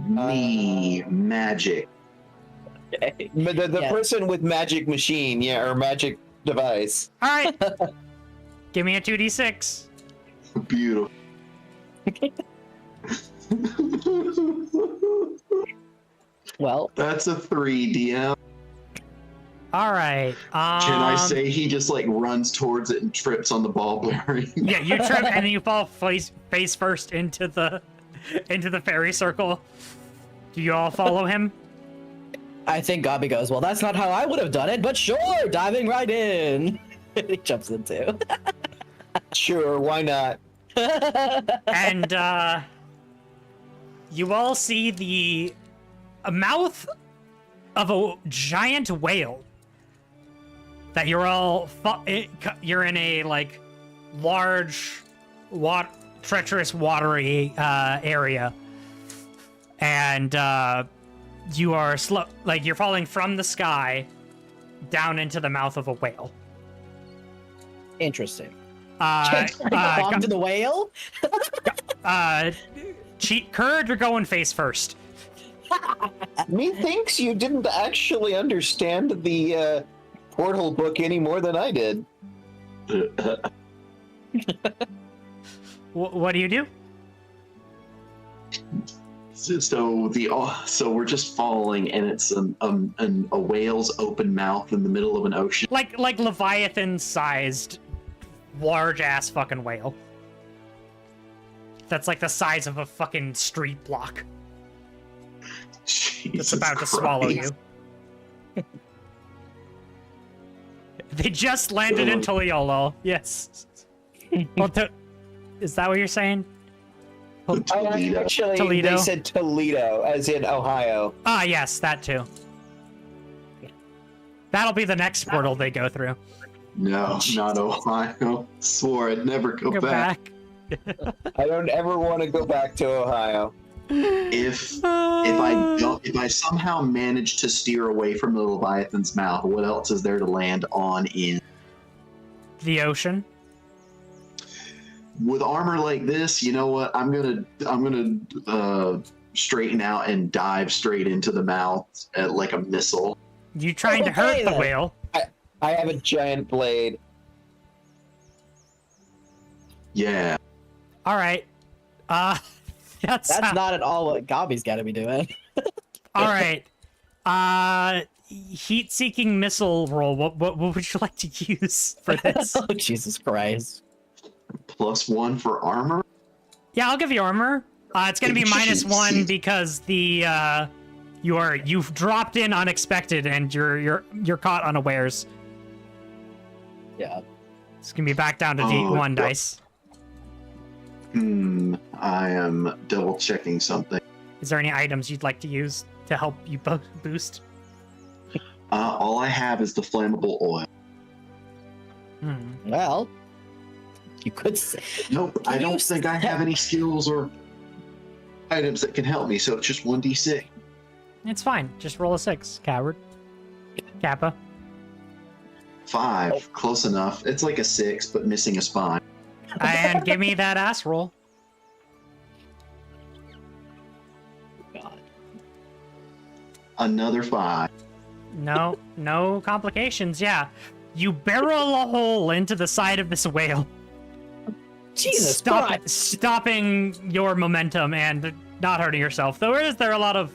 Me, magic. Okay. But the Yeah. person with magic machine, or magic device. All right, give me a 2d6. Beautiful. Well, That's a 3, DM. All right. Can I say he just like runs towards it and trips on the ball bearing? Yeah, you trip and then you fall face first into the fairy circle. Do you all follow him? I think Gobby goes, well, that's not how I would have done it, but sure, diving right in. He jumps into. Sure, why not? And you all see the mouth of a giant whale that you're all you're in a like large treacherous watery area, and you are you're falling from the sky down into the mouth of a whale. Interesting. Kurd, To the whale? you're going face first. Methinks you didn't actually understand the portal book any more than I did. What do you do? So we're just falling, and it's a whale's open mouth in the middle of an ocean. Like Leviathan-sized, large-ass fucking whale. That's like the size of a fucking street block. Jesus It's about to swallow you. They just landed in Toledo. Yes. Well, is that what you're saying? Toledo. Actually, Toledo. they said Toledo, as in Ohio. Ah, yes, that too. That'll be the next portal they go through. No, not Ohio. Swore I'd never go back. I don't ever want to go back to Ohio. If I somehow manage to steer away from the Leviathan's mouth, what else is there to land on in? The ocean. With armor like this, you know what? I'm gonna straighten out and dive straight into the mouth at like a missile. You trying to Okay, hurt the then. whale? I have a giant blade. Yeah. All right. That's That's not at all what Gobby's got to be doing. all right. Heat-seeking missile roll. What would you like to use for this? Oh, Jesus Christ. +1 for armor. Yeah, I'll give you armor. It's gonna be -1 because the you've dropped in unexpected and you're caught unawares. Yeah. It's gonna be back down to Oh, D1 God. dice. I am double checking something. Is there any items you'd like to use to help you boost? All I have is the flammable oil. Well, you could say. Nope, I don't think I have any skills or items that can help me, so it's just 1d6. It's fine. Just roll a 6, coward. Kappa. 5, close enough. It's like a 6, but missing a spine. And give me that ass roll. God. Another 5. No complications. Yeah, you barrel a hole into the side of this whale, Jesus Christ. stopping your momentum and not hurting yourself. Though is there a lot of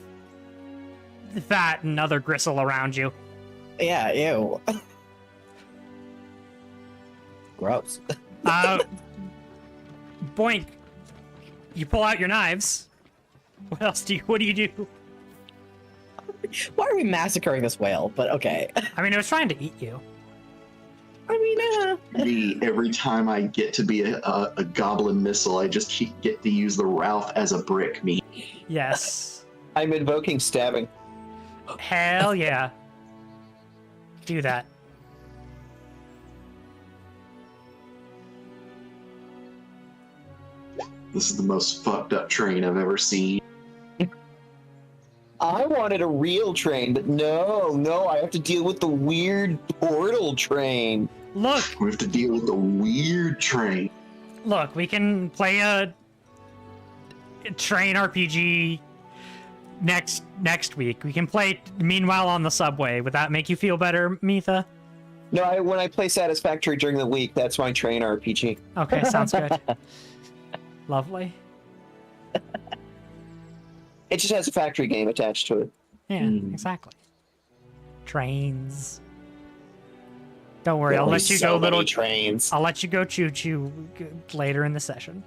fat and other gristle around you? Yeah, ew. Gross. Boink. You pull out your knives. What do you do? Why are we massacring this whale? But okay. I mean, it was trying to eat you. I mean, Every time I get to be a goblin missile, I just get to use the Ralph as a brick meat. Yes. I'm invoking stabbing. Hell yeah. Do that. This is the most fucked up train I've ever seen. I wanted a real train, but no, I have to deal with the weird portal train. Look, We have to deal with the weird train. we can play a train RPG next week. We can play Meanwhile on the Subway. Would that make you feel better, Mitha? No, when I play Satisfactory during the week, that's my train RPG. Okay, sounds good. Lovely. It just has a factory game attached to it. Yeah, exactly. Trains. Don't worry, I'll There's let you so go many little trains. I'll let you go choo-choo later in the session.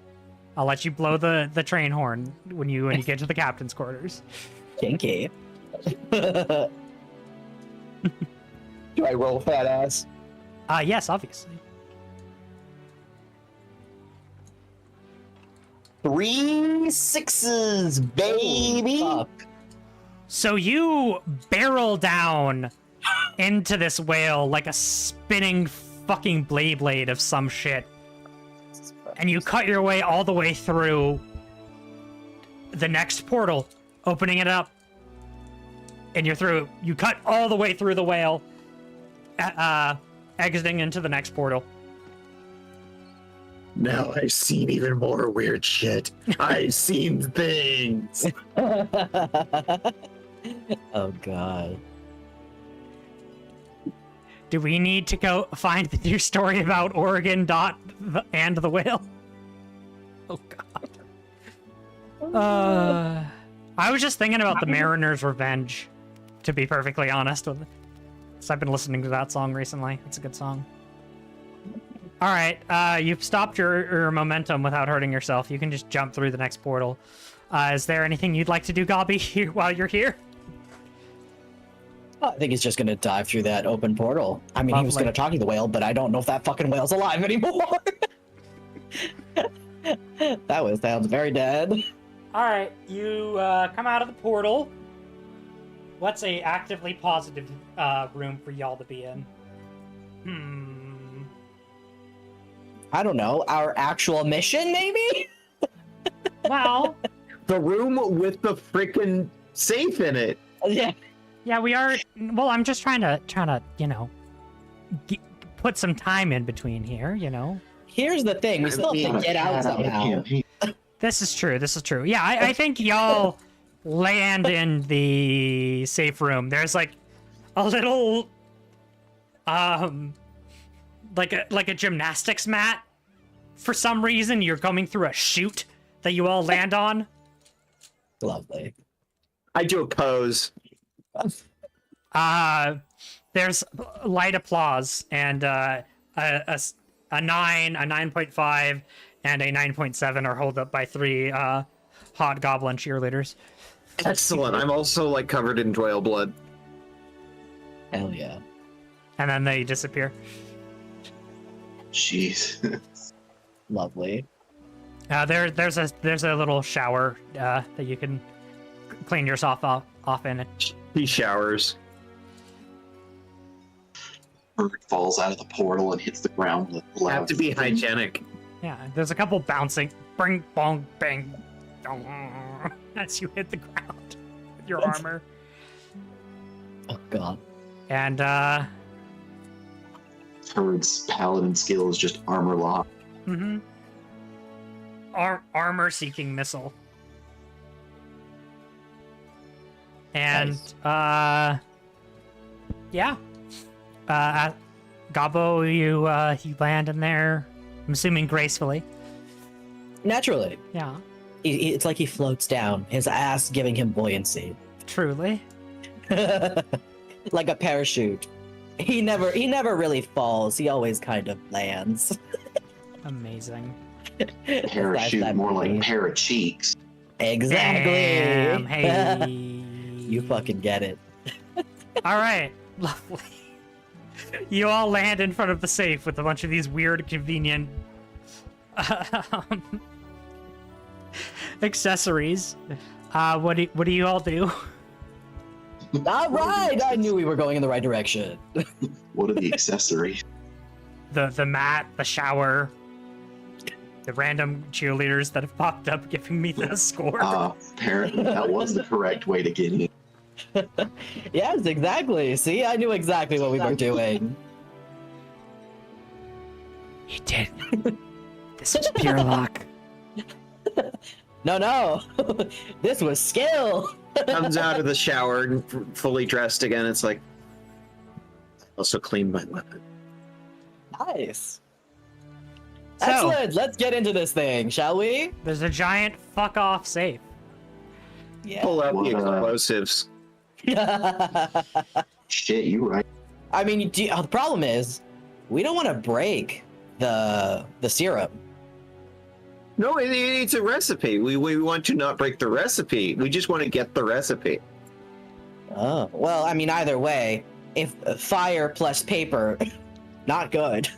I'll let you blow the train horn when you get to the captain's quarters. kinky. Do I roll fat ass? Yes, obviously. 3 6s, baby. Fuck. So you barrel down into this whale like a spinning fucking blade of some shit. And you cut your way all the way through the next portal, opening it up. And you're through. You cut all the way through the whale, exiting into the next portal. Now I've seen even more weird shit. I've seen things. Oh god. Do we need to go find the new story about Oregon and the whale? Oh god. I was just thinking about the Mariner's Revenge, to be perfectly honest with you. So I've been listening to that song recently. It's a good song. All right, you've stopped your momentum without hurting yourself. You can just jump through the next portal. Is there anything you'd like to do, Gobby, while you're here? I think he's just gonna dive through that open portal. I mean, he was Lovely. gonna talk to the whale, but I don't know if that fucking whale's alive anymore. That sounds very dead. All right, you come out of the portal. What's a actively positive room for y'all to be in? I don't know. Our actual mission, maybe? Well, The room with the freaking safe in it. Yeah. yeah, we are. Well, I'm just trying to, you know, put some time in between here. You know, Here's the thing. We still have to get out somehow. this is true. This is true. Yeah, I think y'all land in the safe room. There's like a little, like a gymnastics mat. For some reason, you're coming through a chute that you all land on. Lovely. I do a pose. There's light applause, and a 9, a 9.5, and a 9.7 are held up by 3 hot goblin cheerleaders. Excellent. I'm also like covered in royal blood. Hell yeah. And then they disappear. Jeez. Lovely. There's a little shower that you can clean yourself off in. He showers. Bird falls out of the portal and hits the ground with loud. Have to be hygienic. Yeah, there's a couple bouncing, bing, bong, bang, dong, as you hit the ground with your armor. Oh god. And Bird's paladin skill is just armor lock. mm-hmm. Armor-seeking missile. And yeah. Gobbo, you land in there. I'm assuming gracefully. Naturally. Yeah, It's like he floats down, his ass giving him buoyancy. truly. Like a parachute. He never really falls. He always kind of lands. Amazing. Parachute, that more movie. like pair of cheeks. Exactly. Damn, hey. You fucking get it. All right, lovely. You all land in front of the safe with a bunch of these weird, convenient accessories. What do you all do? All right, I knew we were going in the right direction. What are the accessories? The mat, the shower, the random cheerleaders that have popped up giving me the score. Apparently that was the correct way to get in. Yes, exactly. See, I knew exactly what we were doing. You did. This was pure luck. No. This was skill. Comes out of the shower and fully dressed again. It's like, also cleaned my weapon. Nice. So- Excellent. Let's get into this thing, shall we? There's a giant fuck off safe. Yeah. Pull out the What, explosives. Shit, you right. I mean, the problem is, we don't want to break the serum. No, it's a recipe. We want to not break the recipe. We just want to get the recipe. Oh, well, I mean, either way, if fire plus paper, not good.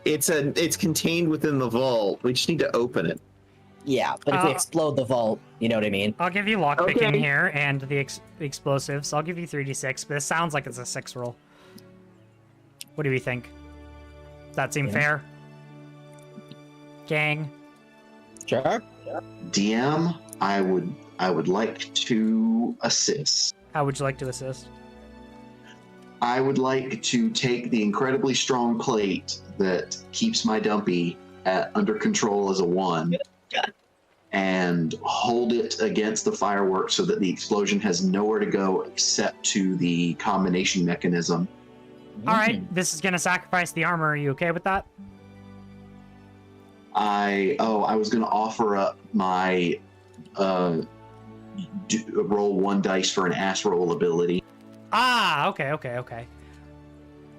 It's contained within the vault. We just need to open it. Yeah, but if we explode the vault, you know what I mean? I'll give you lockpicking Okay. here and the explosives. I'll give you 3d6, but it sounds like it's a 6 roll. What do we think? Does that seem Yeah. fair? Gang? Sure. DM, I would like to assist. How would you like to assist? I would like to take the incredibly strong plate that keeps my dumpy under control as a 1 and hold it against the fireworks so that the explosion has nowhere to go except to the combination mechanism. All right, this is going to sacrifice the armor. Are you okay with that? I was going to offer up my roll 1 dice for an ass roll ability. Ah, okay.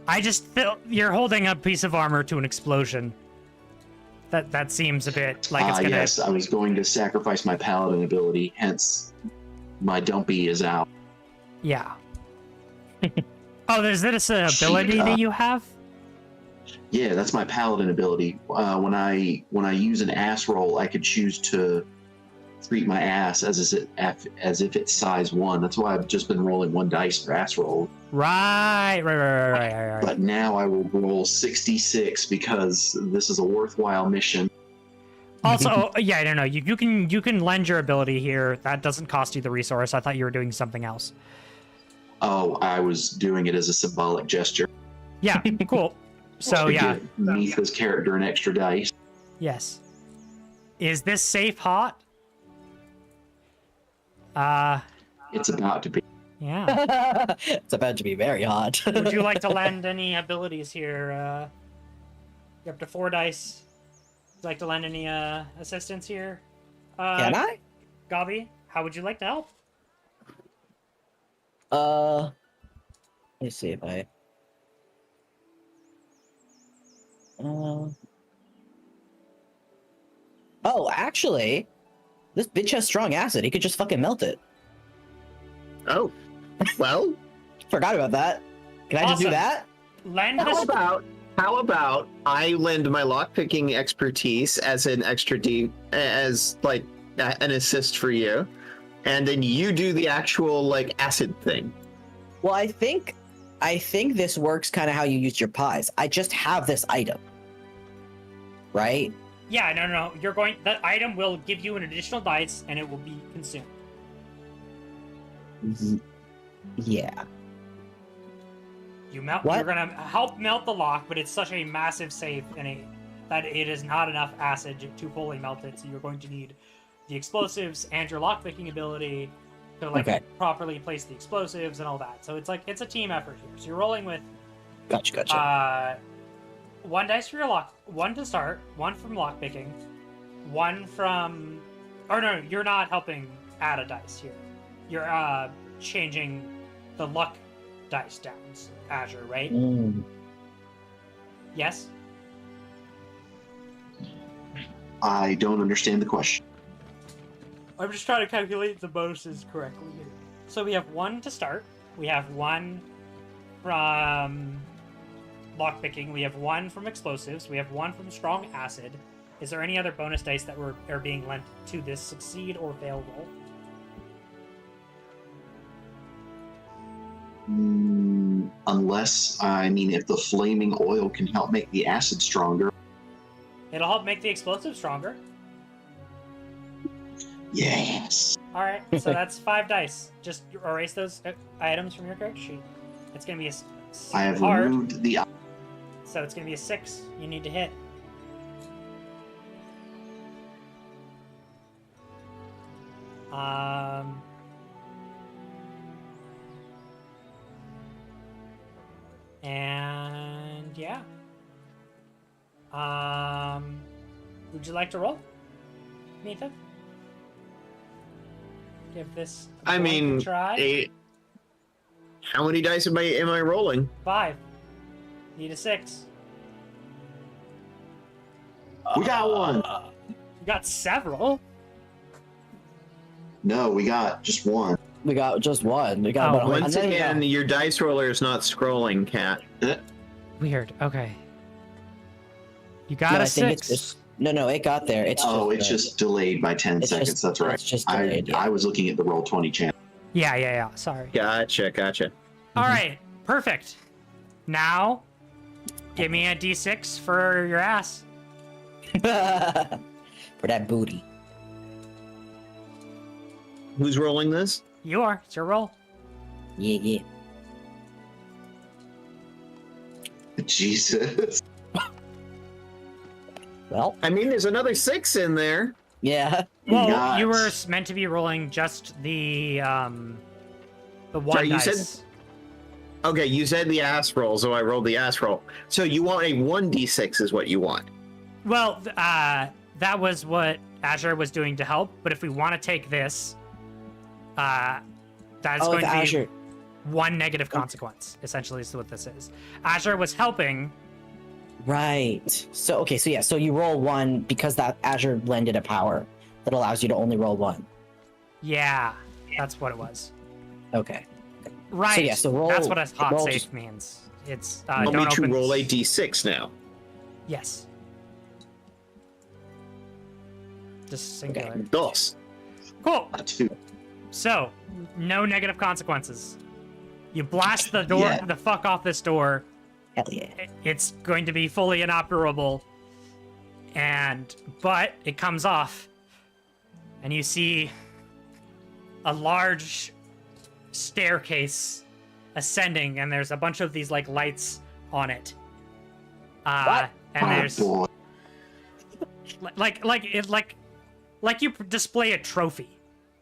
I just feel you're holding a piece of armor to an explosion. That seems a bit like it's gonna. Yes, I was going to sacrifice my paladin ability, hence my dumpy is out. Yeah. Oh, there's this ability that you have? Yeah, that's my paladin ability. When I use an ass roll, I could choose to treat my ass as if it's size 1. That's why I've just been rolling 1 dice for ass roll. Right. But now I will roll 66 because this is a worthwhile mission. Also, yeah, I don't know. You can lend your ability here. That doesn't cost you the resource. I thought you were doing something else. Oh, I was doing it as a symbolic gesture. Yeah, cool. So to yeah, give Mitha's character an extra dice. yes. Is this safe hot? It's about to be. Yeah. It's about to be very hot. Would you like to lend any abilities here? You're up to 4 dice. Would you like to lend any assistance here? Can I? Gobby? How would you like to help? Let me see if I. Oh, actually, this bitch has strong acid. He could just fucking melt it. Oh, well, Forgot about that. Can I just do Awesome. that? Lend how this. about I lend my lockpicking expertise as an extra as like an assist for you, and then you do the actual like acid thing. Well, I think this works kind of how you use your pies. I just have this item, right? Yeah, no. You're going. That item will give you an additional dice, and it will be consumed. Yeah. You melt. What? You're gonna help melt the lock, but it's such a massive save that it is not enough acid to fully melt it. So you're going to need the explosives and your lockpicking ability to like Okay. properly place the explosives and all that. So it's like it's a team effort here. So you're rolling with Gotcha. one dice for your lock, one to start, one from lockpicking, one from. Or no, you're not helping add a dice here. You're changing the luck dice down, Azure, right? Yes. I don't understand the question. I'm just trying to calculate the bonuses correctly here. So we have one to start. We have one from lockpicking. We have one from explosives. We have one from strong acid. Is there any other bonus dice that are being lent to this succeed or fail roll? Unless, if the flaming oil can help make the acid stronger. It'll help make the explosive stronger. Yes. All right, so that's 5 dice. Just erase those items from your character sheet. It's gonna be I have hard, removed the. so it's gonna be a 6. You need to hit. And yeah. Would you like to roll, Nathan? Give this. I mean, a try. How many dice am I rolling? 5. Need a 6. We got one. You got several. No, we got just one. We got just one. We got Oh, about Once and then we got- again, your dice roller is not scrolling, Cat. Weird. Okay. You No, got I a think 6. it's just no. It got there. It's It's just delayed by 10 it's seconds. just- That's right. it's just delayed, yeah. I was looking at the roll 20 channel. Yeah. Sorry. Gotcha. All right. Perfect. Now, give me a D6 for your ass. for that booty. Who's rolling this? You are. It's your roll. Yeah. Jesus. Well, I mean, there's another 6 in there. yeah. Well, Nuts. you were meant to be rolling just the one Sorry, you dice. said- Okay, you said the ass roll, so I rolled the ass roll. So you want a 1d6 is what you want. Well, that was what Azure was doing to help. But if we want to take this, that's Oh, going with to be Azure. one negative consequence. Essentially, is what this is. Azure was helping. Right. So so you roll 1 because that Azure lended a power that allows you to only roll 1. Yeah, that's what it was. Okay. Right. So roll. That's what a hot roll safe just- means. It's Want don't me to open. roll a d6 now? Yes. Just singular. Dos. Cool. A 2. So, no negative consequences. You blast the door, Yeah. the fuck off this door. Hell yeah. It's going to be fully inoperable, but it comes off, and you see a large staircase ascending, and there's a bunch of these like lights on it. What? And there's boy. like you display a trophy,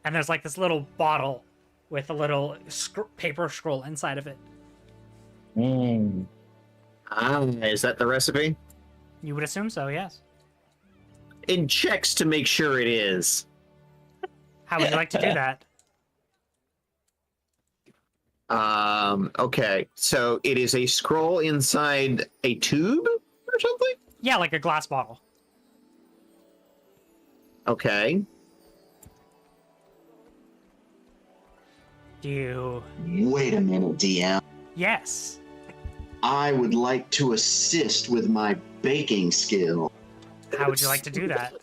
and there's like this little bottle with a little paper scroll inside of it. Is that the recipe? You would assume so, yes. It checks to make sure it is. How would you like to do that? Okay, so it is a scroll inside a tube or something? Yeah, like a glass bottle. Okay. Do you... Wait a minute, DM. Yes. I would like to assist with my baking skill How would you like to do that?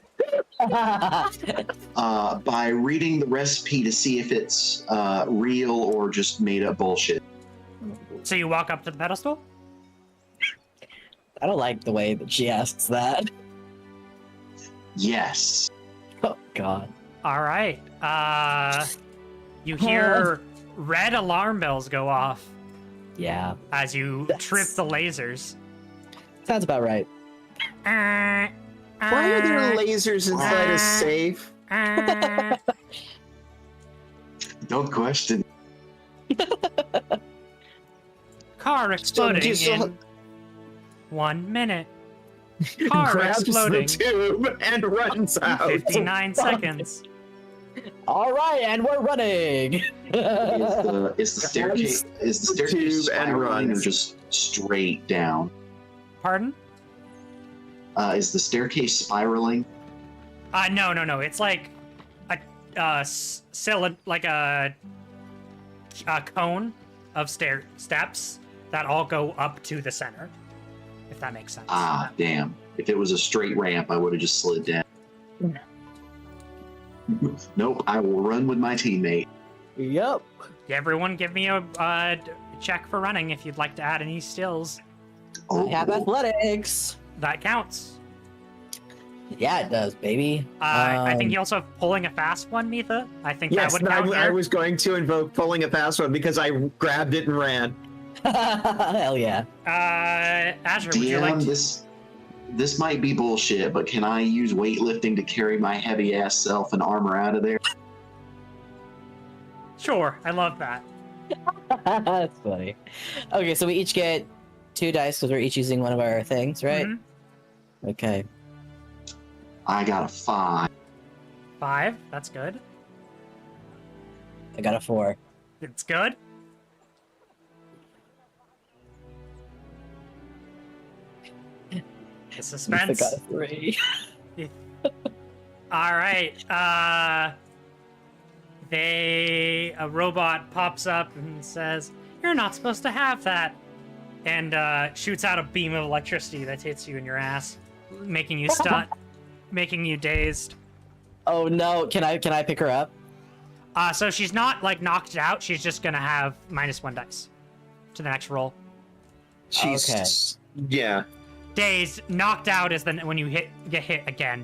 by reading the recipe to see if it's real or just made up bullshit. So you walk up to the pedestal? I don't like the way that she asks that. Yes. Oh God. All right. You hear red alarm bells go off Yeah. as you trip the lasers. Sounds about right. Why are there lasers inside a safe? Don't question. Car exploding in 1 minute. Car Grabs exploding. the tube and runs out. 59 seconds. All right, and we're running. Is the staircase Tube and spiraling or runs. just straight down? Pardon? Is the staircase spiraling? No. It's like a cylinder, like a cone of steps that all go up to the center. If that makes sense. Ah, damn. If it was a straight ramp, I would have just slid down. Nope, I will run with my teammate. Yep. Everyone, give me a check for running if you'd like to add any skills. Oh, I have athletics. That counts. Yeah, it does, baby. I think you also have pulling a fast one, Mitha. I think Yes, that would count I here. was going to invoke pulling a fast one because I grabbed it and ran. Hell yeah. Azure, would you like DM, to... this might be bullshit, but can I use weightlifting to carry my heavy ass self and armor out of there? Sure, I love that. That's funny. Okay, so we each get 2 dice because we're each using one of our things, right? Mhm. Okay. I got a 5. 5, that's good. I got a 4. It's good. The I suspense. got a 3. All right. A robot pops up and says, "You're not supposed to have that," and shoots out a beam of electricity that hits you in your ass, making you stunned, making you dazed. Oh no! Can I pick her up? So she's not like knocked out. She's just gonna have -1 dice to the next roll. She's yeah. Dazed, knocked out is then when you get hit again.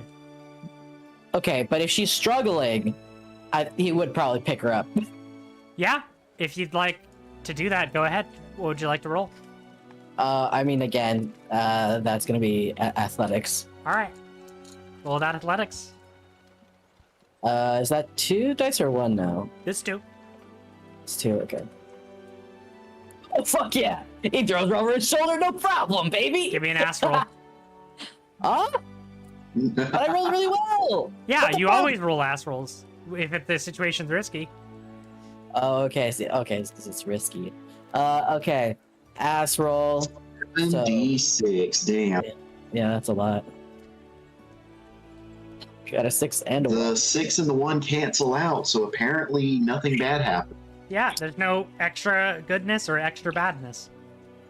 Okay, but if she's struggling, he would probably pick her up. Yeah, if you'd like to do that, go ahead. What would you like to roll? I mean, again, that's gonna be athletics. All right, roll that athletics. Is that 2 dice or 1 now? This too. It's 2. Okay. Oh fuck yeah! He throws her over his shoulder, no problem, baby. Give me an ass roll. Huh? But I rolled really well. Yeah, What the you fuck? always roll ass rolls if the situation's risky. Oh, okay. Okay, it's risky. Okay. Ass roll. So- D6, damn. Yeah, that's a lot. Got a 6 and a 1. The 6 and the 1 cancel out, so apparently nothing bad happened. Yeah, there's no extra goodness or extra badness.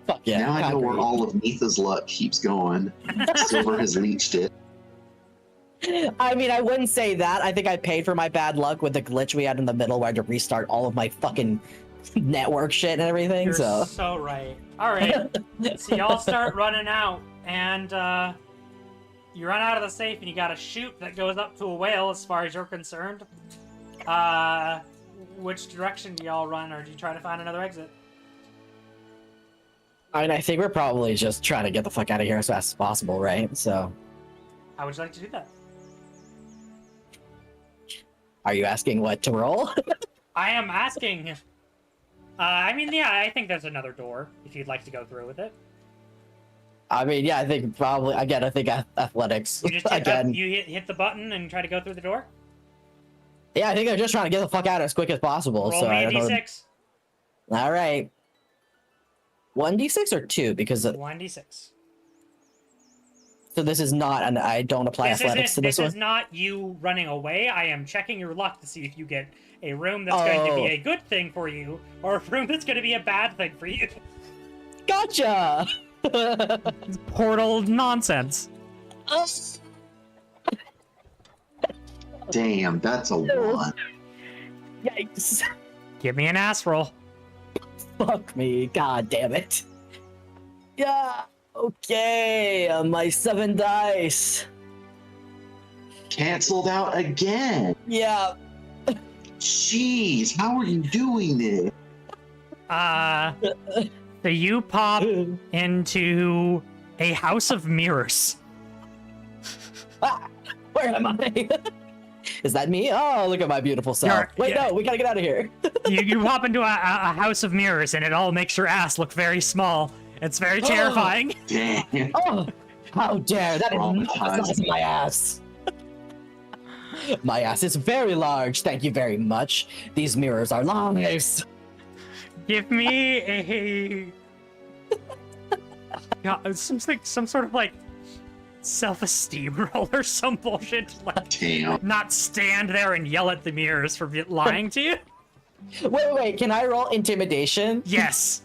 Fuck yeah. now I know where concrete. all of Mitha's luck keeps going. Silver has leached it. I mean, I wouldn't say that. I think I paid for my bad luck with the glitch we had in the middle where I had to restart all of my fucking network shit and everything. You're So so right. All right, so y'all start running out, and you run out of the safe, and you got a chute that goes up to a whale, as far as you're concerned. Which direction do y'all run, or do you try to find another exit? I mean, I think we're probably just trying to get the fuck out of here as fast as possible, right? So, How would you like to do that? are you asking what to roll? I am asking. I mean, yeah, I think there's another door if you'd like to go through with it. I mean, yeah, I think probably. Again, I think athletics. You just hit, Again, you hit the button and try to go through the door. Yeah, I think I'm just trying to get the fuck out as quick as possible. Roll so me I a don't know. d6. All right. 1d6 or 2? Because 1d6. so this is not, and I don't apply athletics to this This one. is not you running away. I am checking your luck to see if you get a room that's going to be a good thing for you, or a room that's going to be a bad thing for you. Gotcha. Portal nonsense. Damn, that's a 1. Yikes. Give me an ass roll. Fuck me. God damn it. Yeah. Okay. My 7 dice. Canceled out again. Yeah. Jeez, how are you doing this? So you pop into a house of mirrors. Ah, where am I? Is that me? Oh, look at my beautiful self. Wait, no, we gotta get out of here. You pop into a house of mirrors, and it all makes your ass look very small. It's very terrifying. Damn. Oh, how dare! That is not the size of my ass. My ass is very large. Thank you very much. These mirrors are lies. Give me a some sort of like self-esteem roll or some bullshit. Like, Damn. not stand there and yell at the mirrors for lying to you. Wait. Can I roll intimidation? Yes.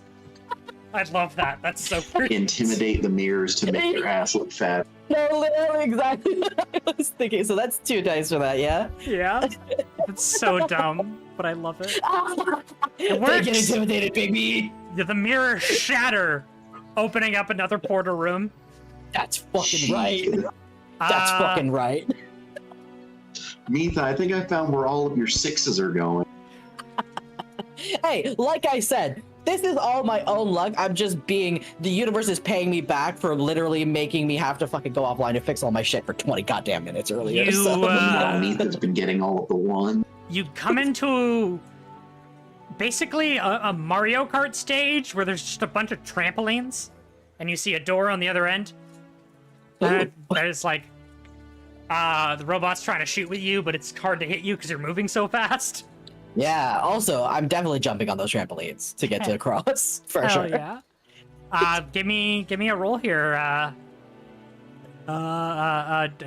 I'd love that. That's so weird. Intimidate the mirrors to make your ass look fat. No, literally exactly what I was thinking. So that's 2 dice for that, yeah? Yeah. It's so dumb, but I love it. It works. Get intimidated, baby. The mirrors shatter, opening up another portal room. That's fucking right. Jeez. That's fucking right. Meatha, I think I found where all of your 6s are going. Hey, like I said, this is all my own luck. I'm just being, the universe is paying me back for literally making me have to fucking go offline and fix all my shit for 20 goddamn minutes earlier. You, so. Meanwhile, Meatha's been getting all of the 1. You come into basically a Mario Kart stage where there's just a bunch of trampolines, and you see a door on the other end. That is like, the robot's trying to shoot with you, but it's hard to hit you because you're moving so fast. Yeah, also, I'm definitely jumping on those trampolines to get to across, for Hell sure. yeah. Give me a roll here. Curd.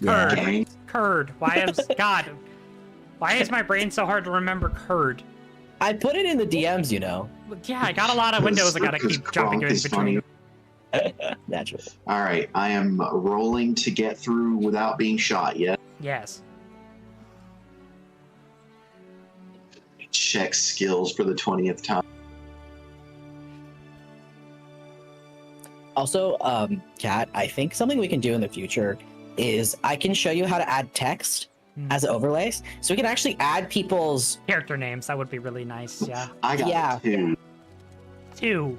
Gang. Curd. Why is my brain so hard to remember curd? I put it in the DMs, you know. Yeah, I got a lot of windows I gotta Because keep jumping Kronk in is between. funny. Naturally. All right, I am rolling to get through without being shot yet. Yes. Check skills for the 20th time. Also, Kat, I think something we can do in the future is I can show you how to add text as overlays. So we can actually add people's... Character names, that would be really nice, yeah. I got Yeah. 2. 2.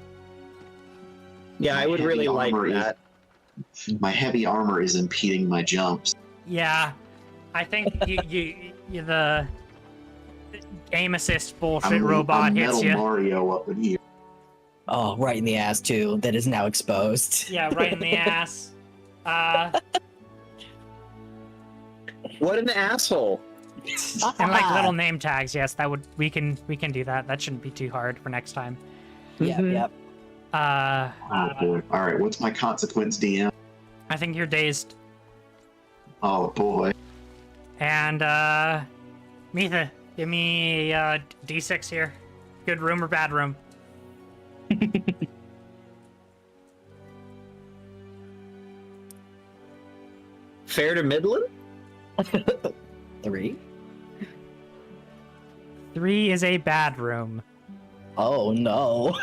Yeah, I would Heavy really like armor is- that. My heavy armor is impeding my jumps. Yeah. I think you the aim assist bullshit I'm robot hits Metal you. Mario up in here. Oh, right in the ass, too. That is now exposed. Yeah, right in the ass. What an asshole. And like little name tags, yes, we can do that. That shouldn't be too hard for next time. Yep, yep. Oh boy. All right, what's my consequence, DM? I think you're dazed. Oh boy. And Meetha, give me a D6 here. Good room or bad room? Fair to Midland? 3? 3 is a bad room. Oh, no.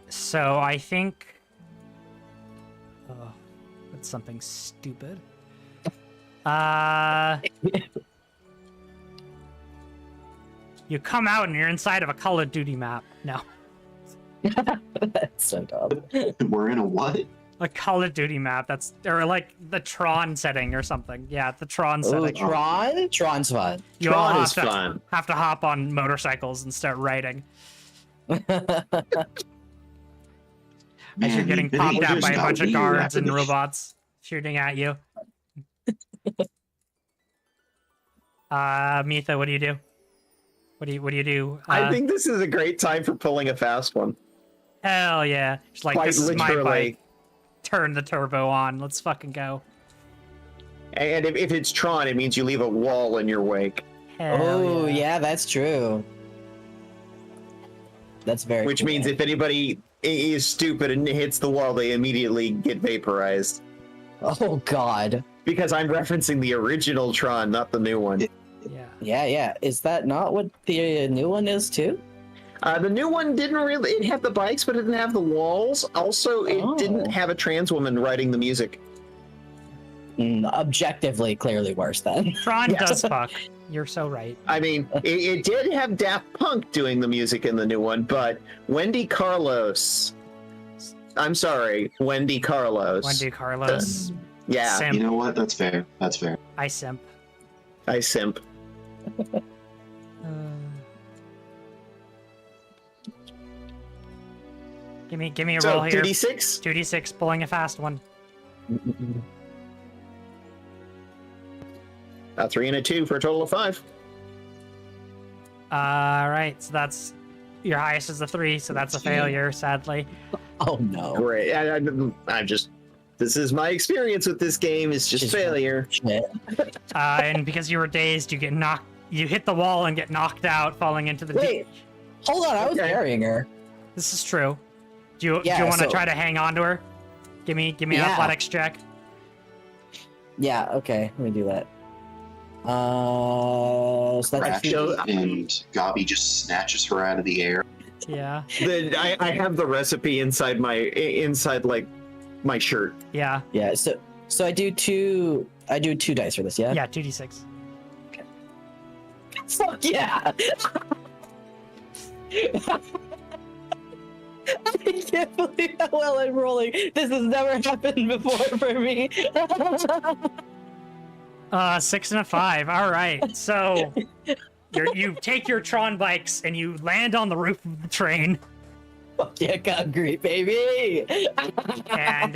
So I think... Oh, that's something stupid. You come out and you're inside of a Call of Duty map. No. That's so dumb. We're in a what? A Call of Duty map. That's... Or like the Tron setting or something. Yeah, the Tron Ooh, setting. Tron? Tron's fun. You all Tron have is to, fun. have to hop on motorcycles and start riding. As you're Man, getting they popped at just by a got bunch of weird guards after and the- robots shooting at you. Mitha, what do you do? What do you do? I think this is a great time for pulling a fast one. Hell yeah. Just like, Quite this is my literally. bike. Turn the turbo on. Let's fucking go. And if it's Tron, it means you leave a wall in your wake. Hell Oh, yeah, that's true. That's very Which cool. means if anybody is stupid and hits the wall, they immediately get vaporized. Oh, God. Because I'm referencing the original Tron, not the new one. Yeah. Yeah. Is that not what the new one is, too? The new one didn't really... It had the bikes, but it didn't have the walls. Also, it didn't have a trans woman writing the music. Objectively, clearly worse then. Tron Yes. does fuck. You're so right. I mean, it did have Daft Punk doing the music in the new one, but Wendy Carlos... I'm sorry, Wendy Carlos. Wendy Carlos. Yeah, Simp. You know what? That's fair. That's fair. I simp. I simp. Give me a So, roll here. 2d6? 2d6, pulling a fast one. 3 and a 2 for a total of 5. Alright, so that's... Your highest is a 3, so that's a failure, sadly. Oh, no. Great. I'm just... This is my experience with this game. It's just failure. Shit. And because you were dazed, you get knocked... You hit the wall and get knocked out, falling into the... Wait. Hold on, I was Okay. carrying her. This is true. Do you Yeah, want to so- try to hang on to her? Give me an Yeah. athletics check. Yeah, okay, let me do that. So that's Crash so- and Gobby just snatches her out of the air. Yeah. I have the recipe inside like my shirt. Yeah. yeah. So I do two dice for this. Yeah. Yeah, 2d6. Fuck yeah! I can't believe how well I'm rolling. This has never happened before for me. 6 and a 5. All right. So you take your Tron bikes and you land on the roof of the train. Fuck yeah, concrete, baby! And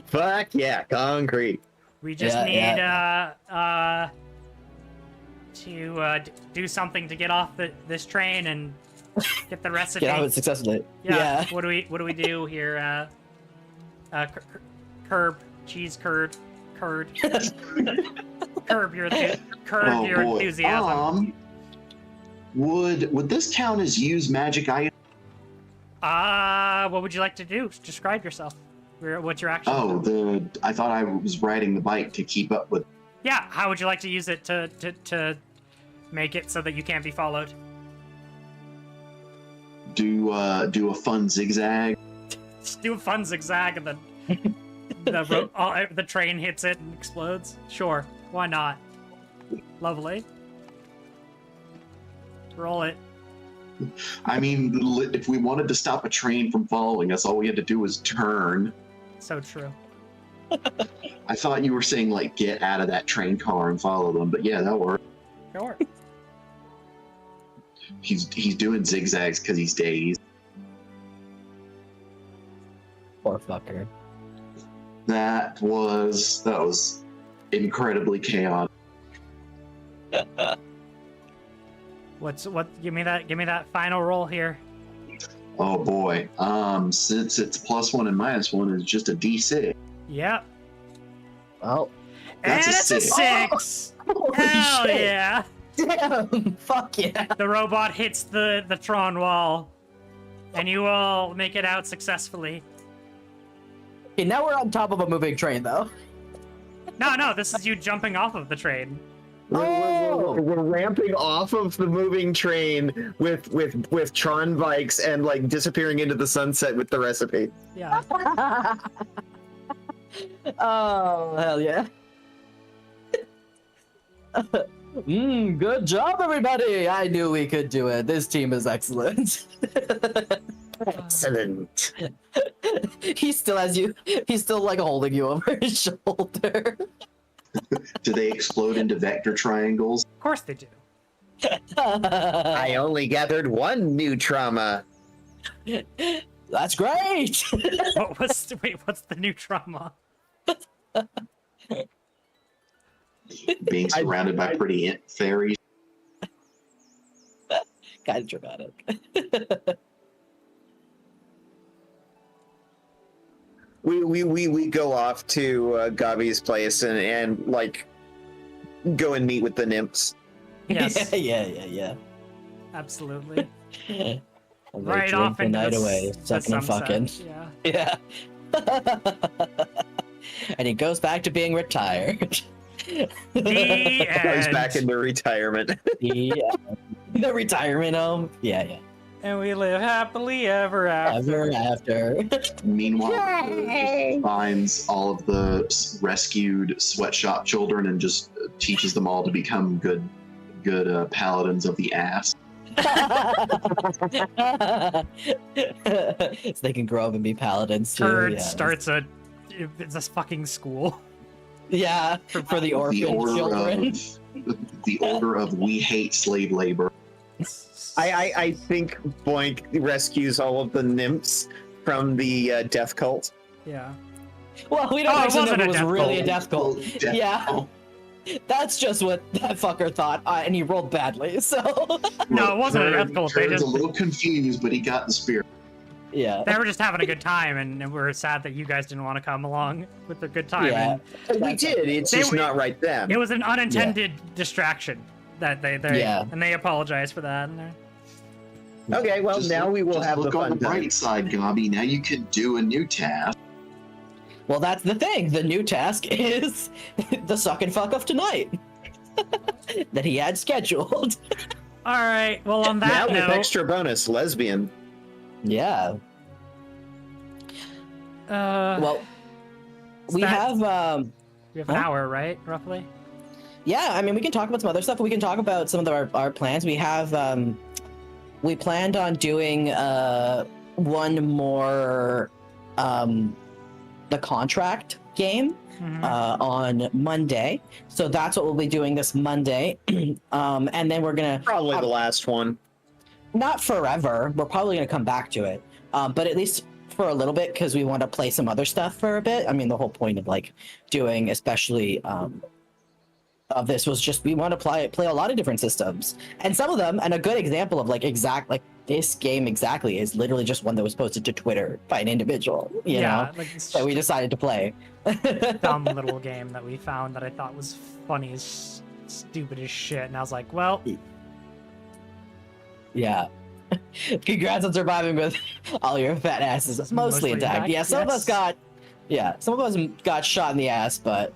Fuck yeah, concrete. we just Yeah, need to do something to get off this train and get the recipe. Get out of it successfully. Yeah. What do we do here? Curb cheese curd. Curb your Oh boy. enthusiasm. Would this count as use magic item? What would you like to do? Describe yourself. What's your action? Oh, I thought I was riding the bike to keep up with. Yeah. How would you like to use it to make it so that you can't be followed? Do a fun zigzag. Just do a fun zigzag and then the train hits it and explodes. Sure. Why not? Lovely. Roll it. I mean, if we wanted to stop a train from following us, all we had to do was turn. So true. I thought you were saying like get out of that train car and follow them, but yeah, that worked. Sure. He's doing zigzags because he's dazed. Poor fucker. That was incredibly chaotic. Give me that final roll here. Oh boy. Since it's +1 and -1 is just a D6. Yep. Well, That's and a it's a 6. 6. holy Hell shit. yeah. Damn! Fuck yeah! The robot hits the Tron wall. And you all make it out successfully. Okay, now we're on top of a moving train, though. No, this is you jumping off of the train. We're ramping off of the moving train with Tron bikes and like disappearing into the sunset with the recipe. Yeah. Oh, hell yeah. Good job, everybody! I knew we could do it. This team is excellent. Excellent. He still has you. He's still like holding you over his shoulder. Do they explode into vector triangles? Of course they do. I only gathered one new trauma. That's great. What's the new trauma? Being surrounded by pretty fairies. Kind of dramatic. We go off to Gabi's place and like go and meet with the nymphs. Yes, Yeah. absolutely. And they Right drink off the into night the, away, the sucking and sunset. fucking. Yeah. Yeah. And he goes back to being retired. The Goes back end. into retirement. Yeah. The retirement home. Yeah. And we live happily ever after. Ever after. Meanwhile, Peter just finds all of the rescued sweatshop children and just teaches them all to become good paladins of the ass. So they can grow up and be paladins too. Turd Yeah. starts it's a fucking school. Yeah, for the orphan children. The order of we hate slave labor. I think Boink rescues all of the nymphs from the death cult. Yeah. Well, we Oh, don't it actually know wasn't if a it was death really cult. a death cult. Death Yeah. cult. That's just what that fucker thought, and he rolled badly. So No, it wasn't a Turd- death cult. They Turd's just a little confused, but he got the spirit. yeah, they were just having a good time, and we're sad that you guys didn't want to come along with the good time. Yeah. And We did. It's They just were- not right then. it was an unintended distraction that they Yeah. and they apologize for that. And Okay, well Just now look- we will just have the look on fun the time. bright side, Gabi. Now you can do a new task. well, that's the thing. The new task is the suck and fuck of tonight that he had scheduled. all right. Well, on Now that with note, extra bonus, lesbian. Yeah. Well, we that- have we have an huh? hour, right? Roughly. yeah, I mean, we can talk about some other stuff. We can talk about some of our plans. We have, we planned on doing one more, the contract game Mhm. on Monday. So that's what we'll be doing this Monday. And then we're gonna Probably the last one. not forever. We're probably gonna come back to it, but at least for a little bit because we want to play some other stuff for a bit. I mean, the whole point of like doing, especially of this, was just we want to play a lot of different systems, and some of them, and a good example of like this game exactly is literally just one that was posted to Twitter by an individual. You know, like it's that we decided to play. a dumb little game that we found that I thought was funny as stupid as shit, and I was like, well, Yeah. Congrats on surviving with all your fat asses mostly intact. Yeah, some of us got shot in the ass, but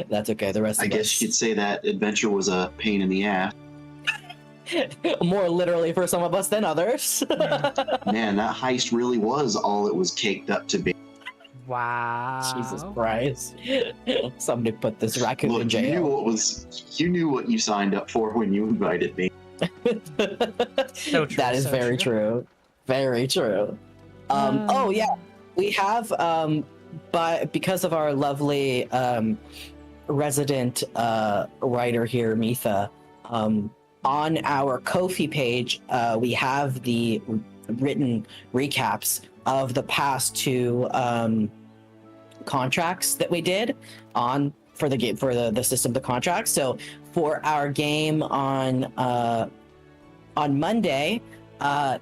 that's okay. The rest I of guess you could say that adventure was a pain in the ass. more literally for some of us than others. Man, that heist really was all it was caked up to be. wow. Jesus Christ. Somebody put this raccoon in Look, you knew what you signed up for when you invited me. So true, That is so very true. Very true. Oh yeah, we have but because of our lovely resident writer here, Mitha, on our Ko-fi page, we have the written recaps of the past two contracts that we did for the game, for the system, the contracts. So for our game on Monday,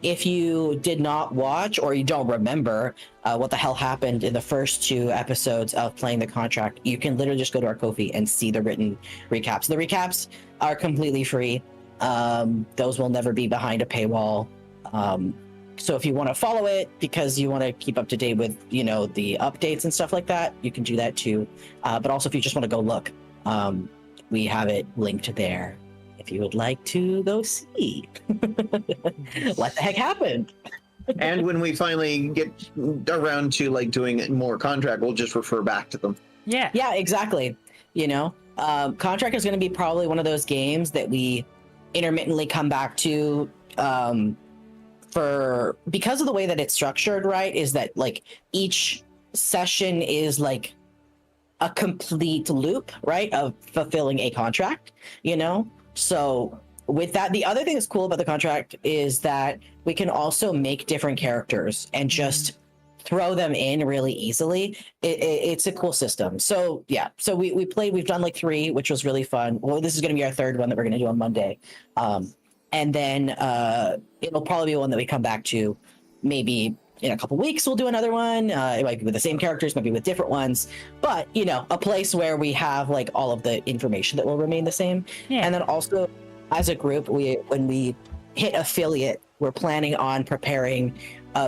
if you did not watch or you don't remember what the hell happened in the first two episodes of playing the contract, you can literally just go to our Ko-fi and see the written recaps. The recaps are completely free. Those will never be behind a paywall. So if you want to follow it because you want to keep up to date with, you know, the updates and stuff like that, you can do that too. But also if you just want to go look, we have it linked there if you would like to go see what the heck happened. And when we finally get around to like doing more contract, we'll just refer back to them. Yeah. Yeah, exactly. You know, contract is going to be probably one of those games that we intermittently come back to, because of the way that it's structured, right? Is that like each session is like a complete loop, right, of fulfilling a contract, you know? So with that, the other thing that's cool about the contract is that we can also make different characters and just throw them in really easily. It's a cool system. So yeah, so we've done like 3, which was really fun. Well, this is going to be our 3rd one that we're going to do on Monday. And then it'll probably be one that we come back to maybe in a couple weeks. We'll do another one. It might be with the same characters, maybe with different ones, but a place where we have like all of the information that will remain the same. Yeah. And then also as a group, when we hit affiliate, we're planning on preparing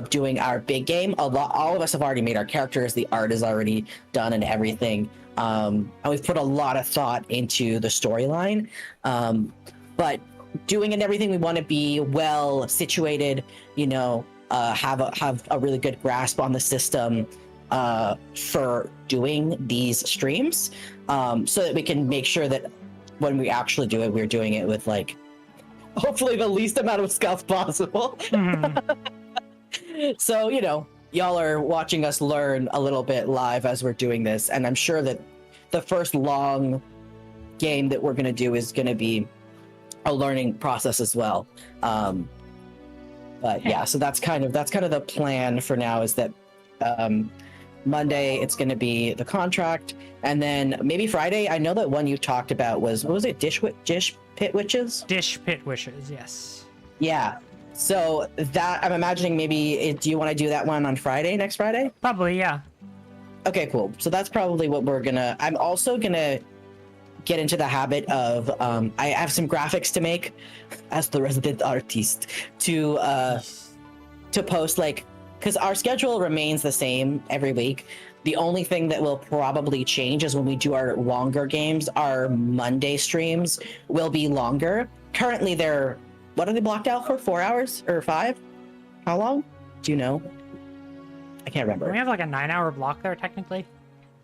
doing our big game. All of us have already made our characters. The art is already done and everything. And we've put a lot of thought into the storyline. But doing and everything, we want to be well situated, have a really good grasp on the system for doing these streams, so that we can make sure that when we actually do it, we're doing it with like hopefully the least amount of scuff possible. So, y'all are watching us learn a little bit live as we're doing this. And I'm sure that the first long game that we're going to do is going to be a learning process as well. But yeah, so that's kind of the plan for now, is that Monday it's going to be the contract, and then maybe Friday. I know that one you talked about was, what was it? Dish Pit Witches? Dish Pit Wishes, yes. Yeah. So that, I'm imagining maybe, do you want to do that one on Friday, next Friday? Probably, yeah. Okay, cool. So that's probably what I'm also gonna get into the habit of, I have some graphics to make as the resident artist to post, like, because our schedule remains the same every week. The only thing that will probably change is when we do our longer games, our Monday streams will be longer. Currently what are they blocked out for? 4 hours or 5? How long? Do you know? I can't remember. We have like a 9-hour block there, technically.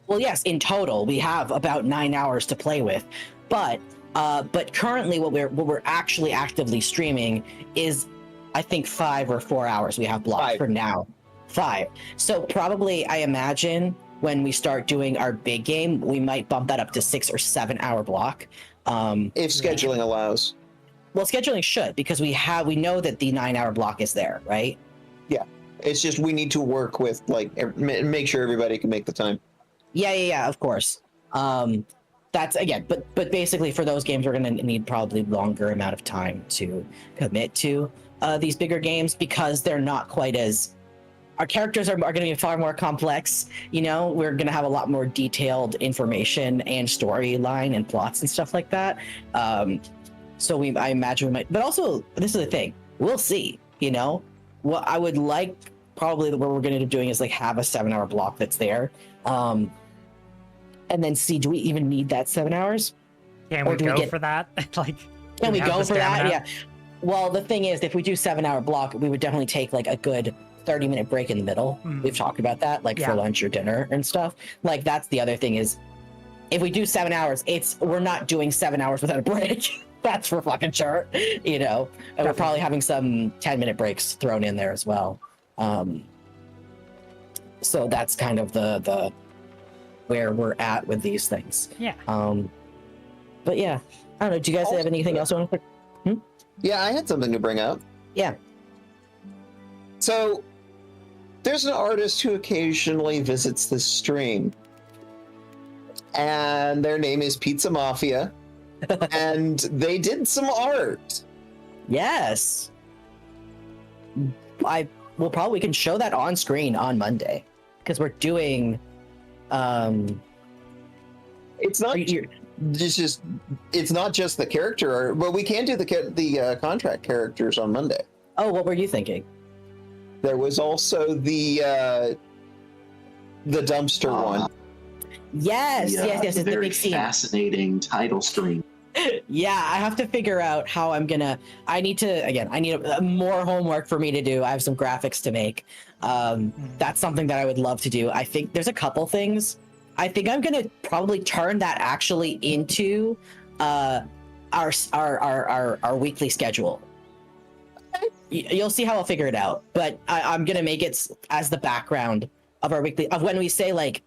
Well, yes, in total we have about 9 hours to play with, but currently what we're actually actively streaming is, I think, 5 or 4 hours we have blocked for now. 5. So probably, I imagine when we start doing our big game, we might bump that up to 6 or 7 hour block. If scheduling allows. Well, scheduling should, because we know that the 9 hour block is there, right? Yeah. It's just we need to work with, like, make sure everybody can make the time. Yeah, of course. That's, again, but basically for those games, we're going to need probably longer amount of time to commit to these bigger games, because they're not quite as, our characters are going to be far more complex. We're going to have a lot more detailed information and storyline and plots and stuff like that. So I imagine we might, but also this is the thing, we'll see. What I would like, probably what we're going to end up doing is like have a 7 hour block that's there, and then see, do we even need that 7 hours? Can we go for that? Like, can we go for that? Yeah. Well, the thing is, if we do 7 hour block, we would definitely take like a good 30-minute break in the middle. We've talked about that, like for lunch or dinner and stuff. Like, that's the other thing, is if we do 7 hours, we're not doing 7 hours without a break. That's for fucking sure. And we're probably having some 10-minute breaks thrown in there as well. So that's kind of the where we're at with these things. Yeah. But yeah, I don't know. Do you guys have anything else you want to? Yeah, I had something to bring up. Yeah. So there's an artist who occasionally visits this stream, and their name is Pizza Mafia, and they did some art. Yes. We can show that on screen on Monday, because we're doing. It's not it's not just the character art, but we can do the contract characters on Monday. Oh, what were you thinking? There was also the dumpster one. Yes. It's a the very big scene. fascinating title screen. Yeah, I have to figure out how I need more homework for me to do. I have some graphics to make. That's something that I would love to do. I think there's a couple things. I think I'm gonna probably turn that actually into our weekly schedule. You'll see how I'll figure it out, but I'm gonna make it as the background of our weekly, of when we say, like,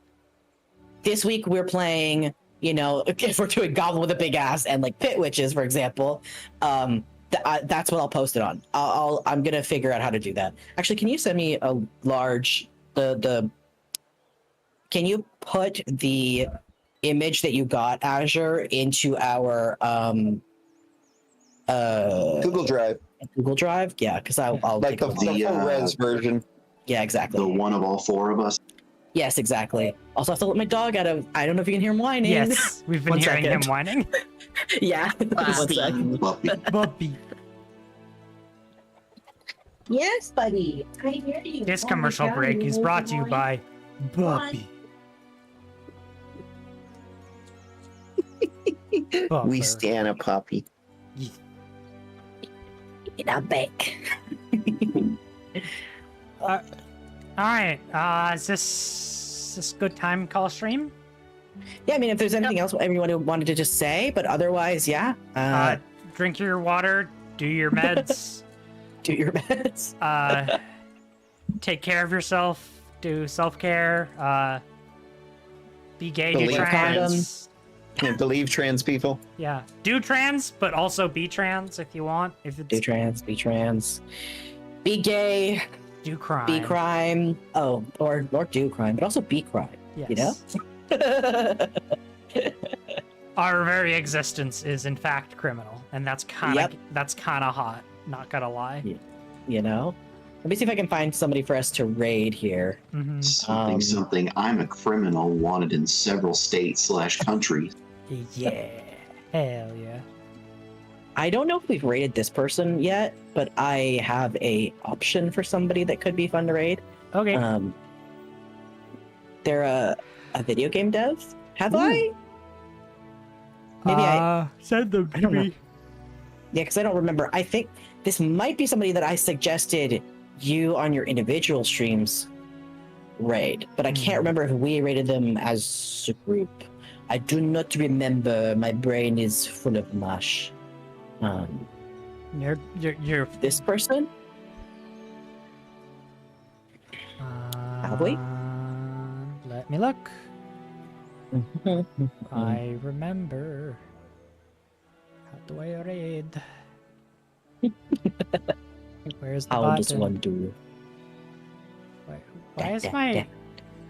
this week we're playing you know, if we're doing Goblin with a big ass and like pit witches, for example, that's what I'll post it on. I'm gonna figure out how to do that. Actually, can you send me a large the can you put the image that you got, Azure, into our Google Drive, Google Drive? Yeah, because I'll like take a the look. full res version. Yeah, The exactly. one of all four of us. Yes, exactly. Also, I have to let my dog out of. I don't know if you can hear him whining. Yes, we've been One hearing second. him whining. Yeah. One sec. Puppy. Puppy. Yes, buddy. I hear you. This Oh my commercial God, break you is little brought to you boy. by Puppy. We Buffer. stand a puppy. In a bank. All right. Is this good time call stream? Yeah, I mean, if there's anything else everyone wanted to just say, but otherwise, yeah. Drink your water. Do your meds. Do your best. Take care of yourself. Do self-care. Be gay. Do Believe trans. Can't believe trans people. Yeah. Do trans, but also be trans if you want. If it's Do trans, be trans. Be gay, do crime. be crime. Oh, or do crime, but also be crime. Yes. You know? Our very existence is in fact criminal, and that's kind of hot. Not gonna lie. Yeah. You know? Let me see if I can find somebody for us to raid here. Mm-hmm. Something. I'm a criminal wanted in several states / countries. Yeah. Hell yeah. I don't know if we've raided this person yet, but I have a option for somebody that could be fun to raid. Okay. They're a video game dev. Have I? Maybe send them I don't know. Yeah, because I don't remember. I think this might be somebody that I suggested you on your individual streams raid, but I can't remember if we raided them as a group. I do not remember. My brain is full of mush. You're This person? Have we? Let me look. I remember. How do I raid? Where's the How button? does one do? Why is my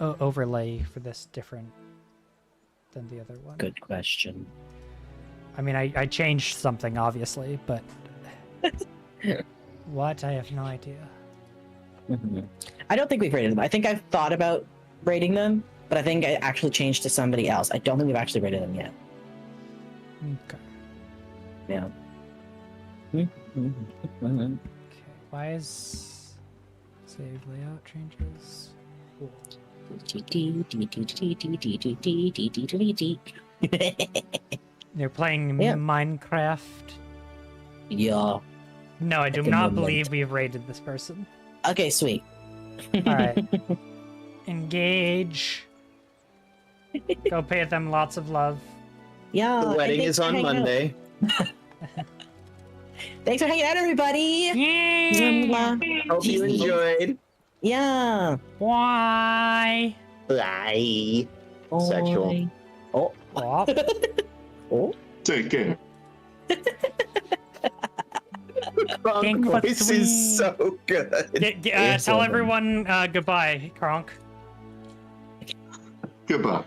overlay for this different than the other one? Good question. I mean, I changed something, obviously, but... What? I have no idea. I don't think we've rated them. I think I've thought about rating them, but I think I actually changed to somebody else. I don't think we've actually rated them yet. Okay. Yeah. Okay. Why is... Save layout changes? Cool. They're playing Yeah. Minecraft. Yeah. No, I do At the not moment. believe we've rated this person. Okay, sweet. Alright. Engage. Go pay them lots of love. Yeah. The and wedding thanks is for on hanging out. Monday. Thanks for hanging out, everybody. Yay! Hope you enjoyed. Yeah. Why? Bye. Sexual. Oh. Oh, Oh. Take care. Think for Voice three. is so good. tell everyone goodbye, Kronk. Goodbye.